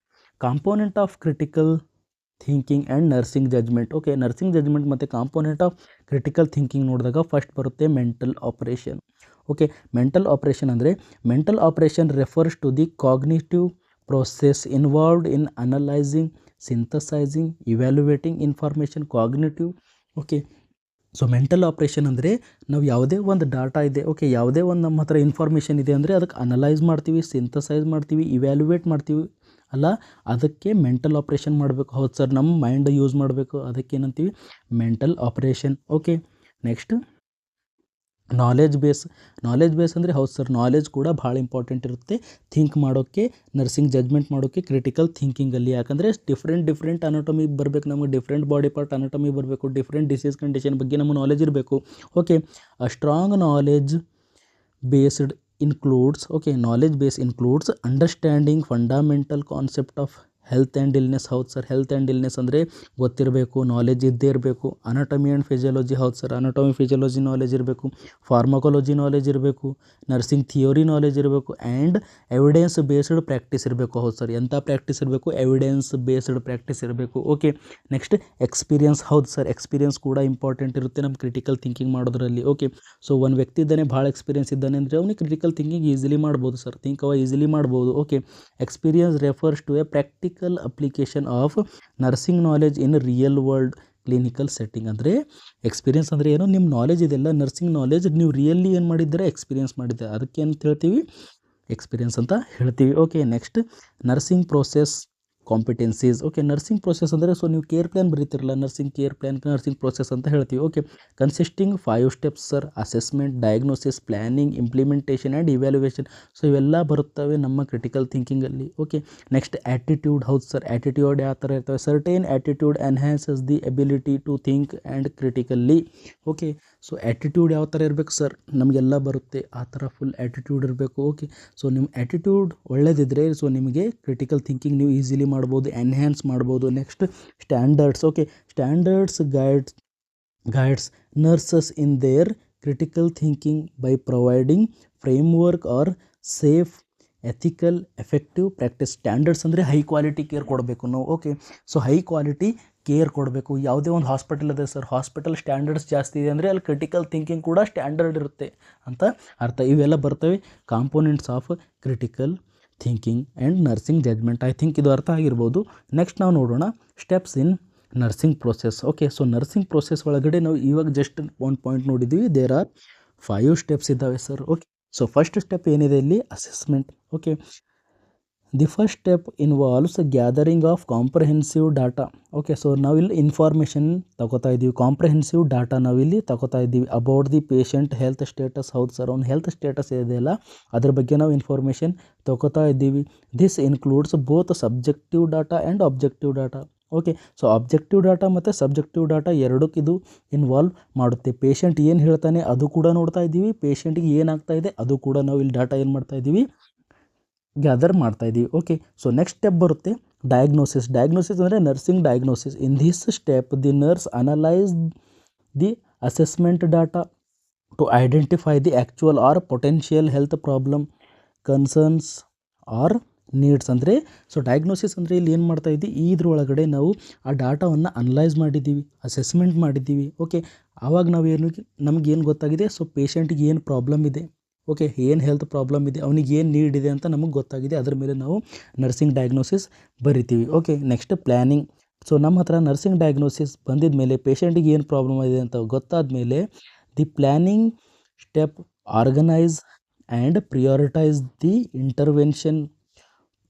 component of critical thinking and nursing judgement. Okay, nursing judgement ಮತ್ತು ಕಾಂಪೋನೆಂಟ್ ಆಫ್ ಕ್ರಿಟಿಕಲ್ ಥಿಂಕಿಂಗ್ ನೋಡಿದಾಗ ಫಸ್ಟ್ ಬರುತ್ತೆ mental operation. Okay, mental operation ಅಂದರೆ mental operation refers to the cognitive process involved in analyzing, synthesizing, evaluating information, cognitive. Okay, so mental operation ಅಂದರೆ ನಾವು ಯಾವುದೇ ಒಂದು ಡಾಟಾ ಇದೆ, ಓಕೆ, ಯಾವುದೇ ಒಂದು ನಮ್ಮ ಹತ್ರ ಇನ್ಫಾರ್ಮೇಷನ್ ಇದೆ ಅಂದರೆ ಅದಕ್ಕೆ ಅನಲೈಸ್ ಮಾಡ್ತೀವಿ, ಸಿಂಥಸೈಸ್ ಮಾಡ್ತೀವಿ, ಇವ್ಯಾಲ್ಯುವೇಟ್ ಮಾಡ್ತೀವಿ ಅಲ್ಲ, ಅದಕ್ಕೆ ಮೆಂಟಲ್ ಆಪ್ರೇಷನ್ ಮಾಡಬೇಕು. ಹೌದು ಸರ್, ನಮ್ಮ ಮೈಂಡ್ ಯೂಸ್ ಮಾಡಬೇಕು, ಅದಕ್ಕೇನಂತೀವಿ mental operation. Okay, next knowledge base. Knowledge base ಅಂದರೆ ಹೌದು ಸರ್, ನಾಲೆಜ್ ಕೂಡ ಭಾಳ ಇಂಪಾರ್ಟೆಂಟ್ ಇರುತ್ತೆ ಥಿಂಕ್ ಮಾಡೋಕ್ಕೆ, ನರ್ಸಿಂಗ್ ಜಜ್ಮೆಂಟ್ ಮಾಡೋಕ್ಕೆ, ಕ್ರಿಟಿಕಲ್ ಥಿಂಕಿಂಗಲ್ಲಿ. ಯಾಕಂದರೆ ಡಿಫ್ರೆಂಟ್ ಅನಾಟಮಿ ಬರಬೇಕು, ನಮಗೆ ಡಿಫ್ರೆಂಟ್ ಬಾಡಿ ಪಾರ್ಟ್ ಅನಾಟಮಿ ಬರಬೇಕು, ಡಿಫ್ರೆಂಟ್ ಡಿಸೀಸ್ ಕಂಡೀಷನ್ ಬಗ್ಗೆ ನಮಗೆ ನಾಲೆಜ್ ಇರಬೇಕು. Okay, a strong knowledge based includes, okay, knowledge base includes understanding fundamental concept of health and illness. ಹೌದು ಸರ್, ಹೆಲ್ತ್ ಆ್ಯಂಡ್ ಇಲ್ನೆಸ್ ಅಂದರೆ ಗೊತ್ತಿರಬೇಕು, ನಾಲೆಜ್ ಇದ್ದೇ ಇರಬೇಕು. ಅನಾಟಮಿ ಆ್ಯಂಡ್ ಫಿಸಿಯಾಲಜಿ, ಹೌದು ಸರ್, ಅನಾಟಮಿ ಫಿಸಿಯಾಲಜಿ ನಾಲೆಜ್ ಇರಬೇಕು, ಫಾರ್ಮಕಾಲಜಿ ನಾಲೆಜ್ ಇರಬೇಕು, ನರ್ಸಿಂಗ್ ಥಿಯೋರಿ ನಾಲೆಜ್ ಇರಬೇಕು, ಆ್ಯಂಡ್ ಎವಿಡೆನ್ಸ್ ಬೇಸ್ಡ್ ಪ್ರಾಕ್ಟೀಸ್ ಇರಬೇಕು. ಹೌದು ಸರ್, ಎಂಥ ಪ್ರಾಕ್ಟೀಸ್ ಇರಬೇಕು, ಎವಿಡೆನ್ಸ್ ಬೇಸ್ಡ್ ಪ್ರಾಕ್ಟೀಸ್ ಇರಬೇಕು. Okay, next experience. ಹೌದು ಸರ್, ಎಕ್ಸ್ಪೀರಿಯನ್ಸ್ ಕೂಡ ಇಂಪಾರ್ಟೆಂಟ್ ಇರುತ್ತೆ ನಮ್ಮ ಕ್ರಿಟಿಕಲ್ ಥಿಂಕಿಂಗ್ ಮಾಡೋದ್ರಲ್ಲಿ. ಓಕೆ, ಸೊ ಒಂದು ವ್ಯಕ್ತಿ ಇದ್ದಾನೆ, ಭಾಳ ಎಕ್ಸ್ಪೀರಿಯನ್ಸ್ ಇದ್ದಾನೆ ಅಂದರೆ ಅವನಿಗೆ ಕ್ರಿಟಿಕಲ್ ಥಿಂಕಿಂಗ್ ಈಸಿಲಿ ಮಾಡ್ಬೋದು ಸರ್, ಈಸಿಲಿ ಮಾಡ್ಬೋದು. Okay, experience refers to a practical application of nursing knowledge in real world clinical setting. ಅಂದರೆ ಎಕ್ಸ್ಪೀರಿಯನ್ಸ್ ಅಂದರೆ ಏನು, ನಿಮ್ಮ ನಾಲೆಜ್ ಇದೆಲ್ಲ ನರ್ಸಿಂಗ್ ನಾಲೆಜ್ ನೀವು ರಿಯಲಿ ಏನು ಮಾಡಿದ್ದೀರಾ, ಎಕ್ಸ್ಪೀರಿಯನ್ಸ್ ಮಾಡಿದ್ದೀರಾ, ಅದಕ್ಕೆ ಅಂತ ಹೇಳ್ತೀವಿ ಎಕ್ಸ್ಪೀರಿಯನ್ಸ್ ಅಂತ ಹೇಳ್ತೀವಿ. Okay, next nursing process competencies. Okay, nursing process ಅಂದರೆ ಸೊ ನೀವು ಕೇರ್ ಪ್ಲ್ಯಾನ್ ಬರೀತಿರಲ್ಲ, nursing care plan, nursing process ಅಂತ ಹೇಳ್ತೀವಿ. Okay, consisting 5 steps sir: assessment, diagnosis, planning, implementation and evaluation. So ಇವೆಲ್ಲ ಬರುತ್ತವೆ ನಮ್ಮ ಕ್ರಿಟಿಕಲ್ ಥಿಂಕಿಂಗಲ್ಲಿ. Okay, next attitude. ಹೌದು ಸರ್, ಆ್ಯಟಿಟ್ಯೂಡ್ ಯಾವ ಥರ ಇರ್ತವೆ, certain attitude enhances the ability to think and critically. Okay, so attitude ಯಾವ ಥರ ಇರಬೇಕು ಸರ್, ನಮಗೆಲ್ಲ ಬರುತ್ತೆ ಆ ಥರ ಫುಲ್ ಆ್ಯಟಿಟ್ಯೂಡ್ ಇರಬೇಕು. ಓಕೆ, ಸೊ ನಿಮ್ಮ ಆ್ಯಟಿಟ್ಯೂಡ್ ಒಳ್ಳೆದಿದ್ದರೆ ಸೊ ನಿಮಗೆ ಕ್ರಿಟಿಕಲ್ ಥಿಂಕಿಂಗ್ ನೀವು ಈಸಿಲಿ ಮಾಡ್ಬೋದು, ಎನ್ಹ್ಯಾನ್ಸ್ ಮಾಡ್ಬೋದು. Next standards. Okay, standards guides nurses in their critical thinking by providing framework are safe, ethical, effective practice. Standards ಅಂದರೆ ಹೈ ಕ್ವಾಲಿಟಿ ಕೇರ್ ಕೊಡಬೇಕು ನಾವು. Okay, so high quality care ಕೊಡಬೇಕು. ಯಾವುದೇ ಒಂದು ಹಾಸ್ಪಿಟಲ್ ಇದೆ ಸರ್, ಹಾಸ್ಪಿಟಲ್ ಸ್ಟ್ಯಾಂಡರ್ಡ್ಸ್ ಜಾಸ್ತಿ ಇದೆ ಅಂದರೆ ಅಲ್ಲಿ ಕ್ರಿಟಿಕಲ್ ಥಿಂಕಿಂಗ್ ಕೂಡ ಸ್ಟ್ಯಾಂಡರ್ಡ್ ಇರುತ್ತೆ ಅಂತ ಅರ್ಥ. ಇವೆಲ್ಲ ಬರ್ತವೆ components of critical thinking and nursing judgement. I think ಇದು ಅರ್ಥ ಆಗಿರ್ಬೋದು. ನೆಕ್ಸ್ಟ್ ನಾವು ನೋಡೋಣ steps in nursing process. Okay, so nursing process ಒಳಗಡೆ ನಾವು ಇವಾಗ ಜಸ್ಟ್ ಒಂದು ಪಾಯಿಂಟ್ ನೋಡಿದ್ದೀವಿ, ದೇರ್ ಆರ್ 5 ಸ್ಟೆಪ್ಸ್ ಇದ್ದಾವೆ sir. Okay, so first step ಏನಿದೆ ಇಲ್ಲಿ, assessment. Okay, the first step involves gathering of comprehensive data. Okay, so ನಾವಿಲ್ಲಿ ಇನ್ಫಾರ್ಮೇಷನ್ ತಗೋತಾ ಇದ್ದೀವಿ, ಕಾಂಪ್ರಹೆನ್ಸಿವ್ ಡಾಟಾ ನಾವಿಲ್ಲಿ ತಗೋತಾ ಇದ್ದೀವಿ about the patient health status. ಹೌದು ಸರ್, ಅವ್ನ ಹೆಲ್ತ್ ಸ್ಟೇಟಸ್ ಇದೆಯಲ್ಲ ಅದ್ರ ಬಗ್ಗೆ ನಾವು ಇನ್ಫಾರ್ಮೇಷನ್ ತಗೋತಾ ಇದ್ದೀವಿ. This includes both subjective data and objective data. Okay, so objective data ಮತ್ತು ಸಬ್ಜೆಕ್ಟಿವ್ ಡಾಟಾ ಎರಡಕ್ಕೆ ಇದು ಇನ್ವಾಲ್ವ್ ಮಾಡುತ್ತೆ. ಪೇಷಂಟ್ ಏನು ಹೇಳ್ತಾನೆ ಅದು ಕೂಡ ನೋಡ್ತಾ ಇದ್ದೀವಿ, ಪೇಷಂಟಿಗೆ ಏನಾಗ್ತಾ ಇದೆ ಅದು ಕೂಡ ನಾವು ಇಲ್ಲಿ ಡಾಟಾ ಏನು ಮಾಡ್ತಾ ಇದ್ದೀವಿ, ಗ್ಯಾದರ್ ಮಾಡ್ತಾ ಇದ್ದೀವಿ. ಓಕೆ, ಸೊ ನೆಕ್ಸ್ಟ್ ಸ್ಟೆಪ್ ಬರುತ್ತೆ ಡಯಾಗ್ನೋಸಿಸ್. ಡಯಾಗ್ನೋಸಿಸ್ ಅಂದರೆ nursing diagnosis. In this step the nurse analyse the assessment data to identify the actual or potential health problem, concerns or needs. ಅಂದರೆ ಸೊ ಡಯಾಗ್ನೋಸಿಸ್ ಅಂದರೆ ಇಲ್ಲಿ ಏನು ಮಾಡ್ತಾ ಇದ್ದೀವಿ, ಇದ್ರೊಳಗಡೆ ನಾವು ಆ ಡಾಟಾವನ್ನು ಅನಲೈಸ್ ಮಾಡಿದ್ದೀವಿ, ಅಸೆಸ್ಮೆಂಟ್ ಮಾಡಿದ್ದೀವಿ. ಓಕೆ, ಆವಾಗ ನಾವೇನು ನಮಗೇನು ಗೊತ್ತಾಗಿದೆ, ಸೊ ಪೇಷಂಟಿಗೆ ಏನು ಪ್ರಾಬ್ಲಮ್ ಇದೆ, ಓಕೆ, ಏನು ಹೆಲ್ತ್ ಪ್ರಾಬ್ಲಮ್ ಇದೆ, ಅವನಿಗೆ ಏನು ನೀಡ್ ಇದೆ ಅಂತ ನಮಗೆ ಗೊತ್ತಾಗಿದೆ. ಅದರ ಮೇಲೆ ನಾವು ನರ್ಸಿಂಗ್ ಡಯಾಗ್ನೋಸಿಸ್ ಬರಿತೀವಿ. Okay, next planning. ಸೊ ನಮ್ಮ ಹತ್ರ ನರ್ಸಿಂಗ್ ಡಯಾಗ್ನೋಸಿಸ್ ಬಂದಿದ ಮೇಲೆ ಪೇಷಂಟಿಗೆ ಏನು ಪ್ರಾಬ್ಲಮ್ ಇದೆ ಅಂತ ಗೊತ್ತಾದ ಮೇಲೆ the planning step organise and prioritise the intervention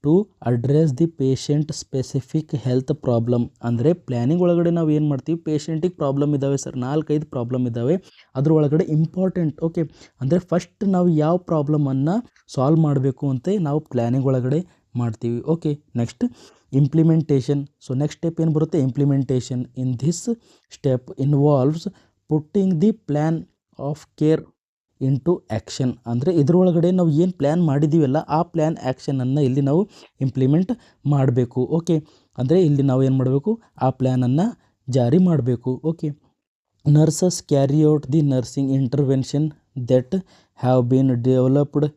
to address the patient specific health problem. ಅಂದರೆ ಪ್ಲ್ಯಾನಿಂಗ್ ಒಳಗಡೆ ನಾವು ಏನು ಮಾಡ್ತೀವಿ, ಪೇಷಂಟಿಗೆ ಪ್ರಾಬ್ಲಮ್ ಇದ್ದಾವೆ ಸರ್, 4-5 ಪ್ರಾಬ್ಲಮ್ ಇದ್ದಾವೆ, ಅದ್ರೊಳಗಡೆ ಇಂಪಾರ್ಟೆಂಟ್. ಓಕೆ, ಅಂದರೆ ಫಸ್ಟ್ ನಾವು ಯಾವ ಪ್ರಾಬ್ಲಮನ್ನು ಸಾಲ್ವ್ ಮಾಡಬೇಕು ಅಂತ ನಾವು ಪ್ಲ್ಯಾನಿಂಗ್ ಒಳಗಡೆ ಮಾಡ್ತೀವಿ. Okay, next implementation. So next step ಏನು ಬರುತ್ತೆ, implementation. In this step involves putting the plan of care into action. ಅಂದರೆ ಇದರೊಳಗಡೆ ನಾವು ಏನು ಪ್ಲ್ಯಾನ್ ಮಾಡಿದ್ದೀವಲ್ಲ ಆ ಪ್ಲ್ಯಾನ್ ಆ್ಯಕ್ಷನನ್ನು ಇಲ್ಲಿ ನಾವು ಇಂಪ್ಲಿಮೆಂಟ್ ಮಾಡಬೇಕು. ಓಕೆ, ಅಂದರೆ ಇಲ್ಲಿ ನಾವು ಏನು ಮಾಡಬೇಕು, ಆ ಪ್ಲ್ಯಾನನ್ನು ಜಾರಿ ಮಾಡಬೇಕು. Okay, nurses carry out the nursing intervention that have been developed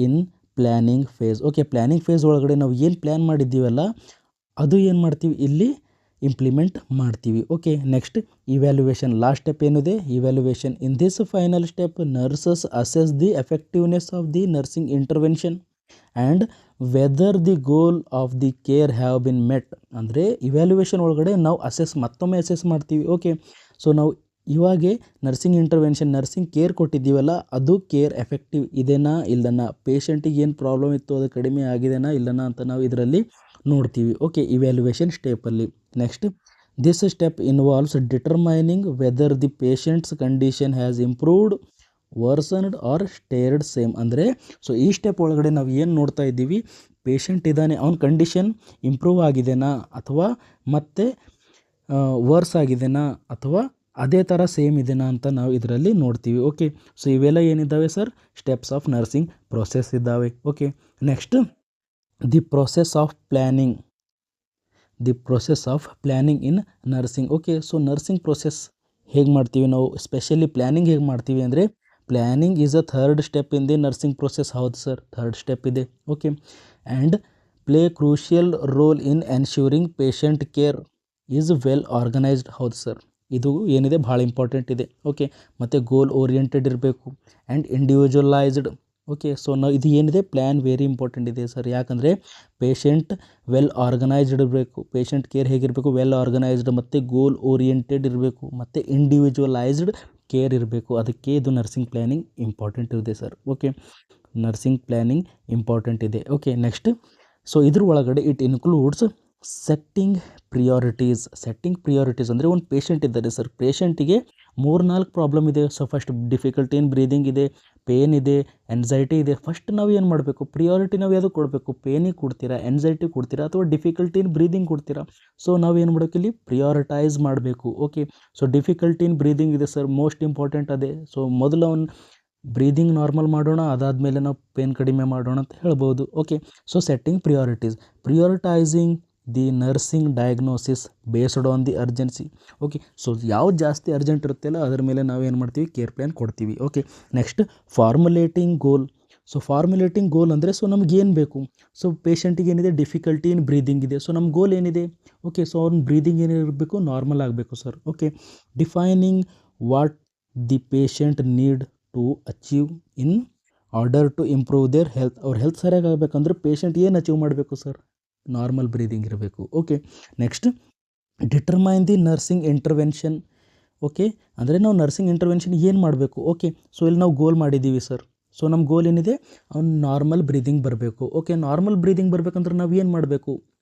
in planning phase. Okay, planning phase ಒಳಗಡೆ ನಾವು ಏನು ಪ್ಲ್ಯಾನ್ ಮಾಡಿದ್ದೀವಲ್ಲ ಅದು ಏನು ಮಾಡ್ತೀವಿ, ಇಲ್ಲಿ ಇಂಪ್ಲಿಮೆಂಟ್ ಮಾಡ್ತೀವಿ. Okay, next evaluation. Last step ಏನಿದೆ? Evaluation. In this final step nurses assess the effectiveness of the nursing intervention and whether the goal of the care have been met. ಅಂದರೆ ಇವ್ಯಾಲ್ಯುವೇಷನ್ ಒಳಗಡೆ ನಾವು ಮತ್ತೊಮ್ಮೆ ಅಸೆಸ್ ಮಾಡ್ತೀವಿ. ಓಕೆ, ಸೊ ನಾವು ಇವಾಗೆ ನರ್ಸಿಂಗ್ ಇಂಟರ್ವೆನ್ಷನ್, ನರ್ಸಿಂಗ್ ಕೇರ್ ಕೊಟ್ಟಿದ್ದೀವಲ್ಲ, ಅದು ಕೇರ್ ಎಫೆಕ್ಟಿವ್ ಇದೆನಾ ಇಲ್ಲನ, ಪೇಷಂಟಿಗೆ ಏನು ಪ್ರಾಬ್ಲಮ್ ಇತ್ತು ಅದು ಕಡಿಮೆ ಆಗಿದೆನಾ ಇಲ್ಲನ ಅಂತ ನಾವು ಇದರಲ್ಲಿ ನೋಡ್ತೀವಿ. ಓಕೆ, ಇವ್ಯಾಲ್ಯುವೇಷನ್ ಸ್ಟೆಪ್ಪಲ್ಲಿ. Next, this step involves determining whether the patient's condition has improved, worsened or stayed same. ಅಂದರೆ ಸೊ ಈ ಸ್ಟೆಪ್ ಒಳಗಡೆ ನಾವು ಏನು ನೋಡ್ತಾ ಇದ್ದೀವಿ, ಪೇಷಂಟ್ ಇದ್ದಾನೆ, ಅವನ ಕಂಡೀಷನ್ ಇಂಪ್ರೂವ್ ಆಗಿದೆನಾ ಅಥವಾ ಮತ್ತೆ ವರ್ಸ್ ಆಗಿದೆನಾ ಅಥವಾ ಅದೇ ಥರ ಸೇಮ್ ಇದೆನಾ ಅಂತ ನಾವು ಇದರಲ್ಲಿ ನೋಡ್ತೀವಿ. ಓಕೆ, ಸೊ ಇವೆಲ್ಲ ಏನಿದ್ದಾವೆ sir? Steps of nursing process ಇದ್ದಾವೆ. Okay, next the process of planning. The process of planning in nursing. Okay, so nursing process ಹೇಗೆ ಮಾಡ್ತೀವಿ ನಾವು, ಸ್ಪೆಷಲಿ ಪ್ಲ್ಯಾನಿಂಗ್ ಹೇಗೆ ಮಾಡ್ತೀವಿ ಅಂದರೆ, planning is a third step in the nursing process. ಹೌದು ಸರ್, ಥರ್ಡ್ ಸ್ಟೆಪ್ ಇದೆ. Okay, and play crucial role in ensuring patient care is well organized. ಹೌದು ಸರ್, ಇದು ಏನಿದೆ ಭಾಳ ಇಂಪಾರ್ಟೆಂಟ್ ಇದೆ. ಓಕೆ, ಮತ್ತು ಗೋಲ್ ಓರಿಯೆಂಟೆಡ್ ಇರಬೇಕು ಆ್ಯಂಡ್ ಇಂಡಿವಿಜುವಲೈಸ್ಡ್. ಓಕೆ, ಸೊ ನಾವು ಇದು ಏನಿದೆ ಪ್ಲ್ಯಾನ್ ವೆರಿ ಇಂಪಾರ್ಟೆಂಟ್ ಇದೆ ಸರ್. ಯಾಕಂದರೆ ಪೇಷಂಟ್ ವೆಲ್ ಆರ್ಗನೈಸ್ಡ್ ಇರಬೇಕು, ಪೇಷಂಟ್ ಕೇರ್ ಹೇಗಿರಬೇಕು, ವೆಲ್ ಆರ್ಗನೈಸ್ಡ್, ಮತ್ತು ಗೋಲ್ ಓರಿಯೆಂಟೆಡ್ ಇರಬೇಕು, ಮತ್ತು ಇಂಡಿವಿಜುವಲೈಸ್ಡ್ ಕೇರ್ ಇರಬೇಕು. ಅದಕ್ಕೆ ಇದು ನರ್ಸಿಂಗ್ ಪ್ಲ್ಯಾನಿಂಗ್ ಇಂಪಾರ್ಟೆಂಟ್ ಇದೆ sir. Okay, nursing planning important ಇದೆ. ಓಕೆ, ನೆಕ್ಸ್ಟ್, ಸೊ ಇದ್ರ ಒಳಗಡೆ it includes setting priorities. Setting priorities ಅಂದರೆ ಒಂದು ಪೇಷಂಟ್ ಇದ್ದಾರೆ ಸರ್, ಪೇಷಂಟಿಗೆ 3-4 ಪ್ರಾಬ್ಲಮ್ ಇದೆ. So first difficulty in breathing ಇದೆ, ಪೇನ್ ಇದೆ, ಎನ್ಸೈಟಿ ಇದೆ. ಫಸ್ಟ್ ನಾವು ಏನು ಮಾಡಬೇಕು, ಪ್ರಿಯಾರಿಟಿ ನಾವು ಯಾವುದು ಕೊಡಬೇಕು? ಪೇನಿಗೆ ಕೊಡ್ತೀರಾ, ಎನ್ಸೈಟಿ ಕೊಡ್ತೀರಾ, ಅಥವಾ ಡಿಫಿಕಲ್ಟಿ ಇನ್ ಬ್ರೀದಿಂಗ್ ಕೊಡ್ತೀರಾ? ಸೊ ನಾವು ಏನು ಮಾಡಬೇಕು ಇಲ್ಲಿ? ಪ್ರಿಯಾರಿಟೈಸ್ ಮಾಡಬೇಕು. Okay, so difficulty in breathing ಇದೆ ಸರ್, ಮೋಸ್ಟ್ ಇಂಪಾರ್ಟೆಂಟ್ ಅದೇ. ಸೊ ಮೊದಲು ಅವ್ನು ಬ್ರೀದಿಂಗ್ ನಾರ್ಮಲ್ ಮಾಡೋಣ, ಅದಾದಮೇಲೆ ನಾವು ಪೇನ್ ಕಡಿಮೆ ಮಾಡೋಣ ಅಂತ ಹೇಳ್ಬೋದು. Okay, so setting priorities. Prioritizing the nursing diagnosis based on the urgency. Okay, so ಯಾವ್ದು ಜಾಸ್ತಿ ಅರ್ಜೆಂಟ್ ಇರುತ್ತಲ್ಲ ಅದರ ಮೇಲೆ ನಾವು ಏನು ಮಾಡ್ತೀವಿ? ಕೇರ್ ಪ್ಲ್ಯಾನ್ ಕೊಡ್ತೀವಿ. Okay, next formulating goal. So formulating goal ಅಂದರೆ, ಸೊ ನಮಗೇನು ಬೇಕು? ಸೊ ಪೇಷಂಟಿಗೆ ಏನಿದೆ? ಡಿಫಿಕಲ್ಟಿ ಇನ್ ಬ್ರೀದಿಂಗ್ ಇದೆ. ಸೊ ನಮ್ಮ ಗೋಲ್ ಏನಿದೆ? ಓಕೆ, ಸೊ ಅವ್ನ ಬ್ರೀದಿಂಗ್ ಏನಿರಬೇಕು? ನಾರ್ಮಲ್ ಆಗಬೇಕು sir. Okay, defining what the patient need to achieve in order to improve their health. ಅವ್ರ ಹೆಲ್ತ್ ಸರಿಯಾಗಿ ಆಗಬೇಕಂದ್ರೆ ಪೇಷಂಟ್ ಏನು ಅಚೀವ್ ಮಾಡಬೇಕು ಸರ್? ನಾರ್ಮಲ್ ಬ್ರೀದಿಂಗ್ ಇರಬೇಕು. Okay, next determine the nursing intervention. Okay, ಅಂದರೆ ನಾವು ನರ್ಸಿಂಗ್ ಇಂಟರ್ವೆನ್ಷನ್ ಏನು ಮಾಡಬೇಕು? ಓಕೆ, ಸೊ ಇಲ್ಲಿ ನಾವು ಗೋಲ್ ಮಾಡಿದ್ದೀವಿ ಸರ್. ಸೊ ನಮ್ಮ ಗೋಲ್ ಏನಿದೆ? ಅವ್ನು ನಾರ್ಮಲ್ ಬ್ರೀದಿಂಗ್ ಬರಬೇಕು. ಓಕೆ, ನಾರ್ಮಲ್ ಬ್ರೀದಿಂಗ್ ಬರಬೇಕಂದ್ರೆ ನಾವು ಏನು ಮಾಡಬೇಕು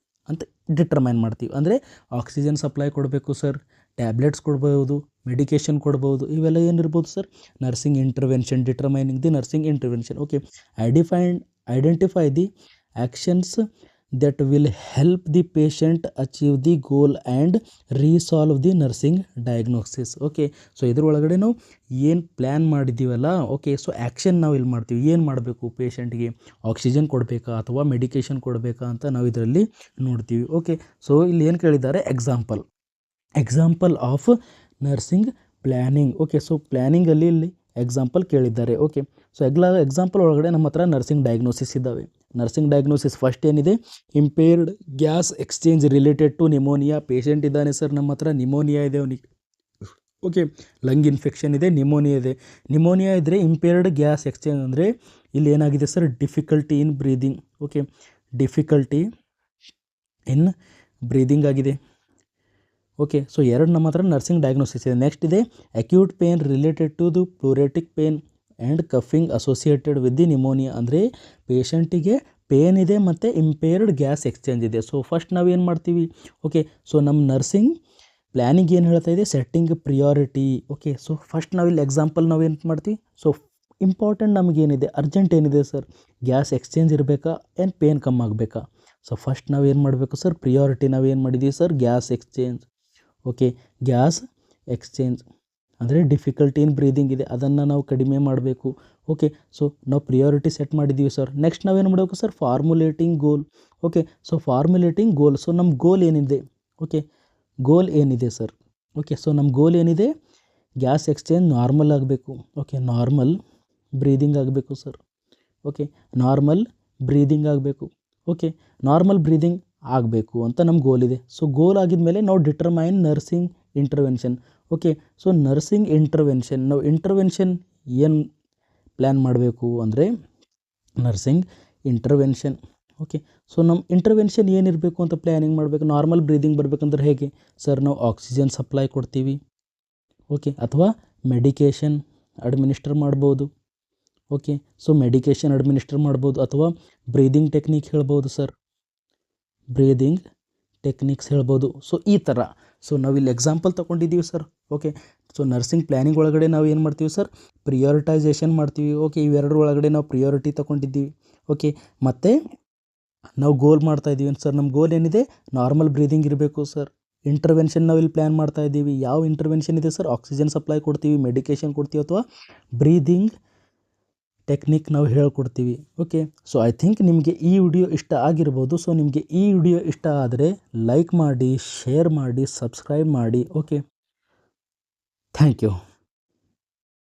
ಅಂತ ಡಿಟರ್ಮೈನ್ ಮಾಡ್ತೀವಿ. ಅಂದರೆ ಆಕ್ಸಿಜನ್ ಸಪ್ಲೈ ಕೊಡಬೇಕು ಸರ್, ಟ್ಯಾಬ್ಲೆಟ್ಸ್ ಕೊಡ್ಬೋದು, ಮೆಡಿಕೇಷನ್ ಕೊಡ್ಬೋದು, ಇವೆಲ್ಲ ಏನಿರ್ಬೋದು sir? Nursing intervention. Determining the nursing intervention. Okay, identify the actions that will help the patient achieve the goal and resolve the nursing diagnosis. Okay, so ಇದ್ರೊಳಗಡೆ ನಾವು ಏನು ಪ್ಲ್ಯಾನ್ ಮಾಡಿದ್ದೀವಲ್ಲ, ಓಕೆ, ಸೊ ಆ್ಯಕ್ಷನ್ ನಾವು ಇಲ್ಲಿ ಮಾಡ್ತೀವಿ. ಏನು ಮಾಡಬೇಕು? ಪೇಷಂಟ್ಗೆ ಆಕ್ಸಿಜನ್ ಕೊಡಬೇಕಾ ಅಥವಾ ಮೆಡಿಕೇಷನ್ ಕೊಡಬೇಕಾ ಅಂತ ನಾವು ಇದರಲ್ಲಿ ನೋಡ್ತೀವಿ. ಓಕೆ, ಸೊ ಇಲ್ಲಿ ಏನು ಕೇಳಿದ್ದಾರೆ? Example of nursing planning. Okay, so ಪ್ಲ್ಯಾನಿಂಗಲ್ಲಿ ಇಲ್ಲಿ ಎಕ್ಸಾಂಪಲ್ ಕೇಳಿದ್ದಾರೆ. ಓಕೆ, ಸೊ ಎಕ್ಸಾಂಪಲ್ ಒಳಗಡೆ ನಮ್ಮ ಹತ್ರ ನರ್ಸಿಂಗ್ ಡಯಾಗ್ನೋಸಿಸ್ ಇದ್ದಾವೆ. ನರ್ಸಿಂಗ್ ಡಯಾಗ್ನೋಸಿಸ್ ಫಸ್ಟ್ ಏನಿದೆ? Impaired gas exchange related to pneumonia. Patient ಇದ್ದಾನೆ ಸರ್, ನಮ್ಮ ಹತ್ರ ನಿಮೋನಿಯಾ ಇದೆ ಅವನಿಗೆ. ಓಕೆ, ಲಂಗ್ ಇನ್ಫೆಕ್ಷನ್ ಇದೆ, ನಿಮೋನಿಯಾ ಇದೆ. ನಿಮೋನಿಯಾ ಇದ್ದರೆ ಇಂಪೇರ್ಡ್ ಗ್ಯಾಸ್ ಎಕ್ಸ್ಚೇಂಜ್ ಅಂದರೆ ಇಲ್ಲಿ ಏನಾಗಿದೆ sir? Difficulty in breathing. Okay, difficulty in breathing ಆಗಿದೆ. ಓಕೆ, ಸೊ ಎರಡು ನಮ್ಮ ಹತ್ರ ನರ್ಸಿಂಗ್ ಡಯಾಗ್ನೋಸಿಸ್ ಇದೆ. ನೆಕ್ಸ್ಟ್ ಇದೆ acute pain related to the pleuritic pain and coughing associated with the pneumonia. ಅಂದರೆ ಪೇಷಂಟಿಗೆ ಪೇನ್ ಇದೆ ಮತ್ತು ಇಂಪೇರ್ಡ್ ಗ್ಯಾಸ್ ಎಕ್ಸ್ಚೇಂಜ್ ಇದೆ. ಸೊ ಫಸ್ಟ್ ನಾವೇನು ಮಾಡ್ತೀವಿ? ಓಕೆ, ಸೊ ನಮ್ಮ ನರ್ಸಿಂಗ್ ಪ್ಲ್ಯಾನಿಂಗ್ ಏನು ಹೇಳ್ತಾ ಇದೆ? Setting priority. Okay, so first ನಾವಿಲ್ಲಿ ಎಕ್ಸಾಂಪಲ್ ನಾವೇನು ಮಾಡ್ತೀವಿ? ಸೊ ಇಂಪಾರ್ಟೆಂಟ್ ನಮಗೇನಿದೆ? ಅರ್ಜೆಂಟ್ ಏನಿದೆ ಸರ್? ಗ್ಯಾಸ್ ಎಕ್ಸ್ಚೇಂಜ್ ಇರಬೇಕಾ ಏನು ಪೇನ್ ಕಮ್ಮಿ ಆಗಬೇಕಾ? ಸೊ ಫಸ್ಟ್ ನಾವೇನು ಮಾಡಬೇಕು ಸರ್? ಪ್ರಿಯಾರಿಟಿ ನಾವೇನು ಮಾಡಿದ್ದೀವಿ sir? Gas exchange. Okay, gas exchange ಅಂದರೆ ಡಿಫಿಕಲ್ಟಿ ಇನ್ ಬ್ರೀದಿಂಗ್ ಇದೆ, ಅದನ್ನು ನಾವು ಕಡಿಮೆ ಮಾಡಬೇಕು. ಓಕೆ, ಸೊ ನಾವು ಪ್ರಿಯಾರಿಟಿ ಸೆಟ್ ಮಾಡಿದ್ದೀವಿ ಸರ್. ನೆಕ್ಸ್ಟ್ ನಾವೇನು ಮಾಡಬೇಕು ಸರ್? ಫಾರ್ಮುಲೇಟಿಂಗ್ ಗೋಲ್. Okay, so formulating goal. So ನಮ್ಮ ಗೋಲ್ ಏನಿದೆ? ಓಕೆ, ಗೋಲ್ ಏನಿದೆ ಸರ್? ಓಕೆ, ಸೊ ನಮ್ಮ ಗೋಲ್ ಏನಿದೆ? ಗ್ಯಾಸ್ ಎಕ್ಸ್ಚೇಂಜ್ ನಾರ್ಮಲ್ ಆಗಬೇಕು. ಓಕೆ, ನಾರ್ಮಲ್ ಬ್ರೀದಿಂಗ್ ಆಗಬೇಕು ಸರ್. ಓಕೆ, ನಾರ್ಮಲ್ ಬ್ರೀದಿಂಗ್ ಆಗಬೇಕು. ಓಕೆ, ನಾರ್ಮಲ್ ಬ್ರೀದಿಂಗ್ ಆಗಬೇಕು ಅಂತ ನಮ್ಮ ಗೋಲ್ ಇದೆ. ಸೊ ಗೋಲ್ ಆಗಿದ್ಮೇಲೆ ನಾವು determine nursing intervention. Okay, so nursing intervention ನಾವು ಇಂಟರ್ವೆನ್ಷನ್ ಏನು ಪ್ಲ್ಯಾನ್ ಮಾಡಬೇಕು ಅಂದರೆ ನರ್ಸಿಂಗ್ ಇಂಟರ್ವೆನ್ಷನ್. ಓಕೆ, ಸೊ ನಮ್ಮ ಇಂಟರ್ವೆನ್ಷನ್ ಏನಿರಬೇಕು ಅಂತ ಪ್ಲ್ಯಾನಿಂಗ್ ಮಾಡಬೇಕು. ನಾರ್ಮಲ್ ಬ್ರೀದಿಂಗ್ ಬರಬೇಕಂದ್ರೆ ಹೇಗೆ ಸರ್, ನಾವು ಆಕ್ಸಿಜನ್ ಸಪ್ಲೈ ಕೊಡ್ತೀವಿ. ಓಕೆ, ಅಥವಾ ಮೆಡಿಕೇಷನ್ ಅಡ್ಮಿನಿಸ್ಟರ್ ಮಾಡ್ಬೋದು. ಓಕೆ, ಸೊ ಮೆಡಿಕೇಷನ್ ಅಡ್ಮಿನಿಸ್ಟರ್ ಮಾಡ್ಬೋದು ಅಥವಾ ಬ್ರೀದಿಂಗ್ ಟೆಕ್ನಿಕ್ ಹೇಳ್ಬೋದು ಸರ್, ಬ್ರೀದಿಂಗ್ ಟೆಕ್ನಿಕ್ಸ್ ಹೇಳ್ಬೋದು. ಸೊ ಈ ಥರ. ಸೊ ನಾವಿಲ್ಲಿ ಎಕ್ಸಾಂಪಲ್ ತೊಗೊಂಡಿದ್ದೀವಿ sir. Okay, so nursing planning ಒಳಗಡೆ ನಾವು ಏನು ಮಾಡ್ತೀವಿ ಸರ್, ಪ್ರಿಯಾರಿಟೈಸೇಷನ್ ಮಾಡ್ತೀವಿ. ಓಕೆ, ಇವೆರಡರ ಒಳಗಡೆ ನಾವು ಪ್ರಿಯಾರಿಟಿ ತೊಗೊಂಡಿದ್ದೀವಿ. ಓಕೆ, ಮತ್ತು ನಾವು ಗೋಲ್ ಮಾಡ್ತಾ ಇದ್ದೀವಿ ಸರ್. ನಮ್ಮ ಗೋಲ್ ಏನಿದೆ, ನಾರ್ಮಲ್ ಬ್ರೀದಿಂಗ್ ಇರಬೇಕು ಸರ್. ಇಂಟರ್ವೆನ್ಷನ್ ನಾವು ಇಲ್ಲಿ ಪ್ಲ್ಯಾನ್ ಮಾಡ್ತಾ ಇದ್ದೀವಿ. ಯಾವ ಇಂಟರ್ವೆನ್ಷನ್ ಇದೆ ಸರ್, ಆಕ್ಸಿಜನ್ ಸಪ್ಲೈ ಕೊಡ್ತೀವಿ, ಮೆಡಿಕೇಷನ್ ಕೊಡ್ತೀವಿ ಅಥವಾ ಬ್ರೀದಿಂಗ್ ಟೆಕ್ನಿಕ್ ನಾವು ಹೇಳ್ಕೊಡ್ತೀವಿ. ಓಕೆ, ಸೊ ಐ ಥಿಂಕ್ ನಿಮಗೆ ಈ ವಿಡಿಯೋ ಇಷ್ಟ ಆಗಿರ್ಬೋದು. ಸೊ ನಿಮಗೆ ಈ ವಿಡಿಯೋ ಇಷ್ಟ ಆದರೆ ಲೈಕ್ ಮಾಡಿ, ಶೇರ್ ಮಾಡಿ, ಸಬ್ಸ್ಕ್ರೈಬ್ ಮಾಡಿ. Okay, thank you.